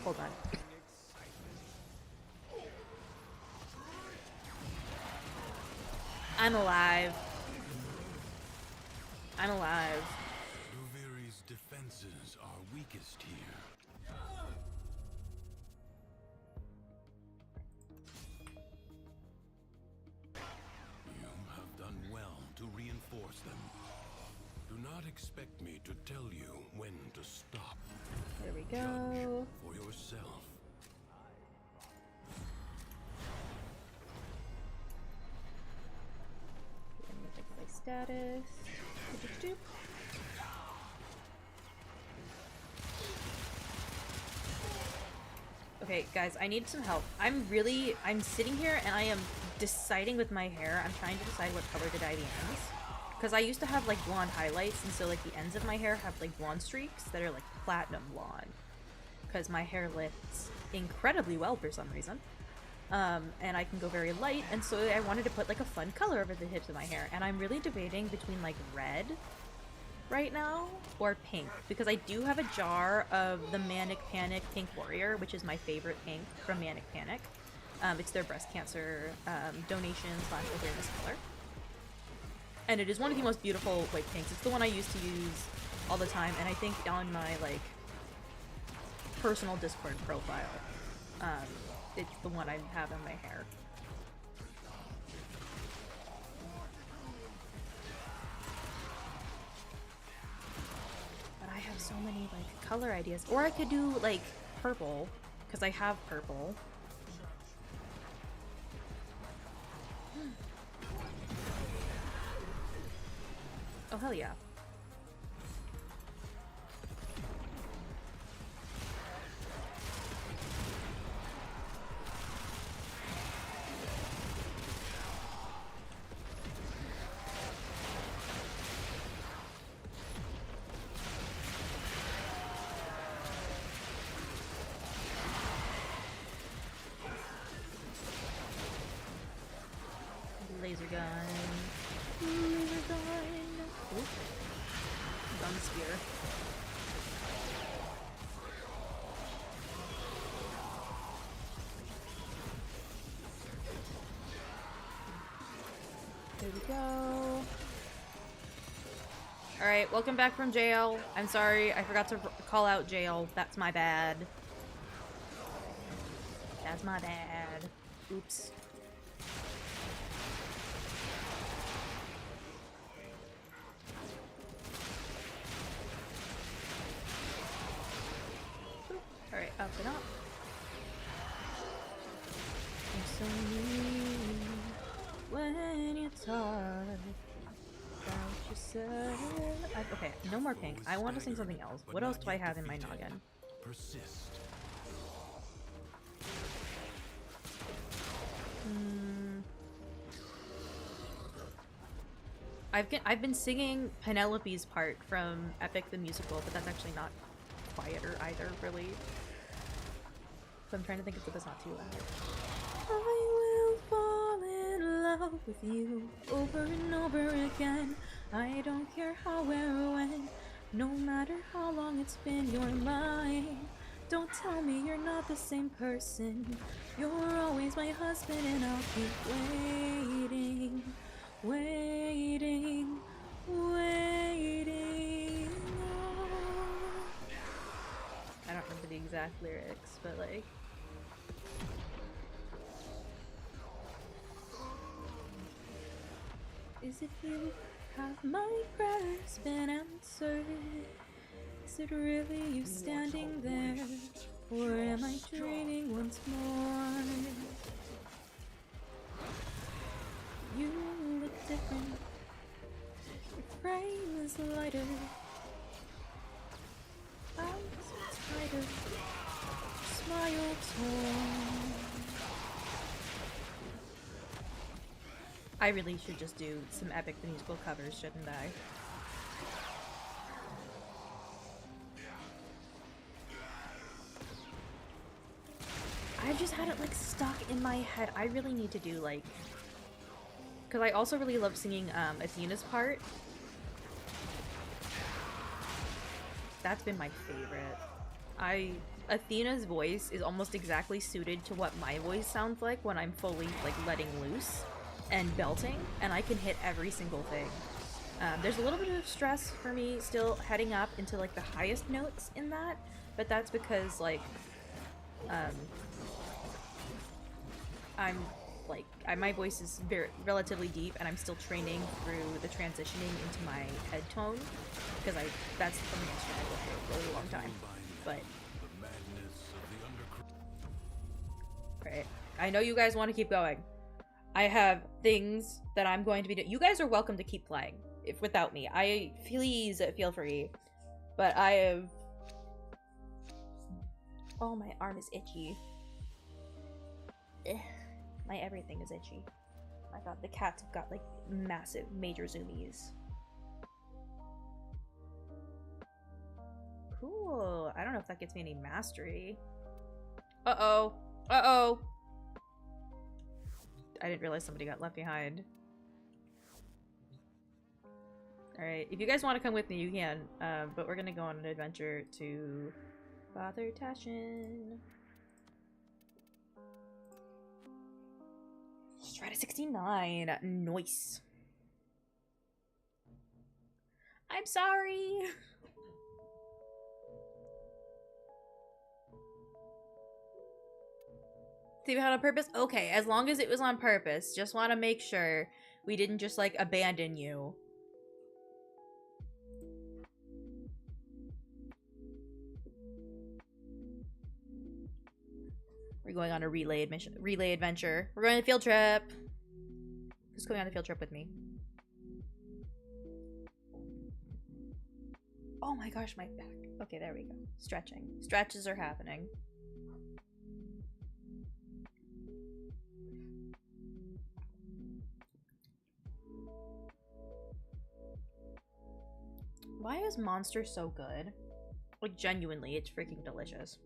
Hold on. I'm alive. I'm alive. Duviri's defenses are weakest here. You have done well to reinforce them. Do not expect me to tell you when to stop. There we go. Judge for yourself. Status. Okay, guys, I need some help. I'm sitting here and I am deciding with my hair. I'm trying to decide what color to dye the ends. Because I used to have like blonde highlights, and so like the ends of my hair have like blonde streaks that are like platinum blonde. Because my hair lifts incredibly well for some reason. And I can go very light, and so I wanted to put like a fun color over the tips of my hair, and I'm really debating between like red right now or pink, because I do have a jar of the Manic Panic Pink Warrior, which is my favorite pink from Manic Panic. It's their breast cancer donation/awareness color, and it is one of the most beautiful white pinks. It's the one I used to use all the time, and I think on my like personal Discord profile. It's the one I have in my hair. But I have so many like color ideas. Or I could do like purple, because I have purple. Oh hell yeah. gun. Laser gun. Oop. Gun spear. There we go. Alright, welcome back from jail. I'm sorry, I forgot to call out jail. That's my bad. That's my bad. Oops. Alright, up and up. You're so mean when you talk about yourself. Okay, no more pink. I want to sing something else. What else do I have in my noggin? Persist. I've been singing Penelope's part from Epic the Musical, but that's actually not quieter either, really. So I'm trying to think if it's not too loud. I will fall in love with you over and over again. I don't care how, where, or when. No matter how long it's been, you're mine. Don't tell me you're not the same person. You're always my husband and I'll keep waiting. Waiting, waiting. I don't remember the exact lyrics, but like... Is it you? Have my prayers been answered? Is it really you standing there? Or am I dreaming once more? You look different. Your frame is lighter. Eyes tighter. Smile torn. I really should just do some Epic the Musical covers, shouldn't I? I've just had it like stuck in my head. I really need to do like... Because I also really love singing Athena's part. That's been my favorite. Athena's voice is almost exactly suited to what my voice sounds like when I'm fully like letting loose and belting, and I can hit every single thing. There's a little bit of stress for me still heading up into like the highest notes in that, but that's because like I'm like my voice is relatively deep, and I'm still training through the transitioning into my head tone because that's something I struggled with for a really long time. But right, I know you guys want to keep going. I have things that I'm going to be doing. You guys are welcome to keep playing if without me. Please feel free. But I have... Oh, my arm is itchy. Ugh. My everything is itchy. My god, the cats have got like massive, major zoomies. Cool. I don't know if that gets me any mastery. Uh-oh. Uh-oh. I didn't realize somebody got left behind. Alright, if you guys want to come with me, you can. But we're gonna go on an adventure to Father Tashin. Strata 69. Nice. I'm sorry. Leave it out on purpose? Okay, as long as it was on purpose. Just want to make sure we didn't just, like, abandon you. We're going on a relay adventure. We're going on a field trip. Who's going on the field trip with me? Oh my gosh, my back. Okay, there we go. Stretching. Stretches are happening. Why is Monster so good? Like, genuinely, it's freaking delicious.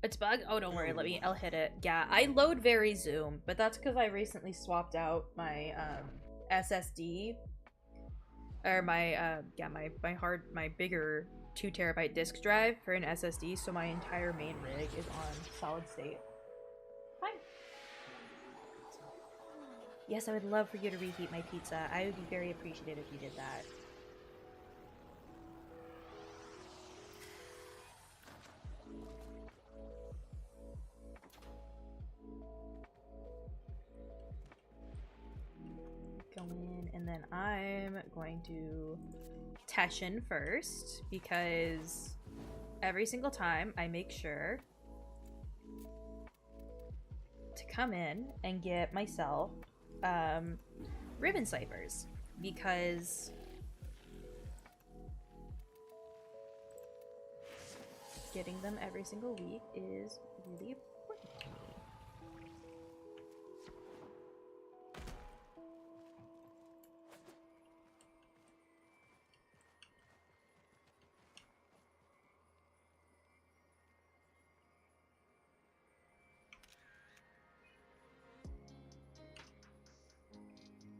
It's bug? Oh, don't worry. I'll hit it. Yeah, I load very zoom, but that's because I recently swapped out my SSD or my my bigger 2 terabyte disk drive for an SSD, so my entire main rig is on solid state. Fine. Yes, I would love for you to reheat my pizza. I would be very appreciative if you did that. Go in, and then I'm going to Teshin first, because every single time I make sure to come in and get myself ribbon ciphers, because getting them every single week is really important to me.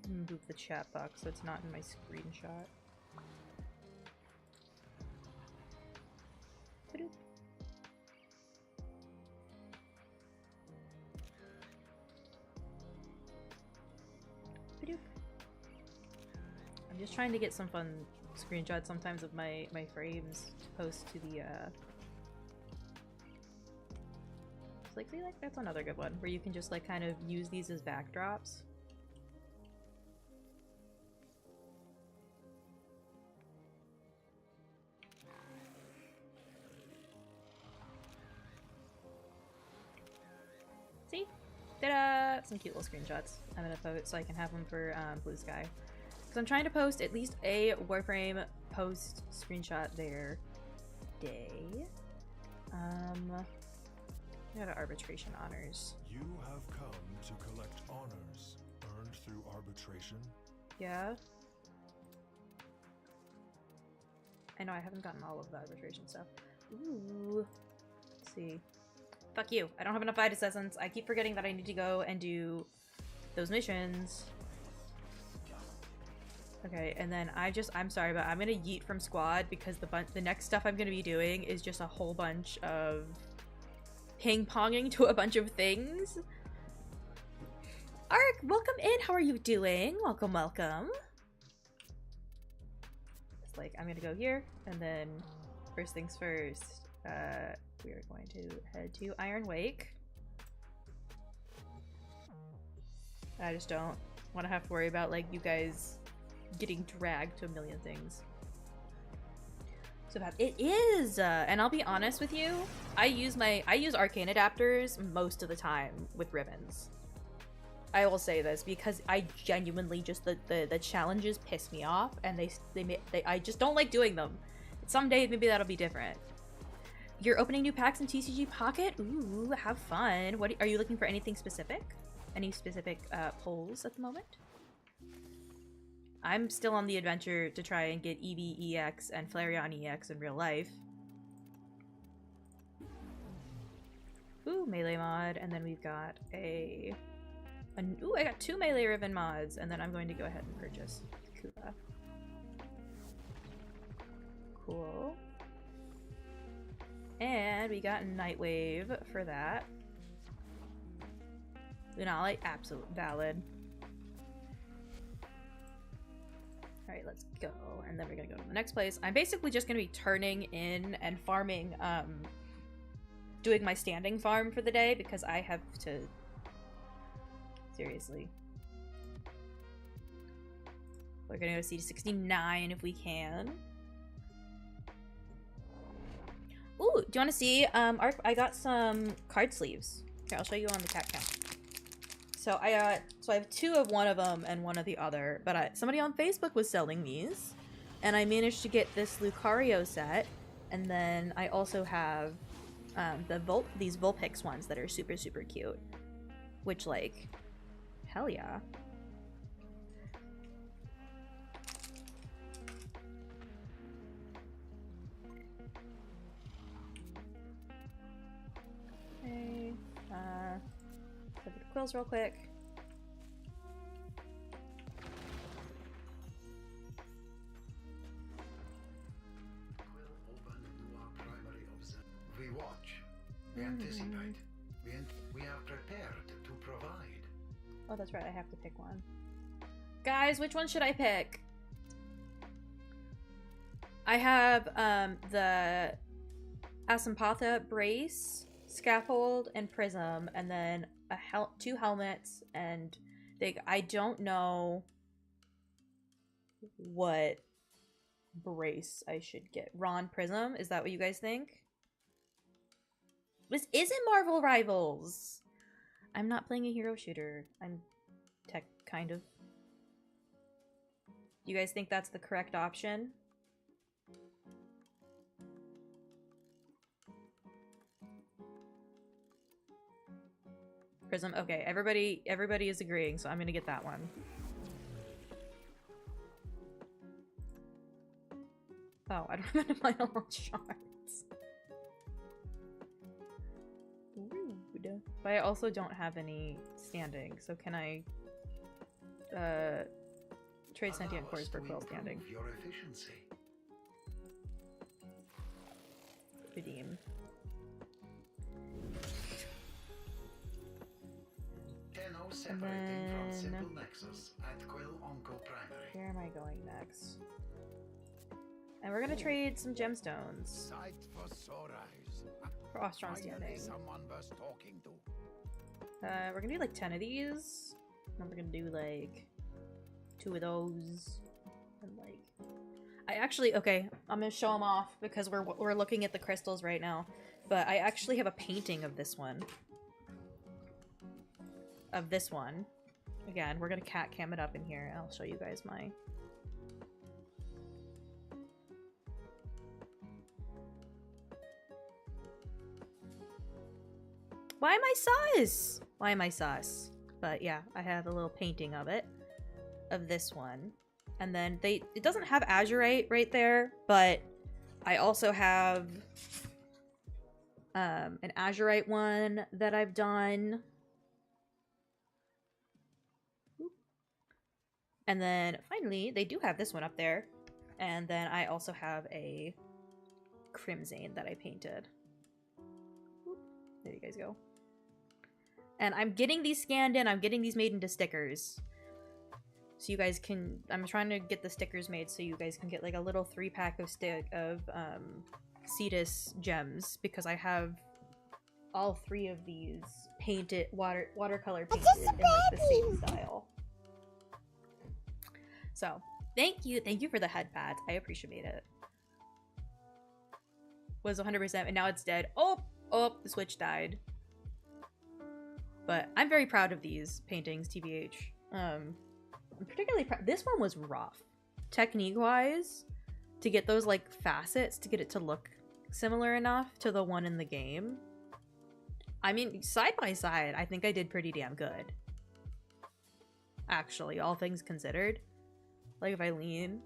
Move the chat box so it's not in my screenshot. Ta-doop. Ta-doop. I'm just trying to get some fun screenshots sometimes of my frames to post to the like, see, like that's another good one where you can just like kind of use these as backdrops. See? Ta-da! Some cute little screenshots I'm gonna post so I can have them for Blue Sky. Because I'm trying to post at least a Warframe post screenshot their day. I got arbitration honors. You have come to collect honors earned through arbitration. Yeah. I know I haven't gotten all of the arbitration stuff. Ooh. Let's see. Fuck you. I don't have enough Vitus Essence. I keep forgetting that I need to go and do those missions. Okay, and then I'm sorry, but I'm gonna yeet from squad because the next stuff I'm gonna be doing is just a whole bunch of ping-ponging to a bunch of things. Ark, welcome in. How are you doing? Welcome, welcome. It's like, I'm gonna go here, and then first things first, we are going to head to Iron Wake. I just don't want to have to worry about, like, you guys getting dragged to a million things. So bad. It is! And I'll be honest with you, I use arcane adapters most of the time with ribbons. I will say this because I genuinely just, the challenges piss me off, and I just don't like doing them. Someday maybe that'll be different. You're opening new packs in TCG Pocket? Ooh, have fun. What are you looking for? Anything specific? Any specific polls at the moment? I'm still on the adventure to try and get Eevee EX and Flareon EX in real life. Ooh, melee mod, and then we've got ooh, I got 2 melee ribbon mods, and then I'm going to go ahead and purchase Koopa. Cool. And we got Nightwave for that. Lunala, absolute valid. Alright, let's go. And then we're gonna go to the next place. I'm basically just gonna be turning in and farming, doing my standing farm for the day because I have to... Seriously. We're gonna go see 69 if we can. Ooh, do you want to see? Ark, I got some card sleeves. Here, I'll show you on the cat count. So I have 2 of one of them and 1 of the other. But somebody on Facebook was selling these, and I managed to get this Lucario set. And then I also have these Vulpix ones that are super super cute, which like, hell yeah. materials real quick. We watch. We anticipate. We are prepared to provide. Oh, that's right. I have to pick one. Guys, which one should I pick? I have the Asampatha brace, scaffold, and prism, and then two helmets, and I don't know what brace I should get. Ron Prism, is that what you guys think? This isn't Marvel Rivals! I'm not playing a hero shooter. I'm tech, kind of. You guys think that's the correct option? Prism. Okay, everybody is agreeing, so I'm gonna get that one. Oh, I don't have any of my own shards. Rude. But I also don't have any standing, so can I trade sentient cores for quill standing? Your efficiency. Redeem. Tenno And separating from then... simple nexus at Quill Onco Primary. Where am I going next? And we're gonna trade some gemstones Sight for sore eyes. for Ostron Finally, standing. someone worth talking to. We're gonna do like 10 of these. And we're gonna do like 2 of those. And like, I actually, okay, I'm gonna show them off because we're looking at the crystals right now. But I actually have a painting of this one. Again, we're gonna cat cam it up in here. I'll show you guys my. Why am I sus? Why am I sus? But yeah, I have a little painting of it. Of this one. And then it doesn't have azurite right there, but I also have an azurite one that I've done. And then finally, they do have this one up there. And then I also have a crimson that I painted. There you guys go. And I'm getting these scanned in. I'm getting these made into stickers. So you guys can... I'm trying to get the stickers made so you guys can get like a little 3-pack of Cetus gems. Because I have all 3 of these painted, watercolor painted in like the same style. So, thank you for the head pads. I appreciate it. Was 100% and now it's dead. Oh, the Switch died. But I'm very proud of these paintings, TBH. I'm particularly proud. This one was rough, technique-wise, to get those like facets to get it to look similar enough to the one in the game. I mean, side by side, I think I did pretty damn good. Actually, all things considered. Like if I lean.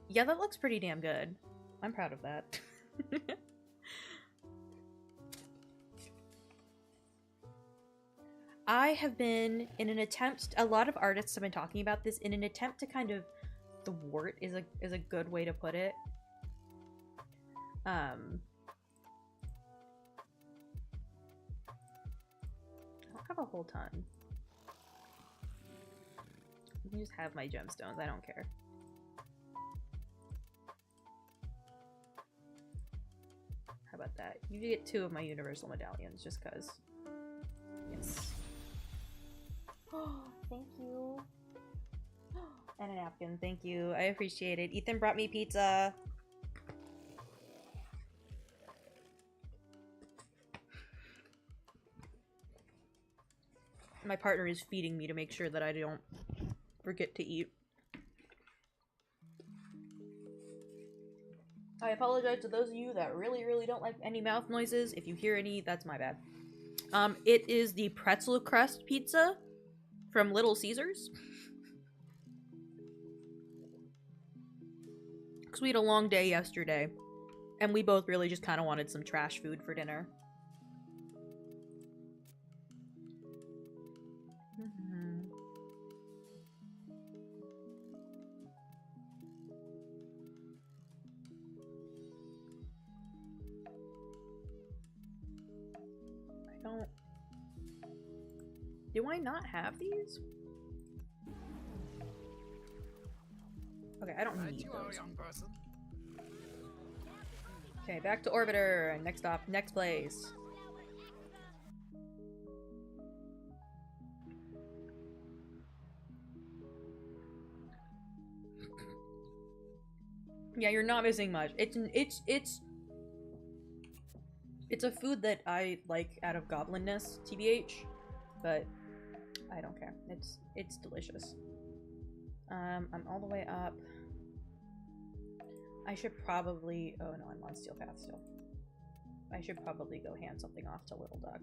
Yeah, that looks pretty damn good. I'm proud of that. I have been in an attempt, a lot of artists have been talking about this, in an attempt to kind of thwart is a good way to put it. I don't have a whole ton. You can just have my gemstones, I don't care. How about that? You get 2 of my universal medallions just cuz. Yes. Oh, thank you. And a napkin, thank you. I appreciate it. Ethan brought me pizza. My partner is feeding me to make sure that I don't forget to eat. I apologize to those of you that really, really don't like any mouth noises. If you hear any, that's my bad. It is the pretzel crust pizza from Little Caesars. Because we had a long day yesterday. And we both really just kind of wanted some trash food for dinner. Do I not have these? Okay, I don't need those. young person. Okay, back to Orbiter. Next stop, next place. Yeah, you're not missing much. It's a food that I like out of goblinness, TBH, but I don't care. It's delicious. I'm all the way up. I should probably... Oh no, I'm on Steel Path still. I should probably go hand something off to Little Duck.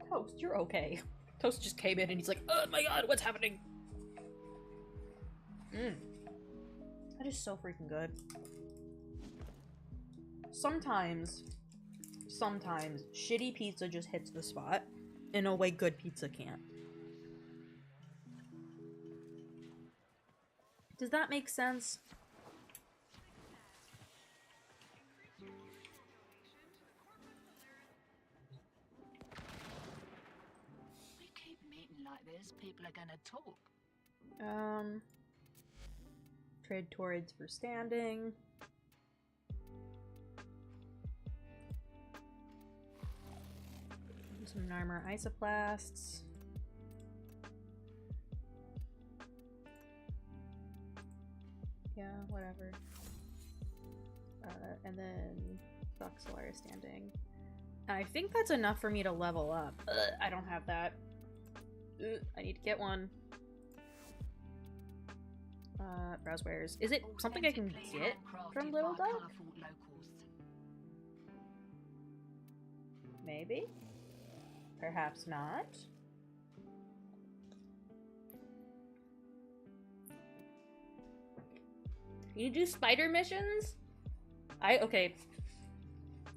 Toast, you're okay. Toast just came in and he's like, oh my god, what's happening? That is so freaking good. Sometimes, shitty pizza just hits the spot in a way good pizza can't. Does that make sense? We keep meeting like this, people are gonna talk. Trade towards for standing. Some armor isoplasts. Yeah, whatever. And then Buck Solaris standing. I think that's enough for me to level up. I don't have that. I need to get one. Browse wares. Is it something I can get from Little Duck? Maybe? Perhaps not? You do spider missions? Okay.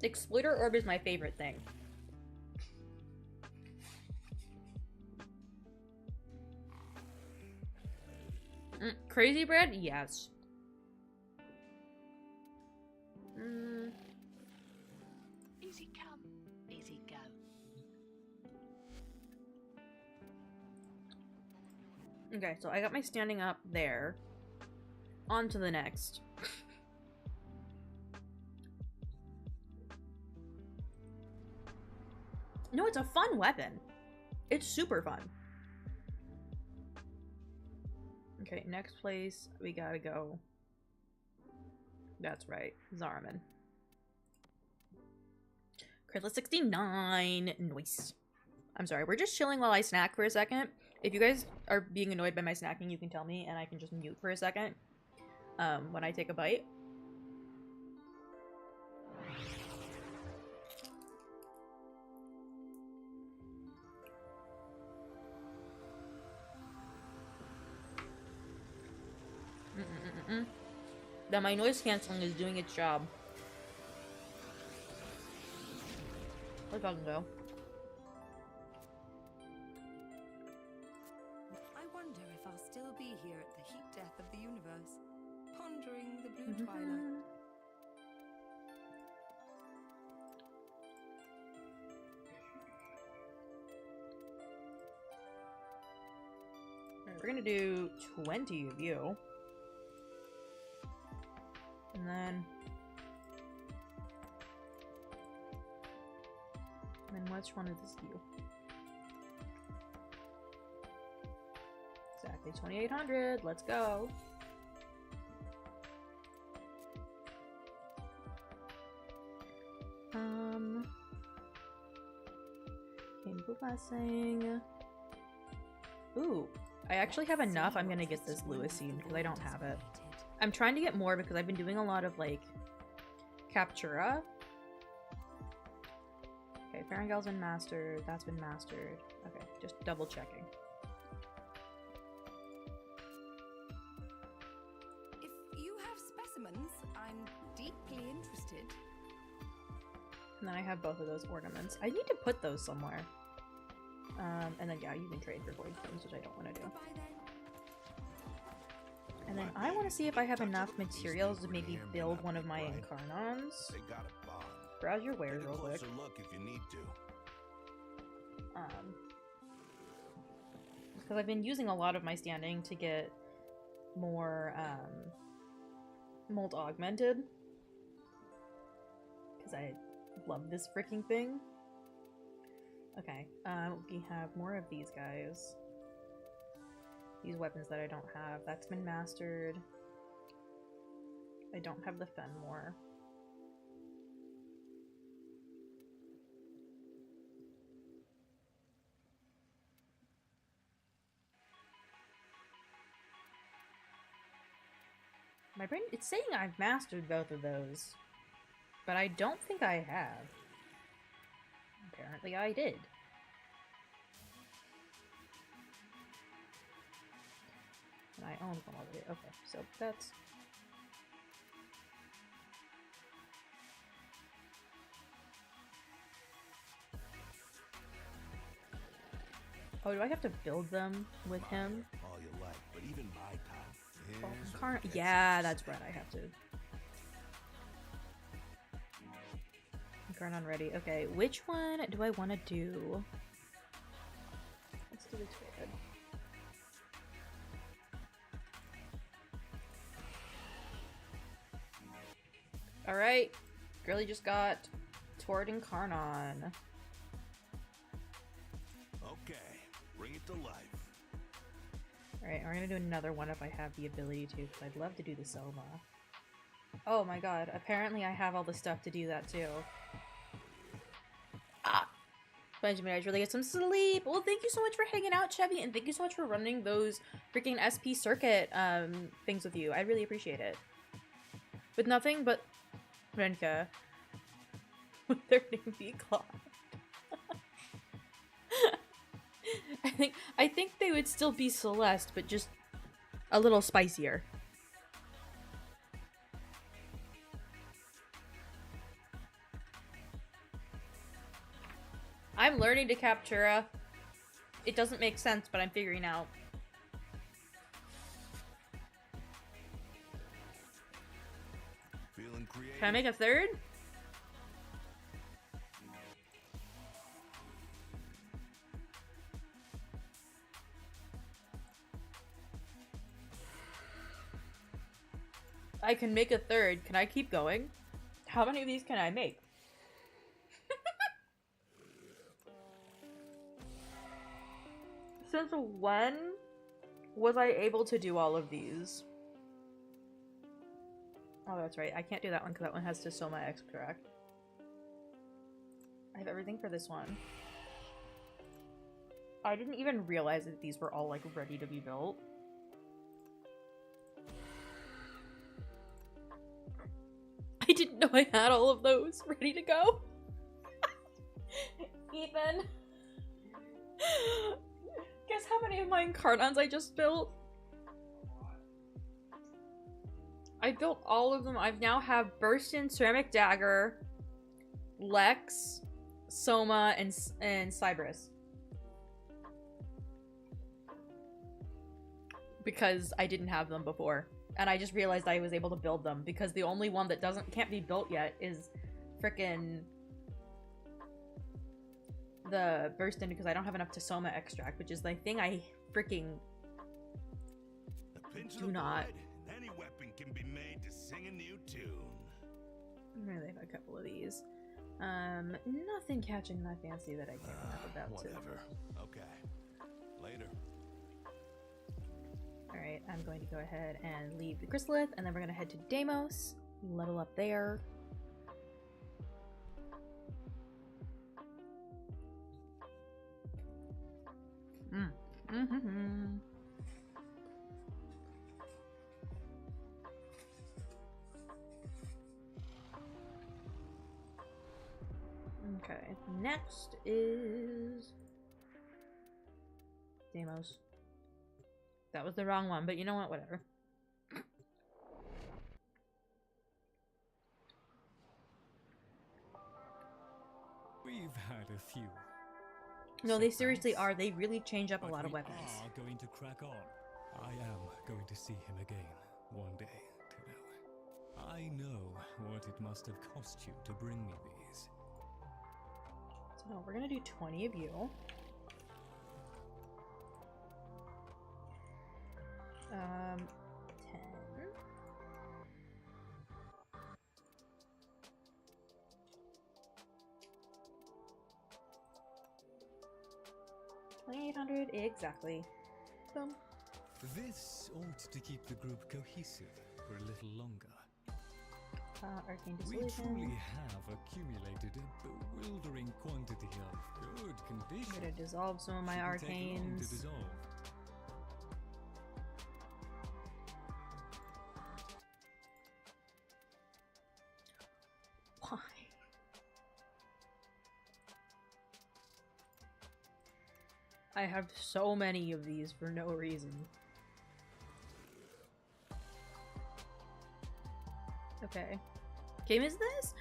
Exploiter Orb is my favorite thing. Crazy bread? Yes. Easy come, easy go. Okay, so I got my standing up there. On to the next. No, it's a fun weapon. It's super fun. Okay, next place, we gotta go. That's right, Zaraman. Credit 69. Nice. I'm sorry, we're just chilling while I snack for a second. If you guys are being annoyed by my snacking, you can tell me and I can just mute for a second when I take a bite. That my noise canceling is doing its job. Let's fucking go. I wonder if I'll still be here at the heat death of the universe, pondering the blue twilight. Alright, we're gonna do 20 of you. And then which one is this you? Exactly 2,800. Let's go. Rainbow Blessing. Ooh, I actually have enough. I'm gonna get this Lewisine because I don't have it. I'm trying to get more because I've been doing a lot of, like, Captura. Okay, Faringel's been mastered. That's been mastered. Okay, just double checking. If you have specimens, I'm deeply interested. And then I have both of those ornaments. I need to put those somewhere. And then, yeah, you can trade for void things, which I don't want to do. Goodbye then. And then I want to see if I have enough materials to maybe build one of my Incarnons. They got a bond. browse your wares Take a real quick. closer look if you need to. Because I've been using a lot of my standing to get more mold augmented. Because I love this freaking thing. Okay, we have more of these guys. These weapons that I don't have. That's been mastered. I don't have the Fenmore. My brain, it's saying I've mastered both of those, but I don't think I have. Apparently I did. And I own them already. Okay, so that's... Oh, do I have to build them with him? All you like, but even my time. Oh, yeah, that's right. I have to. Karnon ready. Okay, which one do I want to do? Let's do the Twid. Alright. Girly just got Tord and Karnon. Okay, bring it to life. Alright, we're gonna do another one if I have the ability to, because I'd love to do the Soma. Oh my god, apparently I have all the stuff to do that too. Ah! Benjamin, I should really get some sleep! Well, thank you so much for hanging out, Chevy, and thank you so much for running those freaking SP circuit things with you. I really appreciate it. With nothing but Renka. With their name be Claude. I think they would still be Celeste, but just a little spicier. I'm learning to Captura. It doesn't make sense, but I'm figuring out. Feeling creative? Can I make a third? I can make a third. Can I keep going? How many of these can I make? Since when was I able to do all of these? Oh, that's right. I can't do that one because that one has to Soma extract. I have everything for this one. I didn't even realize that these were all, like, ready to be built. I didn't know I had all of those ready to go. Ethan. Guess how many of my Incarnons I just built? I built all of them. I now have Burstin, Ceramic Dagger, Lex, Soma, and Cybris. Because I didn't have them before. And I just realized I was able to build them because the only one that can't be built yet is frickin' the Burstin because I don't have enough to Soma extract, which is the thing I freaking do not. Any weapon can be made to sing a new tune. I'm gonna leave a couple of these. Nothing catching my fancy that I care enough about. Whatever. Okay. Later. Alright, I'm going to go ahead and leave the Chrysalith, and then we're gonna head to Deimos, level up there. Okay, next is Deimos. That was the wrong one, but you know what? Whatever. We've had a few. No, they seriously are. They really change up a lot of weapons. We are going to crack on. I am going to see him again one day, Tenno. I know what it must have cost you to bring me these. So we're gonna do 20 of you. Um, 10. $2,800 exactly. Boom. This ought to keep the group cohesive for a little longer. Arcane We Dissolution. truly have accumulated a bewildering quantity of good condition. I'm gonna dissolve some of my Shouldn't take long to arcanes. dissolve. Why? I have so many of these for no reason. Okay. Game is this?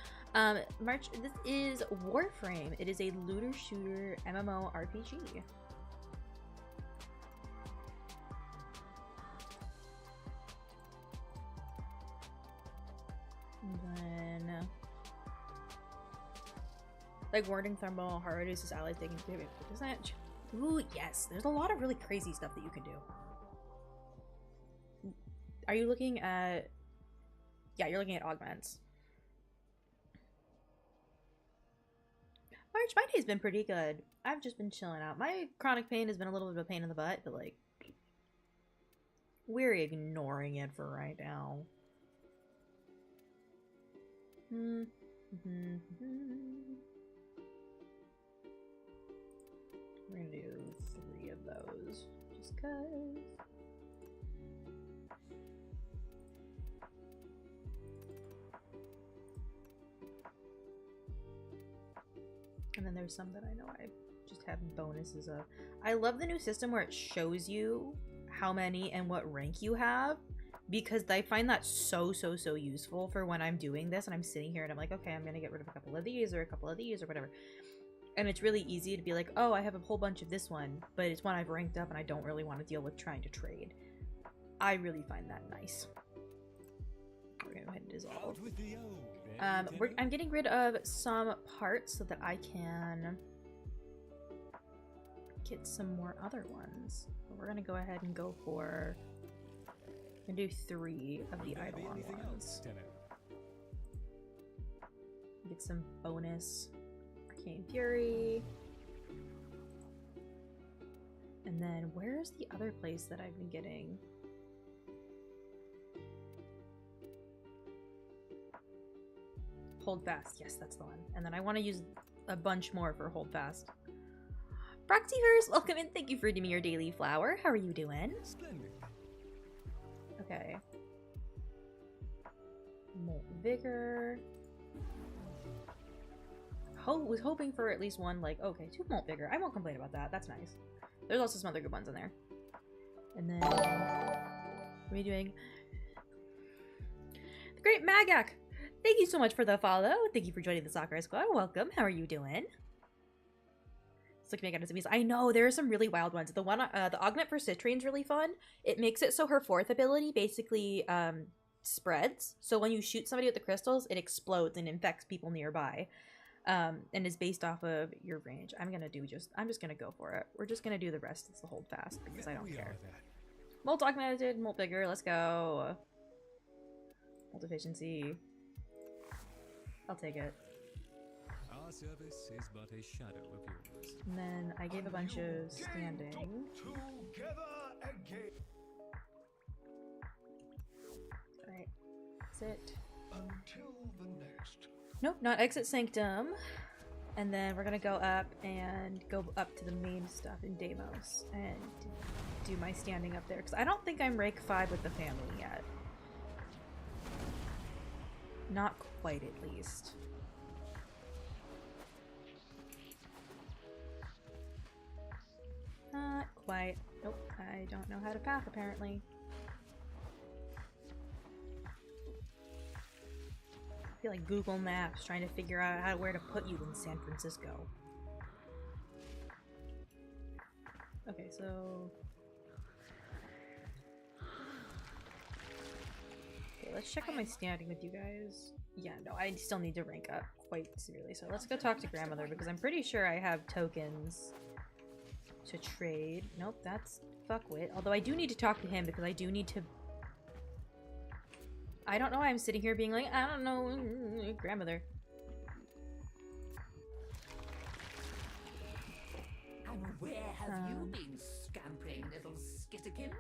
March. This is Warframe. It is a looter shooter MMO RPG. And then, like warding thermal, heart reduces allies taking 50%. Ooh, yes. There's a lot of really crazy stuff that you can do. Are you looking at? Yeah, you're looking at augments. March, my day's been pretty good. I've just been chilling out. My chronic pain has been a little bit of a pain in the butt, but like, we're ignoring it for right now. We're gonna do 3 of those, just cause. And then there's some that I know I just have bonuses of. I love the new system where it shows you how many and what rank you have, because I find that so useful for when I'm doing this and I'm sitting here and I'm like, okay, I'm gonna get rid of a couple of these or a couple of these or whatever. And it's really easy to be like, oh, I have a whole bunch of this one, but it's one I've ranked up and I don't really want to deal with trying to trade. I really find that nice. We're gonna go ahead and dissolve. I'm getting rid of some parts so that I can get some more other ones. But we're gonna go ahead and go for. I'm gonna do 3 of the Eidolon ones. Get some bonus Arcane Fury. And then where's the other place that I've been getting? Hold Fast. Yes, that's the one. And then I want to use a bunch more for Hold Fast. Proxyverse, welcome in. Thank you for giving me your daily flower. How are you doing? Splendid. Okay. Molt Vigor. Was hoping for at least one, like, okay, 2 Molt Vigor. I won't complain about that. That's nice. There's also some other good ones in there. And then, what are we doing? The Great Magak! Thank you so much for the follow. Thank you for joining the Sakura Squad. Welcome. How are you doing? It's looking at it. I know there are some really wild ones. The one, the augment for Citrine's really fun. It makes it so her 4th ability basically spreads. So when you shoot somebody with the crystals, it explodes and infects people nearby. And is based off of your range. I'm just gonna go for it. We're just gonna do the rest as the Hold Fast because I don't care. Molt Augmented, Molt Vigor, let's go. Molt Efficiency. I'll take it. Our service is but a shadow of yours. And then I gave a bunch of standing. Alright. Sit. Until the next. Nope, not Exit Sanctum. And then we're gonna go up and go up to the main stuff in Deimos and do my standing up there. Because I don't think I'm rank 5 with the family yet. Not quite, at least. Not quite. Nope, I don't know how to path, apparently. I feel like Google Maps trying to figure out where to put you in San Francisco. Okay, so... Okay, let's check on my standing with you guys. Yeah, no, I still need to rank up quite severely. So let's go talk to grandmother because I'm pretty sure I have tokens to trade. Nope, that's fuckwit. Although I do need to talk to him because I do need to... I don't know why I'm sitting here being like, I don't know, grandmother. And where have you been scampering, little skittikin?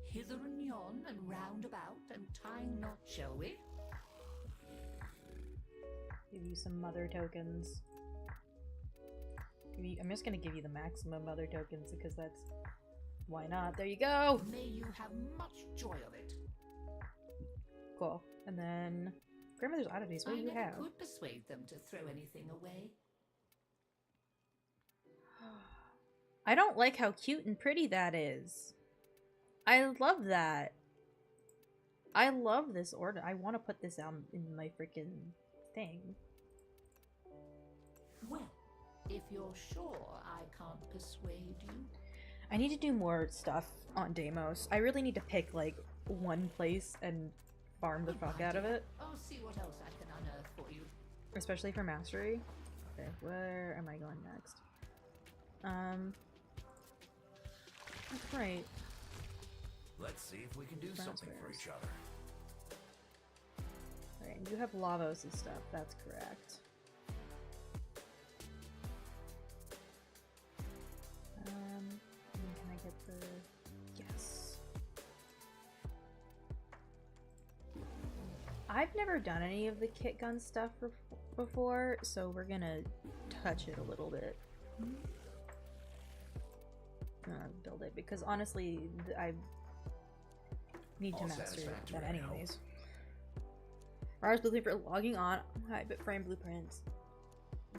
Hither and yon and round about and tying knot, shall we? Give you some mother tokens. I'm just gonna give you the maximum mother tokens because that's... Why not? There you go! May you have much joy of it. Cool. And then... Grandmother's oddities, what do you I never have? could persuade them to throw anything away. I don't like how cute and pretty that is. I love that. I love this order. I want to put this out in my freaking thing. Well, if you're sure I can't persuade you. I need to do more stuff on Deimos. I really need to pick, like, one place and farm the fuck out of it. I'll see what else I can unearth for you. Especially for mastery. Okay, where am I going next? That's right. Let's see if we can do something for each other. Alright, you have Lavos and stuff, that's correct. Can I get the... Yes. I've never done any of the kit gun stuff before, so we're gonna touch it a little bit. Build it, because honestly, I need to master that anyways. Rara's blueprint for logging on. Hi, but frame blueprints.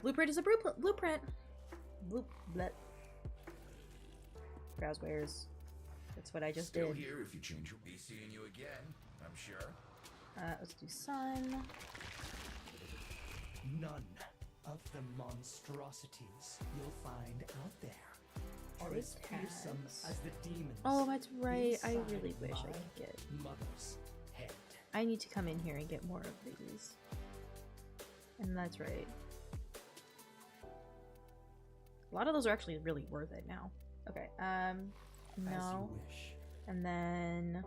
Blueprint is a blueprint. Browswares. That's what I just Still did. here if you change your... Be seeing you again, I'm sure. Let's do sun. None of the monstrosities you'll find out there are as fearsome as the demons. Oh, that's right. I inside really wish I my could get... mother's head. I need to come in here and get more of these. And that's right. A lot of those are actually really worth it now. Okay, no. As you wish. And then...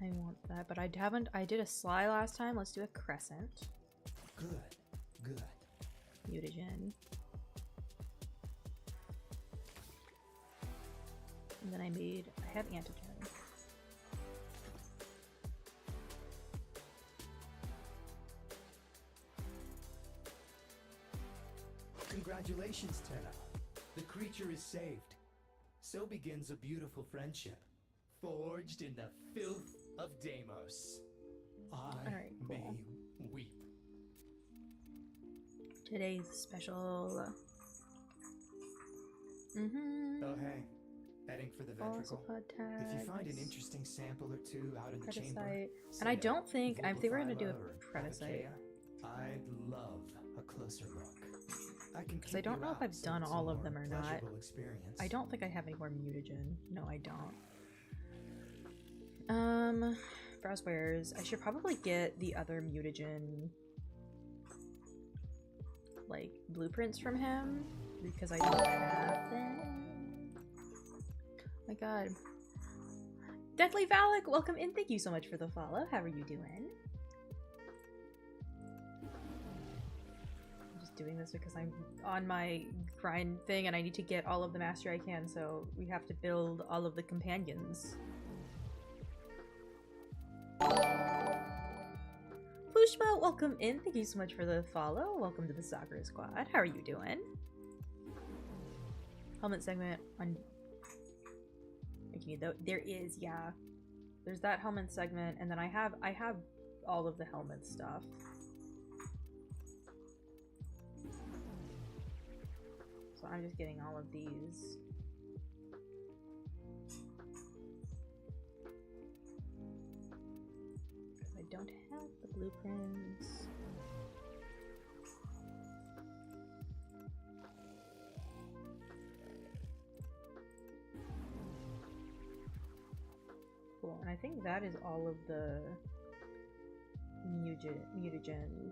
I want that, but I haven't... I did a sly last time. Let's do a crescent. Good, good. Mutagen. And then I have antigen. Congratulations, Tenno. The creature is saved. So begins a beautiful friendship, forged in the filth of Deimos. I may weep. Today's special. Oh hey, heading for the ventricle. If you find an interesting sample or two out in the chamber, and I don't think we're gonna do a predicite. I'd love a closer look. Because I don't know if I've done all of them or not. I don't think I have any more mutagen. No, I don't. Browswares. I should probably get the other mutagen, like, blueprints from him, because I don't have them. Oh my god. Deathly Valak, welcome in. Thank you so much for the follow. How are you doing? Doing this because I'm on my grind thing and I need to get all of the mastery I can, so we have to build all of the companions. Flushma, welcome in. Thank you so much for the follow. Welcome to the Sakura Squad. How are you doing? Helmet segment on... There is, yeah. There's that helmet segment, and then I have all of the helmet stuff. So I'm just getting all of these. Because I don't have the blueprints. I think that is all of the mutagen.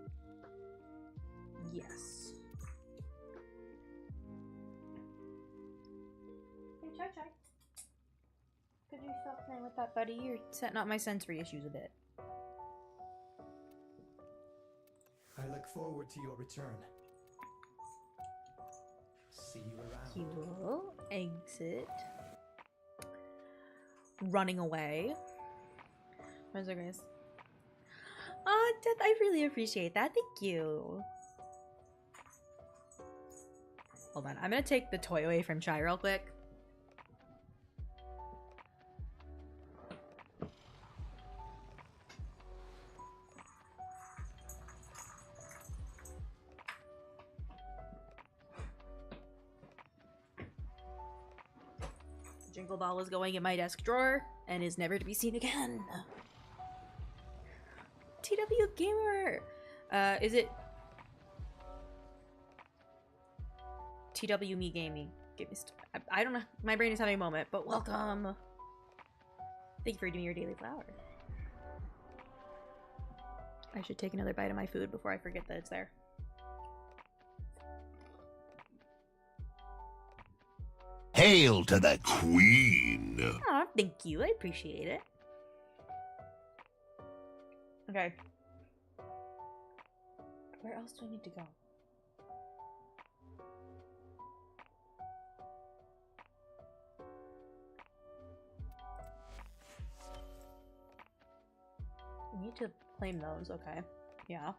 Yes. Hey, Chai Chai. Could you stop playing with that, buddy? You're setting up my sensory issues a bit. I look forward to your return. See you around. He will exit. Running away. Where's our guys? Oh, Death, I really appreciate that. Thank you. Hold on. I'm gonna take the toy away from Chai real quick. Jingle Ball is going in my desk drawer and is never to be seen again. TW Gamer! Is it TW Me Gaming? I don't know. My brain is having a moment, but welcome. Thank you for doing your daily flower. I should take another bite of my food before I forget that it's there. Hail to the Queen! Aw, thank you. I appreciate it. Okay. Where else do I need to go? I need to claim those, okay. Yeah.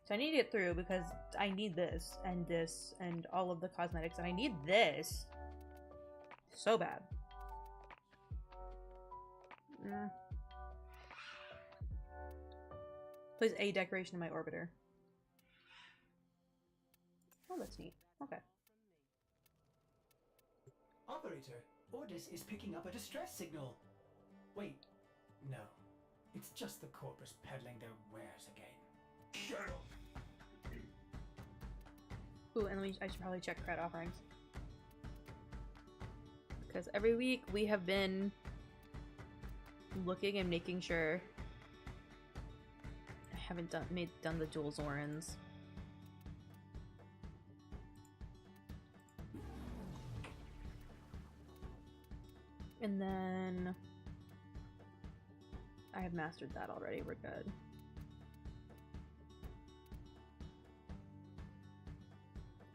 So I need to get through because I need this and all of the cosmetics, and I need this so bad. Place a decoration in my orbiter. Oh, that's neat. Okay. Operator, Ordis is picking up a distress signal. Wait, no. It's just the corpus peddling their wares again. Ooh, and I should probably check credit offerings. Because every week we have been looking and making sure I haven't done the dual Zorans. And then I have mastered that already, we're good.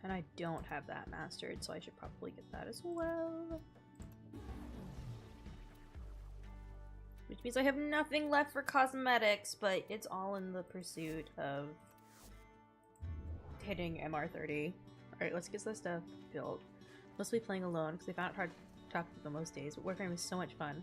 And I don't have that mastered, so I should probably get that as well. Which means I have nothing left for cosmetics, but it's all in the pursuit of hitting MR30. Alright, let's get this stuff built. Mostly playing alone, because I found it hard to talk to most days, but Warframe is so much fun.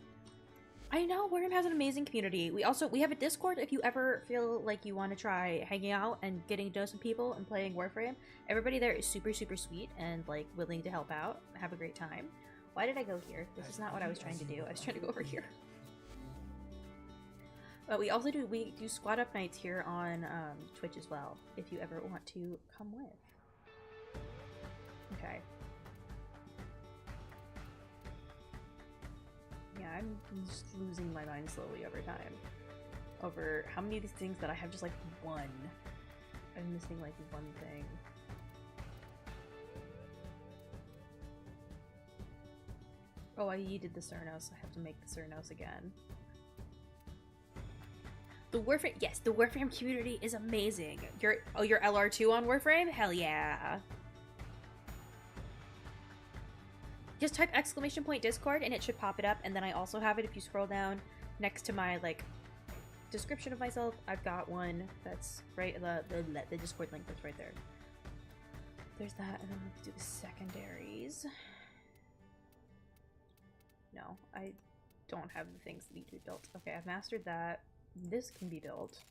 I know, Warframe has an amazing community. We have a Discord if you ever feel like you want to try hanging out and getting to know some people and playing Warframe. Everybody there is super, super sweet and like willing to help out, have a great time. Why did I go here? This is not what I was trying to do. I was trying to go over here. But we also do squad up nights here on Twitch as well, if you ever want to come with. Okay. Yeah, I'm just losing my mind slowly over time. Over how many of these things that I have just like one. I'm missing like one thing. Oh, I yeeted the Cernos. I have to make the Cernos again. The Warframe, yes, the Warframe community is amazing. You're LR2 on Warframe? Hell yeah. Just type !Discord and it should pop it up, and then I also have it if you scroll down next to my like description of myself. I've got one that's right the Discord link that's right there. There's that, and then let's do the secondaries. No, I don't have the things that need to be built. Okay, I've mastered that. This can be built.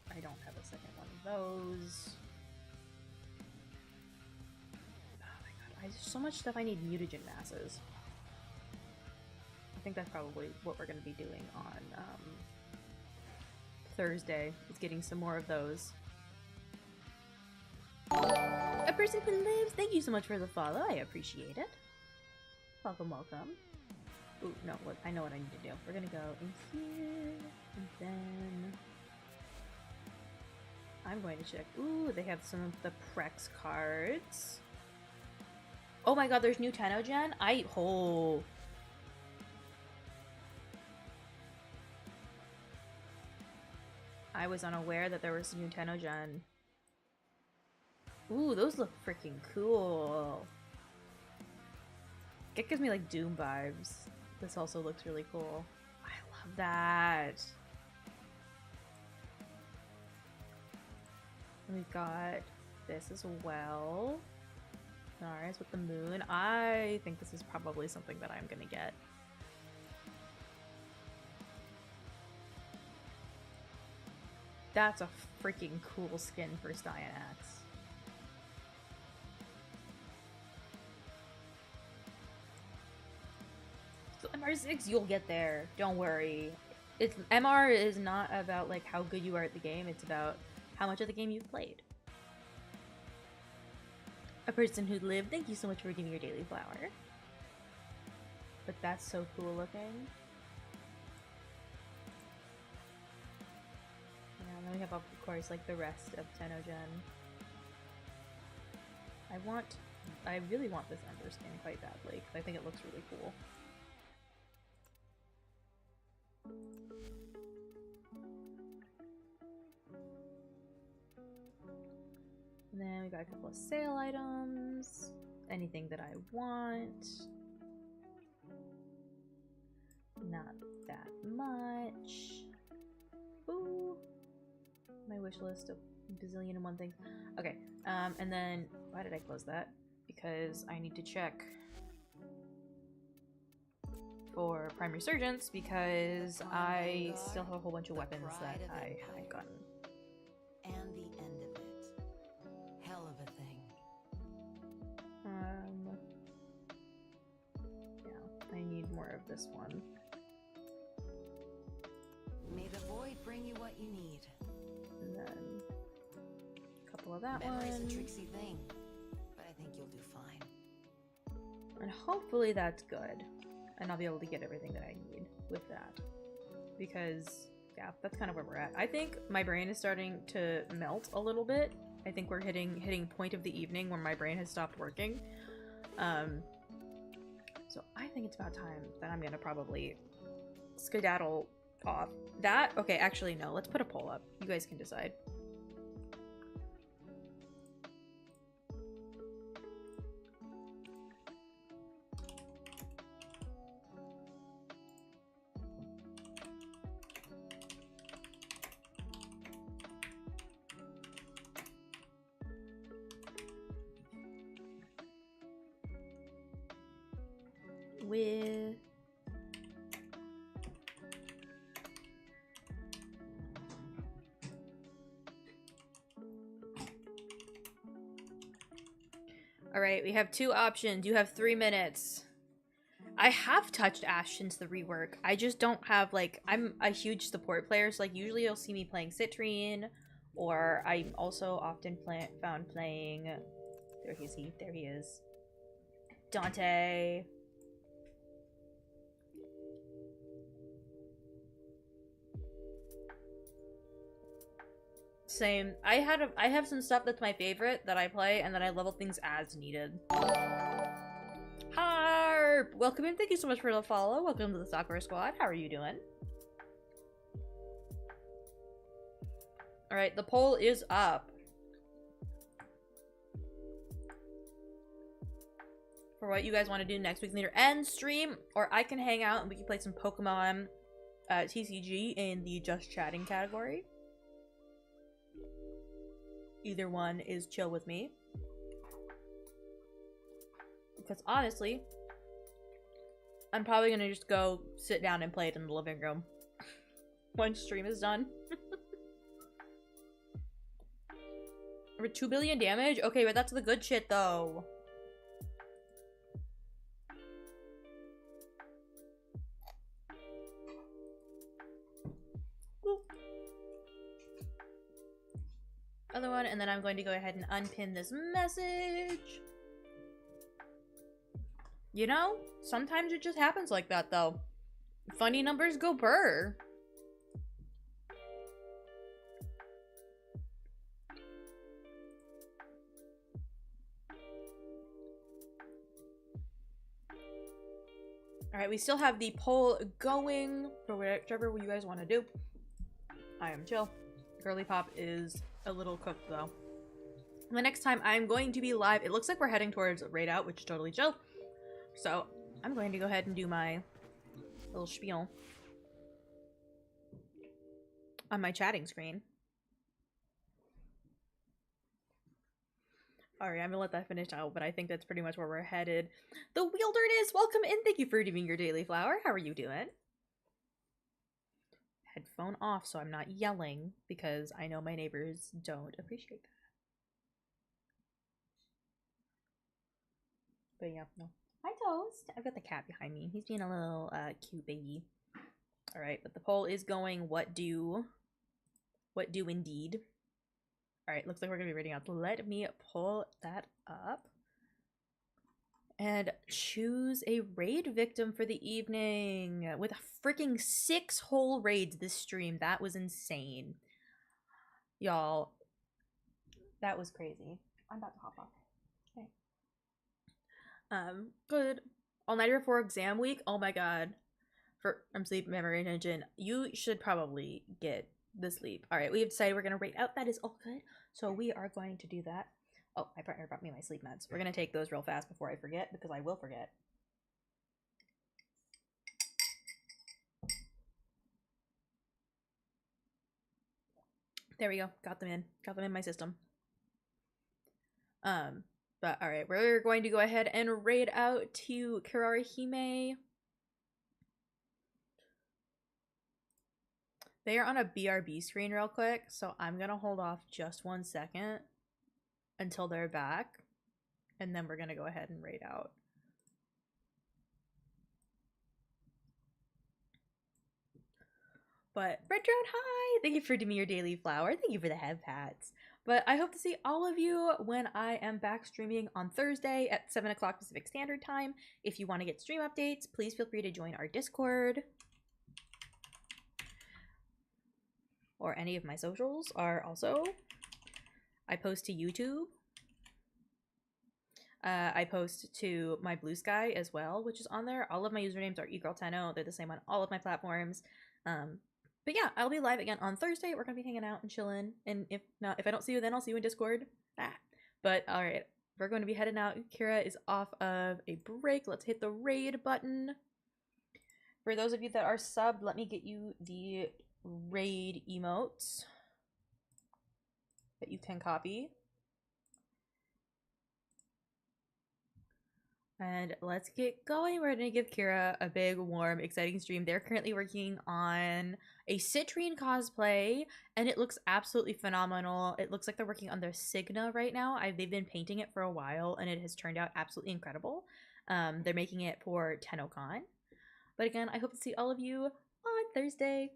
I don't have a second one of those. There's so much stuff I need mutagen masses. I think that's probably what we're going to be doing on Thursday, is getting some more of those. person who lives, thank you so much for the follow. I appreciate it. Welcome, welcome. Ooh, no, what? I know what I need to do. We're gonna go in here, and then I'm going to check. Ooh, they have some of the Prex cards. Oh my god, there's new TennoCon? I was unaware that there was a new TennoCon. Ooh, those look freaking cool. It gives me like Doom vibes. This also looks really cool. I love that. We've got this as well. Stars with the moon. I think this is probably something that I'm gonna get. That's a freaking cool skin for Styanax. So MR6, you'll get there. Don't worry. MR is not about like how good you are at the game. It's about how much of the game you've played. A person who lived, thank you so much for giving your daily flower. But that's so cool looking. Yeah, and then we have, of course, like the rest of TennoCon. I really want this Ember skin quite badly, because I think it looks really cool. And then we got a couple of sale items. Anything that I want. Not that much. Ooh. My wish list of bazillion and one things. Okay. And then why did I close that? Because I need to check for Prime Resurgence because I still have a whole bunch of weapons that I haven't gotten. And the end of it. Hell of a thing. Yeah, I need more of this one. May the void bring you what you need. And then a couple of that one. Memory's a tricksy thing, but I think you'll do fine. And hopefully that's good. And I'll be able to get everything that I need with that. Because, yeah, that's kind of where we're at. I think my brain is starting to melt a little bit. I think we're hitting point of the evening where my brain has stopped working. So I think it's about time that I'm gonna probably skedaddle off. That? Okay, actually no. Let's put a poll up. You guys can decide. With Alright, we have two options. You have 3 minutes. I have touched Ash since the rework. I just don't have, like, I'm a huge support player, so, like, usually you'll see me playing Citrine, or I'm also often found playing... There he is. Dante. Same. I have some stuff that's my favorite that I play, and then I level things as needed. Harp! Welcome in. Thank you so much for the follow. Welcome to the Sakura Squad. How are you doing? Alright, the poll is up. For what you guys want to do next. We can either end stream, or I can hang out and we can play some Pokemon TCG in the Just Chatting category. Either one is chill with me. Because honestly, I'm probably gonna just go sit down and play it in the living room once stream is done. Over 2 billion damage? Okay, but that's the good shit though. other one, and then I'm going to go ahead and unpin this message. You know, sometimes it just happens like that, though. Funny numbers go burr. Alright, we still have the poll going for whichever you guys want to do. I am chill. Girly Pop is a little cooked, though. The next time I'm going to be live, it looks like we're heading towards Raid Out, which is totally chill. So, I'm going to go ahead and do my little spiel on my chatting screen. Alright, I'm gonna let that finish out, but I think that's pretty much where we're headed. The Wilderness, welcome in. Thank you for redeeming your daily flower. How are you doing? Headphone off so I'm not yelling, because I know my neighbors don't appreciate that. But yeah, no. Hi, Toast. I've got the cat behind me. He's being a little cute baby. Alright, but the poll is going, what do indeed. Alright, looks like we're going to be reading out. Let me pull that up. And choose a raid victim for the evening. With a freaking 6 whole raids this stream. That was insane. Y'all. That was crazy. I'm about to hop off. Okay. Good. All-nighter for exam week? Oh my god. I'm sleep memory engine. You should probably get the sleep. Alright, we have decided we're going to rate out. That is all good. So we are going to do that. Oh, my partner brought me my sleep meds. We're going to take those real fast before I forget, because I will forget. There we go. Got them in. Got them in my system. But alright, we're going to go ahead and raid out to Kirarahime. They are on a BRB screen real quick, so I'm gonna hold off just 1 second until they're back, and then we're gonna go ahead and raid out. But Red Drone, hi! Thank you for doing your daily flower. Thank you for the head pats. But I hope to see all of you when I am back streaming on Thursday at 7 o'clock Pacific Standard Time. If you want to get stream updates, please feel free to join our Discord. Or any of my socials are also. I post to YouTube. I post to my Blue Sky as well, which is on there. All of my usernames are Egirl Tenno. They're the same on all of my platforms. But yeah, I'll be live again on Thursday. We're gonna be hanging out and chilling. And if not, if I don't see you, then I'll see you in Discord. But all right, we're going to be heading out. Kira is off of a break. Let's hit the raid button. For those of you that are subbed, let me get you the raid emotes that you can copy. And let's get going. We're going to give Kira a big, warm, exciting stream. They're currently working on a Citrine cosplay, and it looks absolutely phenomenal. It looks like they're working on their Signa right now. They've been painting it for a while, and it has turned out absolutely incredible. They're making it for TennoCon. But again, I hope to see all of you on Thursday.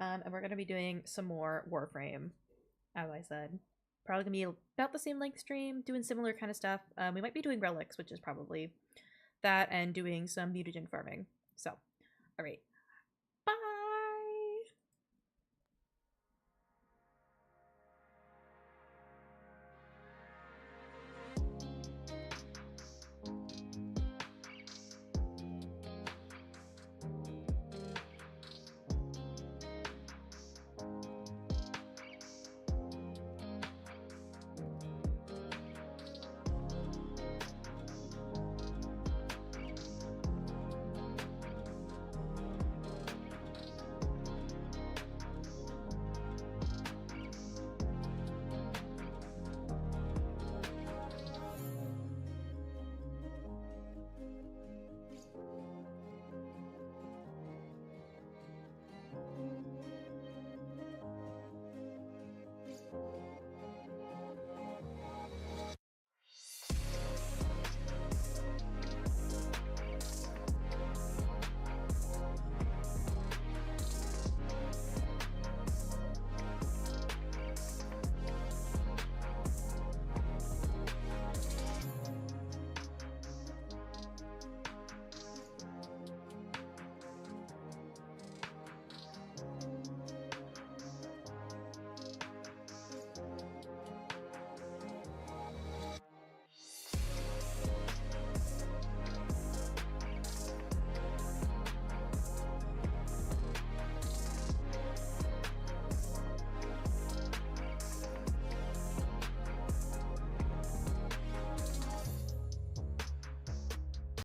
And we're going to be doing some more Warframe, as I said. Probably going to be about the same length stream, doing similar kind of stuff. We might be doing relics, which is probably that, and doing some mutagen farming. So, alright.